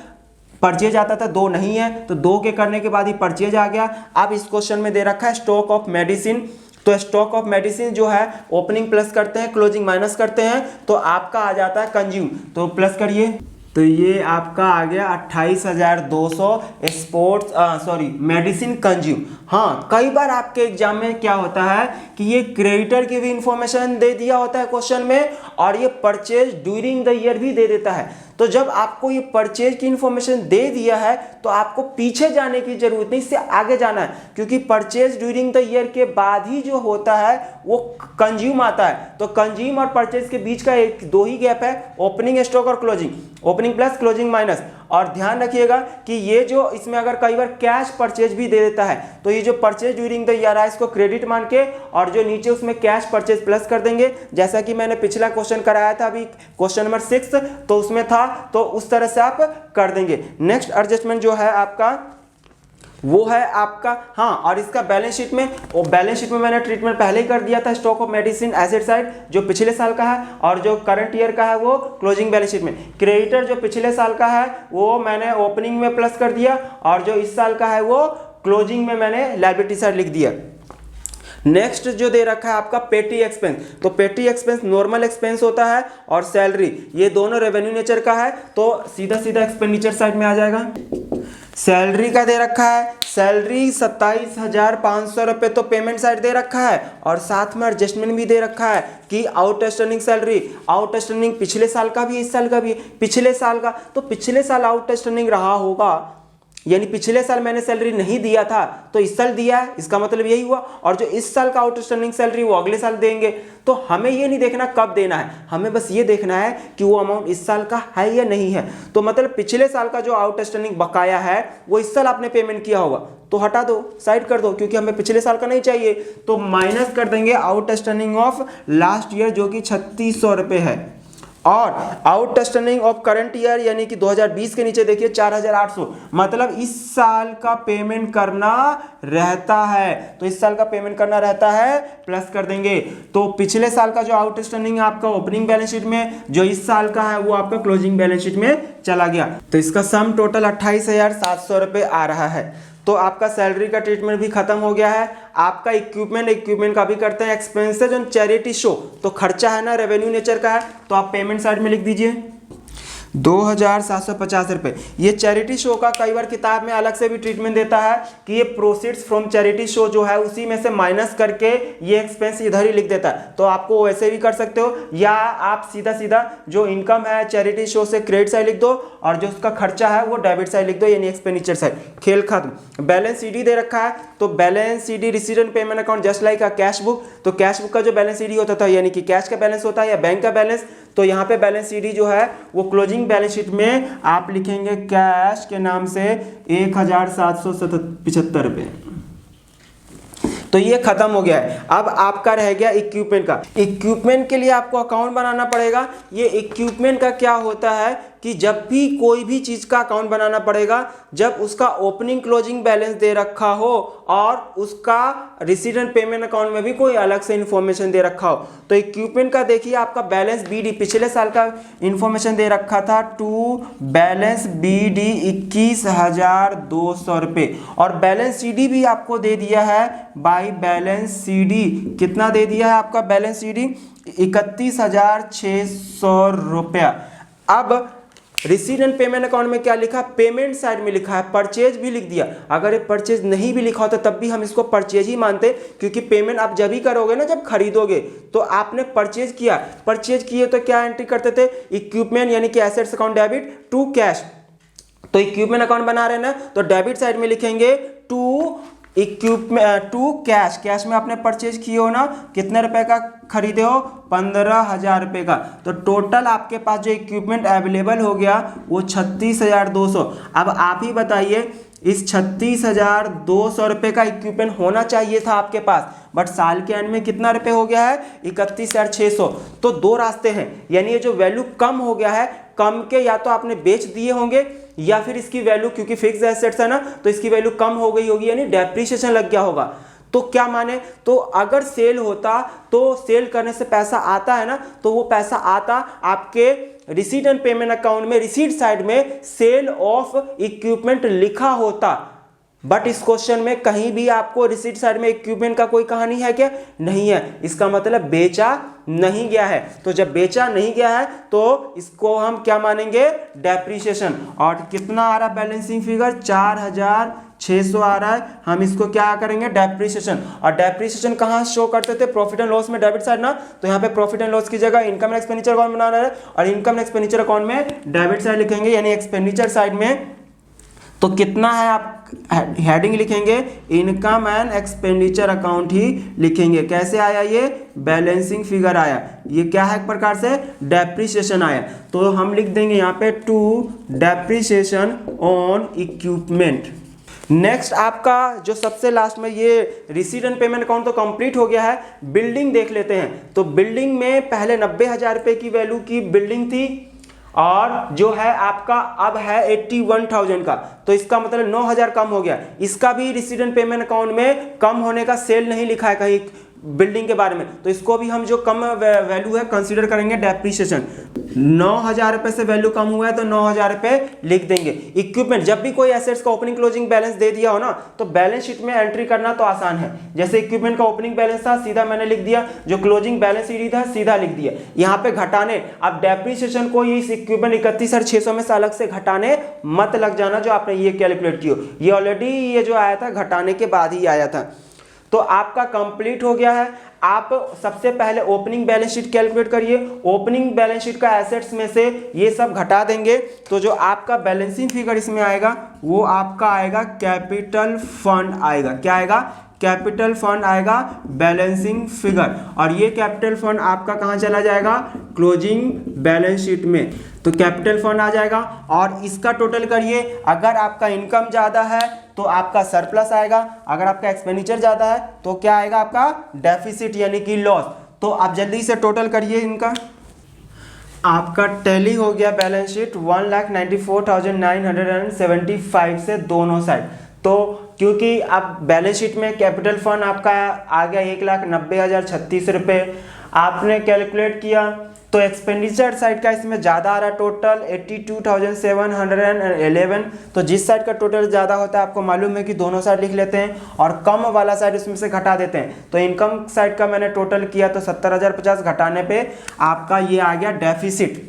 परचेज आता था, 2 नहीं है तो 2 के करने के बाद ही परचेज आ गया। अब इस क्वेश्चन में दे रखा है स्टॉक ऑफ मेडिसिन, तो स्टॉक ऑफ मेडिसिन जो है ओपनिंग प्लस करते हैं, क्लोजिंग माइनस करते हैं, तो आपका आ जाता है कंज्यूम। तो प्लस करिए, तो ये आपका आ गया 28,200 मेडिसिन कंज्यूम। हाँ, कई बार आपके एग्जाम में क्या होता है कि ये क्रेडिटर की भी इंफॉर्मेशन दे दिया होता है क्वेश्चन में और ये परचेज ड्यूरिंग द ईयर भी दे देता है। तो जब आपको ये परचेज की इंफॉर्मेशन दे दिया है तो आपको पीछे जाने की जरूरत नहीं, इससे आगे जाना है, क्योंकि परचेज ड्यूरिंग द ईयर के बाद ही जो होता है वो कंज्यूम आता है। तो कंज्यूम और परचेज के बीच का 2 ही गैप है, ओपनिंग स्टॉक और closing, opening plus closing minus. और ध्यान रखिएगा कि ये जो इसमें अगर कई बार कैश परचेज भी दे देता है तो ये जो परचेज ड्यूरिंग द ईयर है इसको क्रेडिट मान के और जो नीचे उसमें कैश परचेज प्लस कर देंगे, जैसा कि मैंने पिछला क्वेश्चन कराया था अभी क्वेश्चन नंबर 6 तो उसमें था, तो उस तरह से आप कर देंगे। नेक्स्ट एडजस्टमेंट जो है आपका वो है आपका, हाँ, और इसका बैलेंस शीट में मैंने ट्रीटमेंट पहले ही कर दिया था, stock of medicine asset side जो पिछले साल का है और जो करंट ईयर का है वो क्लोजिंग बैलेंस शीट में। क्रेडिटर जो पिछले साल का है वो मैंने ओपनिंग में प्लस कर दिया और जो इस साल का है वो क्लोजिंग में मैंने लायबिलिटी साइड लिख दिया। नेक्स्ट जो दे रखा है आपका पेटी एक्सपेंस, तो पेटी एक्सपेंस नॉर्मल एक्सपेंस होता है और सैलरी, ये दोनों रेवेन्यू नेचर का है तो सीधा एक्सपेंडिचर साइड में आ जाएगा। सैलरी का दे रखा है, सैलरी 27,500 रुपये तो पेमेंट साइड दे रखा है, और साथ में एडजस्टमेंट भी दे रखा है कि आउटस्टैंडिंग सैलरी, आउटस्टैंडिंग पिछले साल का भी, इस साल का भी, पिछले साल का, तो पिछले साल आउटस्टैंडिंग रहा होगा, यानी पिछले साल मैंने सैलरी नहीं दिया था तो इस साल दिया है, इसका मतलब यही हुआ। और जो इस साल का आउटस्टैंडिंग सैलरी वो अगले साल देंगे। तो हमें ये नहीं देखना कब देना है, हमें बस ये देखना है कि वो अमाउंट इस साल का है या नहीं है। तो मतलब पिछले साल का जो आउटस्टैंडिंग बकाया है वो इस साल आपने पेमेंट किया होगा, तो हटा दो, साइड कर दो, क्योंकि हमें पिछले साल का नहीं चाहिए। तो माइनस कर देंगे आउटस्टैंडिंग ऑफ लास्ट ईयर जो कि 3600 रुपये है, और आउटस्टैंडिंग ऑफ करंट ईयर यानी कि 2020 के नीचे देखिए 4800, मतलब इस साल का पेमेंट करना रहता है। तो इस साल का पेमेंट करना रहता है, प्लस कर देंगे। तो पिछले साल का जो आउटस्टैंडिंग है आपका ओपनिंग बैलेंस शीट में, जो इस साल का है वो आपका क्लोजिंग बैलेंस शीट में चला गया। तो इसका सम टोटल 28,700 रुपये आ रहा है। तो आपका सैलरी का ट्रीटमेंट भी खत्म हो गया है। आपका इक्विपमेंट का भी करते हैं। एक्सपेंसेज ऑन चैरिटी शो, तो खर्चा है ना, रेवेन्यू नेचर का है, तो आप पेमेंट साइड में लिख दीजिए 2,750 रुपये। ये चैरिटी शो का कई बार किताब में अलग से भी ट्रीटमेंट देता है कि ये प्रोसीड्स फ्रॉम चैरिटी शो जो है उसी में से माइनस करके ये एक्सपेंस इधर ही लिख देता है। तो आपको वैसे भी कर सकते हो, या आप सीधा सीधा जो इनकम है चैरिटी शो से क्रेडिट साइड लिख दो और जो उसका खर्चा है वो डेबिट साइड लिख दो, यानी एक्सपेंडिचर साइड। खेल खत्म। बैलेंस सीडी दे रखा है, तो balance CD receipt and payment account just like a cash book. तो कैश बुक का जो बैलेंस सीडी होता था यानी कि कैश का बैलेंस होता है या बैंक का बैलेंस, तो यहाँ पे बैलेंस सीडी जो है वो क्लोजिंग बैलेंस शीट में आप लिखेंगे कैश के नाम से 1,775 रुपये। तो ये खत्म हो गया है। अब आपका रह गया इक्विपमेंट का। इक्विपमेंट के लिए आपको अकाउंट बनाना पड़ेगा। ये इक्विपमेंट का क्या होता है कि जब भी कोई भी चीज का अकाउंट बनाना पड़ेगा जब उसका ओपनिंग क्लोजिंग बैलेंस दे रखा हो और उसका रिसीट एंड पेमेंट अकाउंट में भी कोई अलग से इंफॉर्मेशन दे रखा हो। तो इक्विपमेंट का देखिए आपका बैलेंस बीडी पिछले साल का इंफॉर्मेशन दे रखा था, टू बैलेंस बीडी 21,200 रुपये, और बैलेंस सीडी भी आपको दे दिया है बाई बैलेंस सीडी। कितना दे दिया है आपका बैलेंस सीडी? 31,600 रुपया। अब रिसीट एंड पेमेंट अकाउंट में क्या लिखा? पेमेंट साइड में लिखा है, परचेज भी लिख दिया। अगर ये परचेज नहीं भी लिखा होता तब भी हम इसको परचेज ही मानते, क्योंकि पेमेंट आप जब ही करोगे ना जब खरीदोगे। तो आपने परचेज किया, परचेज किए तो क्या एंट्री करते थे? इक्विपमेंट यानी कि assets account debit to cash. तो इक्विपमेंट अकाउंट बना रहे ना, तो डेबिट साइड में लिखेंगे to equipment to cash. Cash में आपने परचेज किए हो ना, कितने रुपए का खरीदे हो? 15,000 रुपये का। तो टोटल आपके पास जो इक्विपमेंट अवेलेबल हो गया वो 36,200। अब आप ही बताइए, इस 36,200 रुपये का इक्विपमेंट होना चाहिए था आपके पास, बट साल के एंड में कितना रुपए हो गया है? 31,600। तो दो रास्ते हैं, यानी ये जो वैल्यू कम हो गया है, कम के या तो आपने बेच दिए होंगे या फिर इसकी वैल्यू, क्योंकि फिक्स एसेट्स है ना, तो इसकी वैल्यू कम हो गई होगी, यानी डेप्रिसिएशन लग गया होगा। तो क्या माने, तो अगर सेल होता तो सेल करने से पैसा आता है ना, तो वो पैसा आता आपके रिसीट एंड पेमेंट अकाउंट में, रिसीट साइड में सेल ऑफ इक्विपमेंट लिखा होता। बट इस क्वेश्चन में कहीं भी आपको रिसीट साइड में इक्विपमेंट का कोई कहानी है क्या? नहीं है। इसका मतलब बेचा नहीं गया है। तो जब बेचा नहीं गया है तो इसको हम क्या मानेंगे? डेप्रिसिएशन। और कितना आ रहा बैलेंसिंग फिगर? 4,600 आ रहा है। हम इसको क्या करेंगे? डेप्रिसिएशन। और डेप्रिसिएशन कहाँ शो करते थे? प्रॉफिट एंड लॉस में, डेबिट साइड ना। तो यहाँ पे प्रॉफिट एंड लॉस की जगह इनकम एंड एक्सपेंडिचर अकाउंट बना रहा है, और इनकम एंड एक्सपेंडिचर अकाउंट में डेबिट साइड लिखेंगे, यानी एक्सपेंडिचर साइड में। तो कितना है आप हेडिंग लिखेंगे? इनकम एंड एक्सपेंडिचर अकाउंट ही लिखेंगे। कैसे आया ये? बैलेंसिंग फिगर आया। ये क्या है? एक प्रकार से डेप्रिसिएशन आया। तो हम लिख देंगे यहाँ पे to depreciation on equipment. Next आपका जो सबसे लास्ट में ये रिसीट एंड पेमेंट अकाउंट तो कंप्लीट हो गया है। बिल्डिंग देख लेते हैं। तो बिल्डिंग में पहले 90,000 रुपये की वैल्यू की बिल्डिंग थी, और जो है आपका अब है 81,000 का। तो इसका मतलब 9,000 कम हो गया। इसका भी रिसीट एंड पेमेंट अकाउंट में कम होने का सेल नहीं लिखा है कहीं, बिल्डिंग के बारे में, तो इसको भी हम जो कम वैल्यू है कंसीडर करेंगे डेप्रीशिएशन। 9,000 रुपये से वैल्यू कम हुआ है तो 9,000 रुपये लिख देंगे। इक्विपमेंट, जब भी कोई एसेट्स का ओपनिंग क्लोजिंग बैलेंस दे दिया हो ना तो बैलेंस शीट में एंट्री करना तो आसान है। जैसे इक्विपमेंट का ओपनिंग बैलेंस था, सीधा मैंने लिख दिया, जो क्लोजिंग बैलेंस शीट था सीधा लिख दिया। यहाँ पे घटाने, अब डेप्रीशिएशन को इस इक्विपमेंट 31,600 में से अलग से घटाने मत लग जाना जो आपने ये कैलकुलेट किया, ये ऑलरेडी ये जो आया था घटाने के बाद ही आया था। तो आपका कंप्लीट हो गया है। आप सबसे पहले ओपनिंग बैलेंस शीट कैलकुलेट करिए। ओपनिंग बैलेंस शीट का एसेट्स में से ये सब घटा देंगे तो जो आपका बैलेंसिंग फिगर इसमें आएगा वो आपका आएगा कैपिटल फंड आएगा। क्या आएगा? कैपिटल फंड आएगा बैलेंसिंग फिगर। और ये कैपिटल फंड आपका कहाँ चला जाएगा? क्लोजिंग बैलेंस शीट में। तो कैपिटल फंड आ जाएगा और इसका टोटल करिए। अगर आपका इनकम ज़्यादा है तो आपका सरप्लस आएगा, अगर आपका एक्सपेंडिचर ज़्यादा है तो क्या आएगा? आपका डेफिसिट यानी कि लॉस। तो आप जल्दी से टोटल करिए इनका। आपका टैली हो गया बैलेंस शीट 1,94,975 से दोनों साइड। तो क्योंकि अब बैलेंस शीट में कैपिटल फंड आपका आ गया 1,90,036 रुपये आपने कैलकुलेट किया, तो एक्सपेंडिचर साइड का इसमें ज़्यादा आ रहा है टोटल 82,711। तो जिस साइड का टोटल ज़्यादा होता है आपको मालूम है कि दोनों साइड लिख लेते हैं और कम वाला साइड उसमें से घटा देते हैं। तो इनकम साइड का मैंने टोटल किया तो 70,050 घटाने पे आपका ये आ गया डेफिसिट।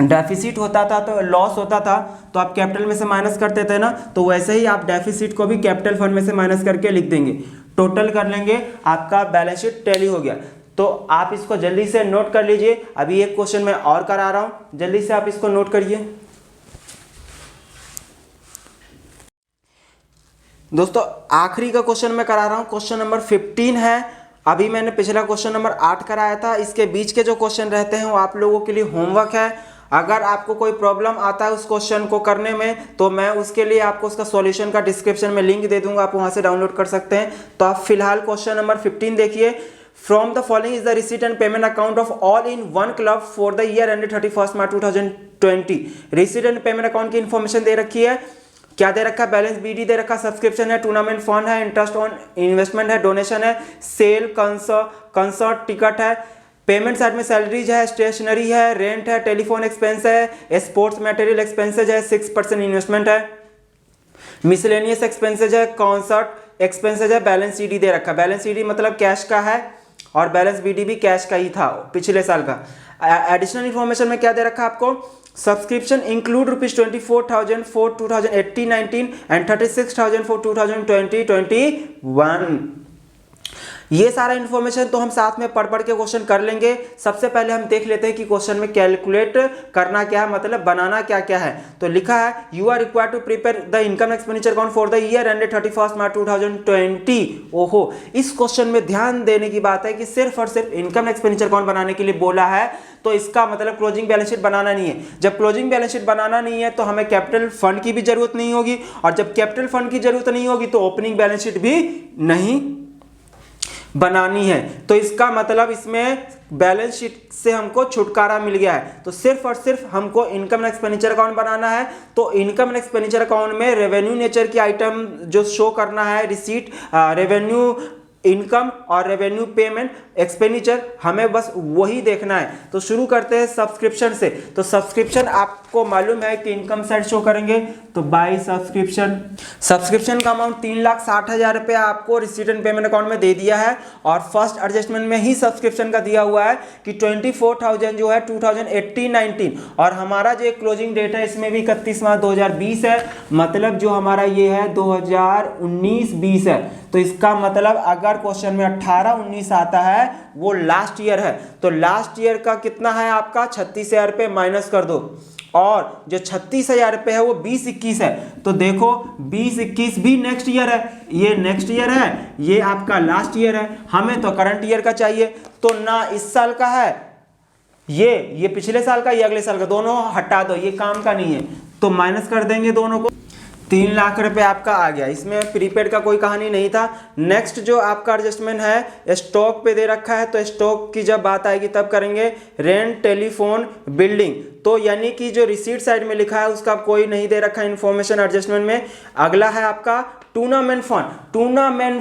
डेफिसिट होता था तो लॉस होता था तो आप कैपिटल में से माइनस करते थे ना, तो वैसे ही आप डेफिसिट को भी कैपिटल फंड में से माइनस करके लिख देंगे। टोटल कर लेंगे, आपका बैलेंस शीट टैली हो गया। तो आप इसको जल्दी से नोट कर लीजिए। अभी एक क्वेश्चन मैं और करा रहा हूं, जल्दी से आप इसको नोट करिए। दोस्तों आखिरी का क्वेश्चन मैं करा रहा हूं, क्वेश्चन नंबर 15 है। अभी मैंने पिछला क्वेश्चन नंबर 8 कराया था। इसके बीच के जो क्वेश्चन रहते हैं वो आप लोगों के लिए होमवर्क है। अगर आपको कोई प्रॉब्लम आता है उस क्वेश्चन को करने में तो मैं उसके लिए आपको उसका सॉल्यूशन का डिस्क्रिप्शन में लिंक दे दूंगा, आप वहां से डाउनलोड कर सकते हैं। तो आप फिलहाल क्वेश्चन नंबर 15 देखिए। From the following is the receipt and payment account of all in one club for the year ended 31st March 2020। receipt and payment account की इंफॉर्मेशन दे रखी है। क्या दे रखा है? बैलेंस बीडी दे रखा, सब्सक्रिप्शन है, टूर्नामेंट फंड है, इंटरेस्ट ऑन इन्वेस्टमेंट है, डोनेशन है, सेल कंसर्ट टिकट है, पेमेंट साइड में सैलरीज है, स्टेशनरी है, रेंट है, टेलीफोन एक्सपेंस है, स्पोर्ट्स मटेरियल एक्सपेंसेज है, 6% इन्वेस्टमेंट है, मिसलेनियस एक्सपेंसेज है, कॉन्सर्ट एक्सपेंसेज है, बैलेंस सीडी दे रखा है। बैलेंस सीडी मतलब कैश का है और बैलेंस बीडी भी कैश का ही था पिछले साल का। एडिशनल इन्फॉर्मेशन में क्या दे रखा है आपको? Subscription include ₹24,000 for 2018-19 and 36,000 for 2020-21। ये सारा इन्फॉर्मेशन तो हम साथ में पढ़ के क्वेश्चन कर लेंगे। सबसे पहले हम देख लेते हैं कि क्वेश्चन में कैलकुलेट करना क्या है, मतलब बनाना क्या क्या है। तो लिखा है you are required to prepare the income expenditure account for the year ended 31st March 2020। ओहो, इस क्वेश्चन में ध्यान देने की बात है कि सिर्फ और सिर्फ इनकम एक्सपेंडिचर अकाउंट बनाने के लिए बोला है, तो इसका मतलब क्लोजिंग बैलेंस शीट बनाना नहीं है। जब क्लोजिंग बैलेंस शीट बनाना नहीं है तो हमें कैपिटल फंड की भी जरूरत नहीं होगी, और जब कैपिटल फंड की जरूरत नहीं होगी तो ओपनिंग बैलेंस शीट भी नहीं बनानी है। तो इसका मतलब इसमें बैलेंस शीट से हमको छुटकारा मिल गया है। तो सिर्फ और सिर्फ हमको इनकम एंड एक्सपेंडिचर अकाउंट बनाना है। तो इनकम एंड एक्सपेंडिचर अकाउंट में रेवेन्यू नेचर की आइटम जो शो करना है, रिसीट, रेवेन्यू इनकम और रेवेन्यू पेमेंट एक्सपेंडिचर, हमें बस वही देखना है। तो शुरू करते हैं सब्सक्रिप्शन से। तो सब्सक्रिप्शन आपको मालूम है कि इनकम साइड शो करेंगे, तो बाय सब्सक्रिप्शन का अमाउंट 3,60,000 रुपये आपको रिसीट एंड पेमेंट अकाउंट में दे दिया है, और फर्स्ट एडजस्टमेंट में ही सब्सक्रिप्शन का दिया हुआ है कि 24,000 जो है 2018-19, और हमारा जो क्लोजिंग डेट है इसमें भी 31 मार्च 2020 है, मतलब जो हमारा ये है 2019-20 है। तो इसका मतलब अगर क्वेश्चन में 18-19 आता है वो लास्ट ईयर है, तो लास्ट ईयर का कितना है आपका 36,000 रुपये माइनस कर दो, और जो 36,000 रुपये है वो 20-21 है। तो देखो 20-21 भी नेक्स्ट ईयर है, ये नेक्स्ट ईयर है, ये आपका लास्ट ईयर है। हमें तो करंट ईयर का चाहिए, तो ना इस साल का है ये पिछले साल का, ये अगले साल का, दोनों हटा दो, ये काम का नहीं है। तो माइनस कर देंगे दोनों को, 3 लाख रुपए आपका आ गया। इसमें प्रीपेड का कोई कहानी नहीं था। नेक्स्ट जो आपका एडजस्टमेंट है स्टॉक पे दे रखा है, तो स्टॉक की जब बात आएगी तब करेंगे। रेंट, टेलीफोन, बिल्डिंग, तो यानी कि जो रिसीट साइड में लिखा है उसका कोई नहीं दे रखा है इन्फॉर्मेशन एडजस्टमेंट में। अगला है आपका टूर्नामेंट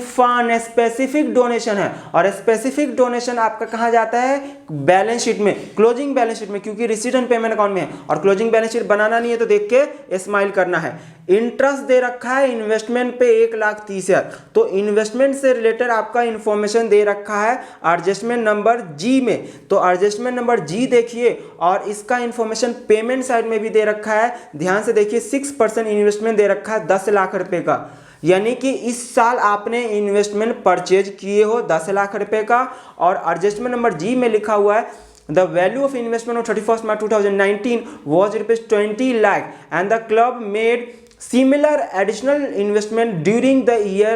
फंड स्पेसिफिक डोनेशन है, और स्पेसिफिक डोनेशन आपका कहाँ जाता है, बैलेंस शीट में, क्लोजिंग बैलेंस शीट में, क्योंकि रिसीट एंड पेमेंट अकाउंट में है और क्लोजिंग बैलेंस शीट बनाना नहीं है तो देख के स्माइल करना है। इंटरेस्ट दे रखा है इन्वेस्टमेंट पे 1,30,000, तो इन्वेस्टमेंट से रिलेटेड आपका इंफॉर्मेशन दे रखा है एडजस्टमेंट नंबर जी में, तो एडजस्टमेंट नंबर जी देखिए, और इसका इंफॉर्मेशन पेमेंट साइड में भी दे रखा है। ध्यान से देखिए 6% इन्वेस्टमेंट दे रखा है 10 लाख रुपए का, यानी कि इस साल आपने इन्वेस्टमेंट परचेज किए हो 10 लाख रुपए का, और एडजस्टमेंट नंबर जी में लिखा हुआ है The value of investment on 31st March 2019 was ₹20 lakh and the club made similar additional investment during the year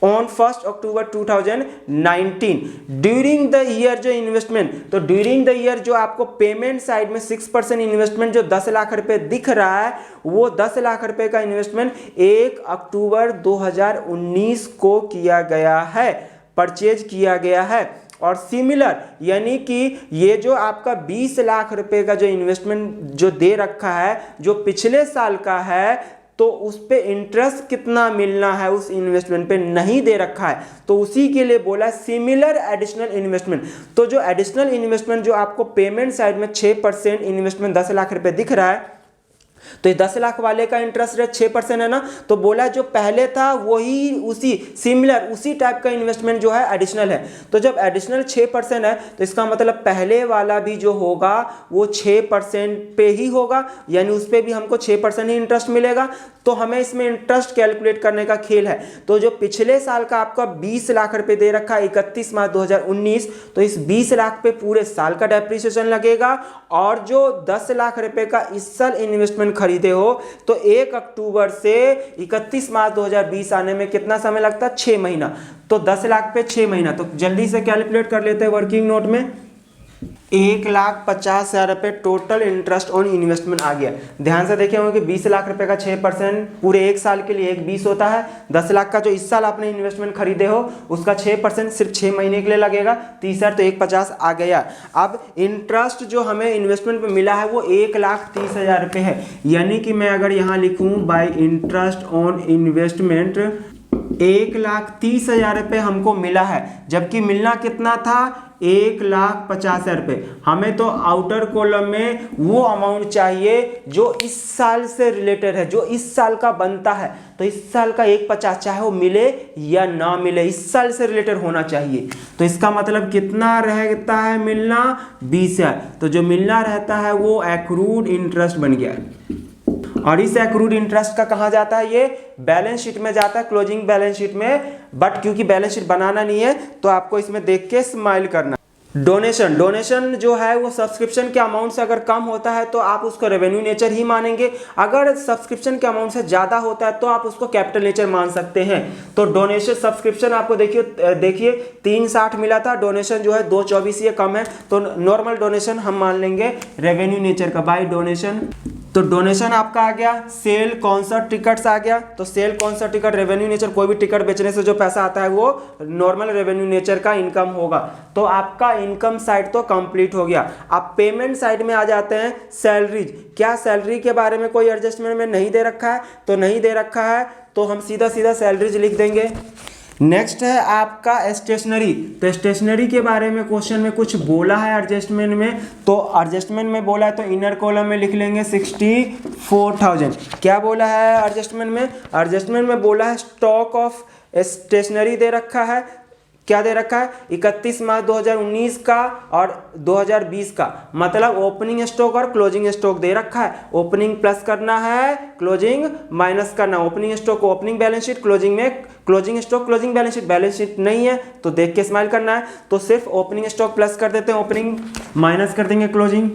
on 1st October 2019। During the year जो इन्वेस्टमेंट, तो ड्यूरिंग द ईयर जो आपको पेमेंट साइड में 6% इन्वेस्टमेंट जो 10 लाख रुपए दिख रहा है, वो 10 लाख रुपए का इन्वेस्टमेंट 1 अक्टूबर 2019 को किया गया है, परचेज किया गया है। और सिमिलर यानी कि ये जो आपका 20 लाख रुपए का जो इन्वेस्टमेंट जो दे रखा है जो पिछले साल का है, तो उस पे इंटरेस्ट कितना मिलना है उस इन्वेस्टमेंट पे नहीं दे रखा है, तो उसी के लिए बोला सिमिलर एडिशनल इन्वेस्टमेंट। तो जो एडिशनल इन्वेस्टमेंट जो आपको पेमेंट साइड में 6% इन्वेस्टमेंट 10 लाख रुपए दिख रहा है, तो ये 10 लाख वाले का इंटरेस्ट रेट 6% है ना, तो बोला जो पहले था वही उसी सिमिलर उसी टाइप का इन्वेस्टमेंट जो है एडिशनल है। तो जब एडिशनल 6% है तो इसका मतलब पहले वाला भी जो होगा वो 6% पे ही होगा, यानी उस पर भी हमको 6% ही इंटरेस्ट मिलेगा। तो हमें इसमें इंटरेस्ट कैलकुलेट करने का खेल है। तो जो पिछले साल का आपका 20 लाख रुपए दे रखा है 31 मार्च 2019, तो इस 20 लाख पे पूरे साल का डेप्रिसिएशन लगेगा, और जो 10 लाख रुपए का इस साल इन्वेस्टमेंट खरीदे हो तो 1 अक्टूबर से 31 मार्च 2020 आने में कितना समय लगता है, 6 महीना। तो 10 लाख पे 6 महीना, तो जल्दी से कैलकुलेट कर लेते हैं वर्किंग नोट में। 1,50,000 रुपये टोटल इंटरेस्ट ऑन इन्वेस्टमेंट आ गया। ध्यान से देखे होंगे कि 20 लाख रुपए का 6% पूरे एक साल के लिए 1,20 होता है। 10 लाख का जो इस साल आपने इन्वेस्टमेंट खरीदे हो उसका 6% सिर्फ 6 महीने के लिए लगेगा, 30,000 तो 1,50,000 आ गया। अब इंटरेस्ट जो हमें इन्वेस्टमेंट पे मिला है वो 1,30,000 रुपये है, यानी कि मैं अगर यहाँ लिखूँ बाय इंटरेस्ट ऑन इन्वेस्टमेंट 1,30,000 रुपये हमको मिला है, जबकि मिलना कितना था 1,50,000 रुपये। हमें तो आउटर कॉलम में वो अमाउंट चाहिए जो इस साल से रिलेटेड है, जो इस साल का बनता है। तो इस साल का 1,50,000 चाहे वो मिले या ना मिले, इस साल से रिलेटेड होना चाहिए। तो इसका मतलब कितना रहता है मिलना, 20,000। तो जो मिलना रहता है वो एक्रूड इंटरेस्ट बन गया, और इस एक्रूड इंटरेस्ट का कहाँ जाता है, ये बैलेंस शीट में जाता है, क्लोजिंग बैलेंस शीट में। बट क्योंकि बैलेंस शीट बनाना नहीं है तो आपको इसमें देख के स्माइल करना। डोनेशन जो है वो सब्सक्रिप्शन के अमाउंट से अगर कम होता है तो आप उसको रेवेन्यू नेचर ही मानेंगे, अगर सब्सक्रिप्शन के अमाउंट से ज़्यादा होता है तो आप उसको कैपिटल नेचर मान सकते हैं। तो डोनेशन सब्सक्रिप्शन आपको देखिए 360 मिला था, डोनेशन जो है 224 ये कम है, तो नॉर्मल डोनेशन हम मान लेंगे रेवेन्यू नेचर का बाय डोनेशन। तो डोनेशन आपका आ गया, सेल कॉन्सर्ट टिकट्स आ गया। तो sale concert ticket revenue nature, कोई भी टिकट बेचने से जो पैसा आता है वो नॉर्मल रेवेन्यू नेचर का इनकम होगा। तो आपका इनकम साइड तो कंप्लीट हो गया। आप पेमेंट साइड में आ जाते हैं, सैलरीज। क्या सैलरी के बारे में कोई एडजस्टमेंट में नहीं दे रखा है, तो नहीं दे रखा है तो हम सीधा सैलरीज लिख देंगे। नेक्स्ट है आपका स्टेशनरी। तो स्टेशनरी के बारे में क्वेश्चन में कुछ बोला है एडजस्टमेंट में, तो एडजस्टमेंट में बोला है तो इनर कॉलम में लिख लेंगे 64,000। क्या बोला है एडजस्टमेंट में, एडजस्टमेंट में बोला है स्टॉक ऑफ स्टेशनरी दे रखा है। क्या दे रखा है, 31 मार्च 2019 का और 2020 का, मतलब ओपनिंग स्टॉक और क्लोजिंग स्टॉक दे रखा है। ओपनिंग प्लस करना है, क्लोजिंग माइनस करना। ओपनिंग स्टॉक को ओपनिंग बैलेंस शीट, क्लोजिंग में closing stock closing balance sheet नहीं है तो देख के स्माइल करना है। तो सिर्फ ओपनिंग स्टॉक प्लस कर देते हैं, ओपनिंग माइनस कर देंगे क्लोजिंग।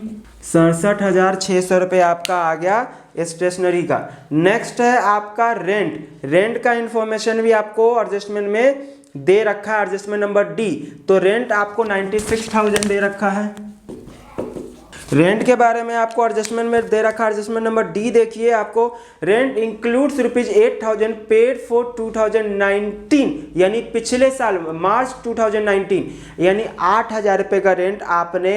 67,600 रुपये आपका आ गया स्टेशनरी का। नेक्स्ट है आपका रेंट का इंफॉर्मेशन भी आपको एडजस्टमेंट में दे रखा है, एडजस्टमेंट नंबर डी। तो रेंट आपको 96,000 दे रखा है। रेंट के बारे में आपको एडजस्टमेंट में दे रखा है, एडजस्टमेंट नंबर डी देखिए आपको, रेंट इंक्लूड्स ₹8,000 पेड फॉर 2019, यानी पिछले साल मार्च 2019, यानी 8,000 रुपये का रेंट आपने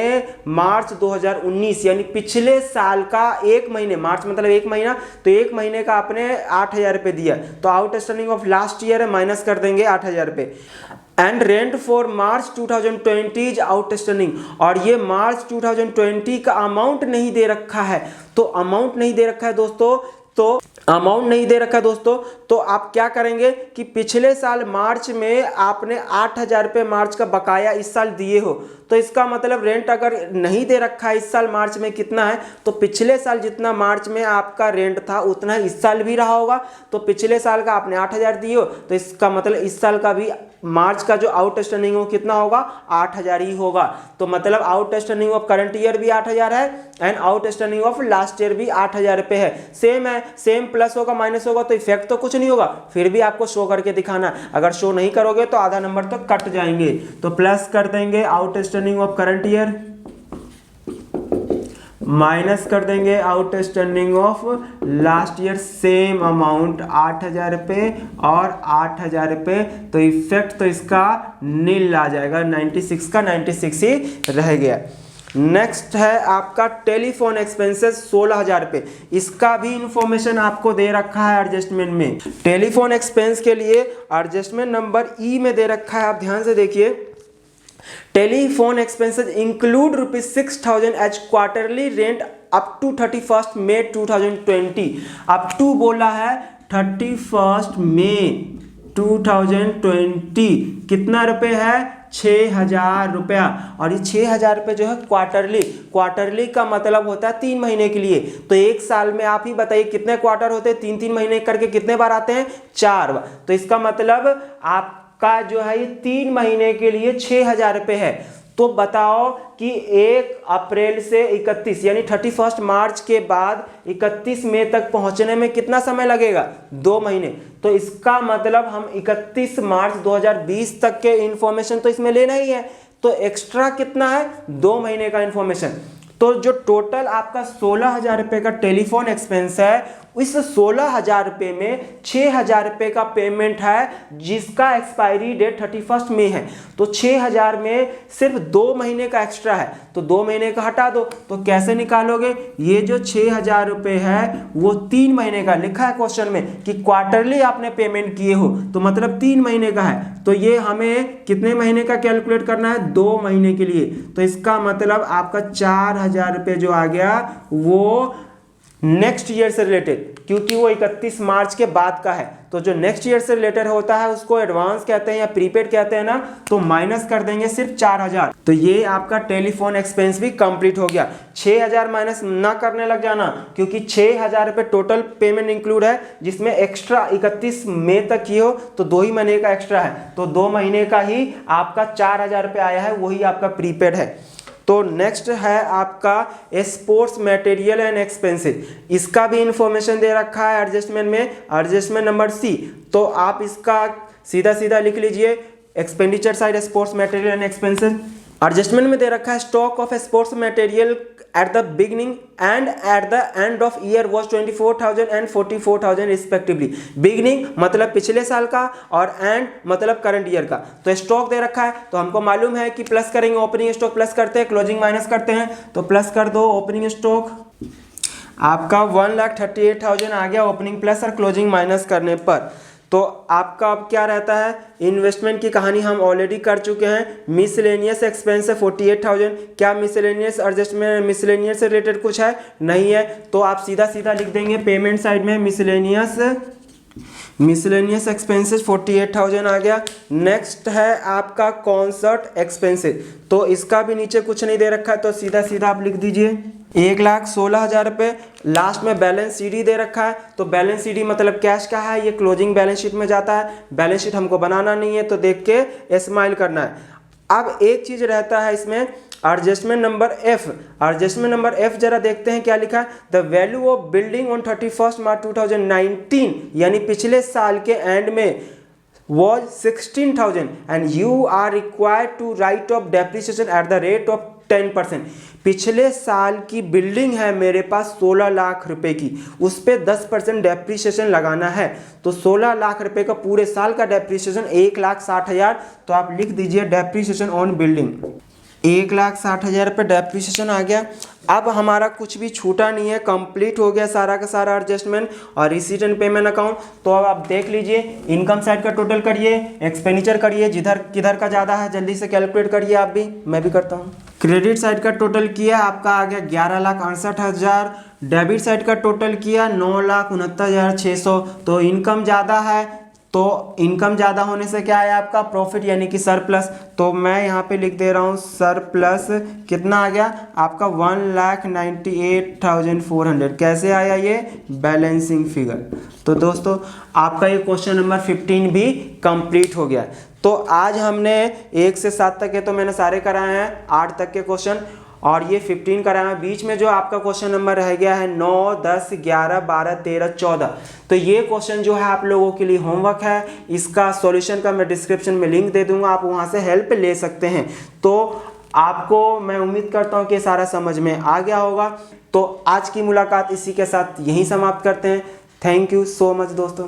मार्च 2019 यानी पिछले साल का एक महीने, मार्च मतलब एक महीना, तो एक महीने का आपने 8,000 रुपये दिया, तो आउटस्टैंडिंग ऑफ लास्ट ईयर है, माइनस कर देंगे 8,000 रुपये। And rent for March 2020 is outstanding, और ये मार्च 2020 का अमाउंट नहीं दे रखा है, तो अमाउंट नहीं दे रखा है दोस्तों, तो अमाउंट नहीं दे रखा है दोस्तों, तो आप क्या करेंगे कि पिछले साल मार्च में आपने 8,000 रुपये मार्च का बकाया इस साल दिए हो, तो इसका मतलब रेंट अगर नहीं दे रखा है इस साल मार्च में कितना है, तो पिछले साल जितना मार्च में आपका रेंट था उतना इस साल भी रहा होगा, तो पिछले साल का आपने 8,000 दिए हो, तो इसका मतलब इस साल का भी मार्च का जो आउटस्टैंडिंग हो कितना होगा, 8,000 ही होगा। तो मतलब आउटस्टैंडिंग ऑफ करंट ईयर भी 8,000 है and outstanding of last year भी 8,000 रुपये है। सेम है, सेम प्लस होगा माइनस होगा तो इफेक्ट तो कुछ नहीं होगा, फिर भी आपको शो करके दिखाना है, अगर शो नहीं करोगे तो आधा नंबर तो कट जाएंगे। तो प्लस कर देंगे outstanding of current year, minus कर देंगे outstanding of last year, same amount 8,000 रुपये और 8,000 रुपये, तो इफेक्ट तो इसका नील आ जाएगा, 96 का 96 ही रह गया। नेक्स्ट है आपका टेलीफोन एक्सपेंसेस 16,000 रुपये, इसका भी इंफॉर्मेशन आपको दे रखा है एडजस्टमेंट में। टेलीफोन एक्सपेंस के लिए एडजस्टमेंट नंबर ई में दे रखा है, आप ध्यान से देखिए, telephone expenses include ₹6,000 as quarterly rent up to 31 May 2020, up to बोला है 31 मई 2020, कितना रुपए है, 6,000 रुपया, और ये 6,000 रुपये जो है क्वार्टरली, क्वार्टरली का मतलब होता है 3 महीने के लिए, तो एक साल में आप ही बताइए कितने क्वार्टर होते हैं, 3-3 महीने करके कितने बार आते हैं, 4 बार, तो इसका मतलब आपका जो है ये 3 महीने के लिए 6,000 रुपये है। तो बताओ कि 1 अप्रैल से 31 यानी 31 मार्च के बाद 31 मई तक पहुंचने में कितना समय लगेगा, 2 महीने, तो इसका मतलब हम 31 मार्च 2020 तक के इंफॉर्मेशन तो इसमें लेना ही है, तो एक्स्ट्रा कितना है, 2 महीने का इंफॉर्मेशन। तो जो टोटल आपका 16,000 रुपये का टेलीफोन एक्सपेंस है, इस 16,000 रुपये में 6,000 रुपये का पेमेंट है जिसका एक्सपायरी डेट 31 मई है, तो 6,000 में सिर्फ 2 महीने का एक्स्ट्रा है, तो 2 महीने का हटा दो, तो कैसे निकालोगे, ये जो 6,000 रुपये है वो 3 महीने का लिखा है क्वेश्चन में कि क्वार्टरली आपने पेमेंट किए हो, तो मतलब 3 महीने का है, तो ये हमें कितने महीने का कैलकुलेट करना है, 2 महीने के लिए, तो इसका मतलब आपका 4,000 रुपये जो आ गया वो नेक्स्ट ईयर से रिलेटेड, क्योंकि वो 31 मार्च के बाद का है, तो जो नेक्स्ट ईयर से रिलेटेड होता है उसको एडवांस कहते हैं या प्रीपेड कहते हैं ना, तो माइनस कर देंगे सिर्फ 4,000, तो ये आपका टेलीफोन एक्सपेंस भी कंप्लीट हो गया। 6,000 माइनस ना करने लग जाना, क्योंकि 6,000 रुपये टोटल पेमेंट इंक्लूड है, जिसमें एक्स्ट्रा 31 मई तक ही हो तो 2 ही महीने का एक्स्ट्रा है, तो 2 महीने का ही आपका 4,000 रुपये आया है, वही आपका प्रीपेड है। तो नेक्स्ट है आपका स्पोर्ट्स मटेरियल एंड एक्सपेंसेस, इसका भी इंफॉर्मेशन दे रखा है एडजस्टमेंट में, एडजस्टमेंट नंबर सी, तो आप इसका सीधा सीधा लिख लीजिए, expenditure side sports material and expenses. Adjustment में दे रखा है stock of sports material at the beginning and at the end of year was 24,000 and 44,000 respectively. Beginning मतलब पिछले साल का और एंड मतलब करंट ईयर का, तो स्टॉक दे रखा है, तो हमको मालूम है कि प्लस करेंगे, ओपनिंग स्टॉक प्लस करते हैं, क्लोजिंग माइनस करते हैं, तो प्लस कर दो ओपनिंग स्टॉक, आपका 1,38,000 आ गया ओपनिंग प्लस और क्लोजिंग माइनस करने पर। तो आपका अब क्या रहता है, इन्वेस्टमेंट की कहानी हम ऑलरेडी कर चुके हैं। मिसलेनियस एक्सपेंस है 48,000, क्या मिसलेनियस एडजस्टमेंट मिसलेनियस से रिलेटेड कुछ है, नहीं है, तो आप सीधा सीधा लिख देंगे पेमेंट साइड में मिसलेनियस एक्सपेंसेस 48,000 आ गया। नेक्स्ट है आपका कॉन्सर्ट एक्सपेंसेस, तो इसका भी नीचे कुछ नहीं दे रखा है, तो सीधा सीधा आप लिख दीजिए 1,16,000 रुपये। लास्ट में बैलेंस सीडी दे रखा है, तो बैलेंस सीडी मतलब कैश का है, ये क्लोजिंग बैलेंस शीट में जाता है, बैलेंस शीट हमको बनाना नहीं है, तो देख के स्माइल करना है। अब एक चीज रहता है इसमें, adjustment number F, adjustment number F जरा देखते हैं क्या लिखा है, the value of building on 31 March 2019 यानी पिछले साल के एंड में was 16,000 and you are required to write off depreciation at the rate of 10%। पिछले साल की बिल्डिंग है मेरे पास 16 लाख रुपए की, उस पर 10% डेप्रीशिएशन लगाना है, तो 16 लाख रुपए का पूरे साल का डेप्रीशिएशन 1,60,000। तो आप लिख दीजिए डेप्रीशिएशन ऑन बिल्डिंग 1,60,000 रुपये डेप्रीशिएशन आ गया। अब हमारा कुछ भी छूटा नहीं है, कंप्लीट हो गया सारा का सारा एडजस्टमेंट और रिसीट एंड पेमेंट अकाउंट। तो अब आप देख लीजिए, इनकम साइड का टोटल करिए, एक्सपेंडिचर करिए, जिधर किधर का ज़्यादा है जल्दी से कैलकुलेट करिए, आप भी, मैं भी करता हूँ। क्रेडिट साइड का टोटल किया आपका आ गया 11,68,000, डेबिट साइड का टोटल किया 9,69,600। तो इनकम ज़्यादा है, तो इनकम ज़्यादा होने से क्या है आपका प्रॉफिट यानी कि सरप्लस। तो मैं यहाँ पे लिख दे रहा हूँ सरप्लस कितना आ गया आपका 1,98,400। कैसे आया ये बैलेंसिंग फिगर। तो दोस्तों आपका ये क्वेश्चन नंबर 15 भी कंप्लीट हो गया। तो आज हमने 1 से 7 तक के तो मैंने सारे कराए हैं, 8 तक के क्वेश्चन, और ये 15 कराया है। बीच में जो आपका क्वेश्चन नंबर रह गया है 9, 10, 11, 12, 13, 14, तो ये क्वेश्चन जो है आप लोगों के लिए होमवर्क है। इसका सॉल्यूशन का मैं डिस्क्रिप्शन में लिंक दे दूंगा, आप वहां से हेल्प ले सकते हैं। तो आपको मैं उम्मीद करता हूं कि सारा समझ में आ गया होगा। तो आज की मुलाकात इसी के साथ यहीं समाप्त करते हैं। थैंक यू सो मच दोस्तों।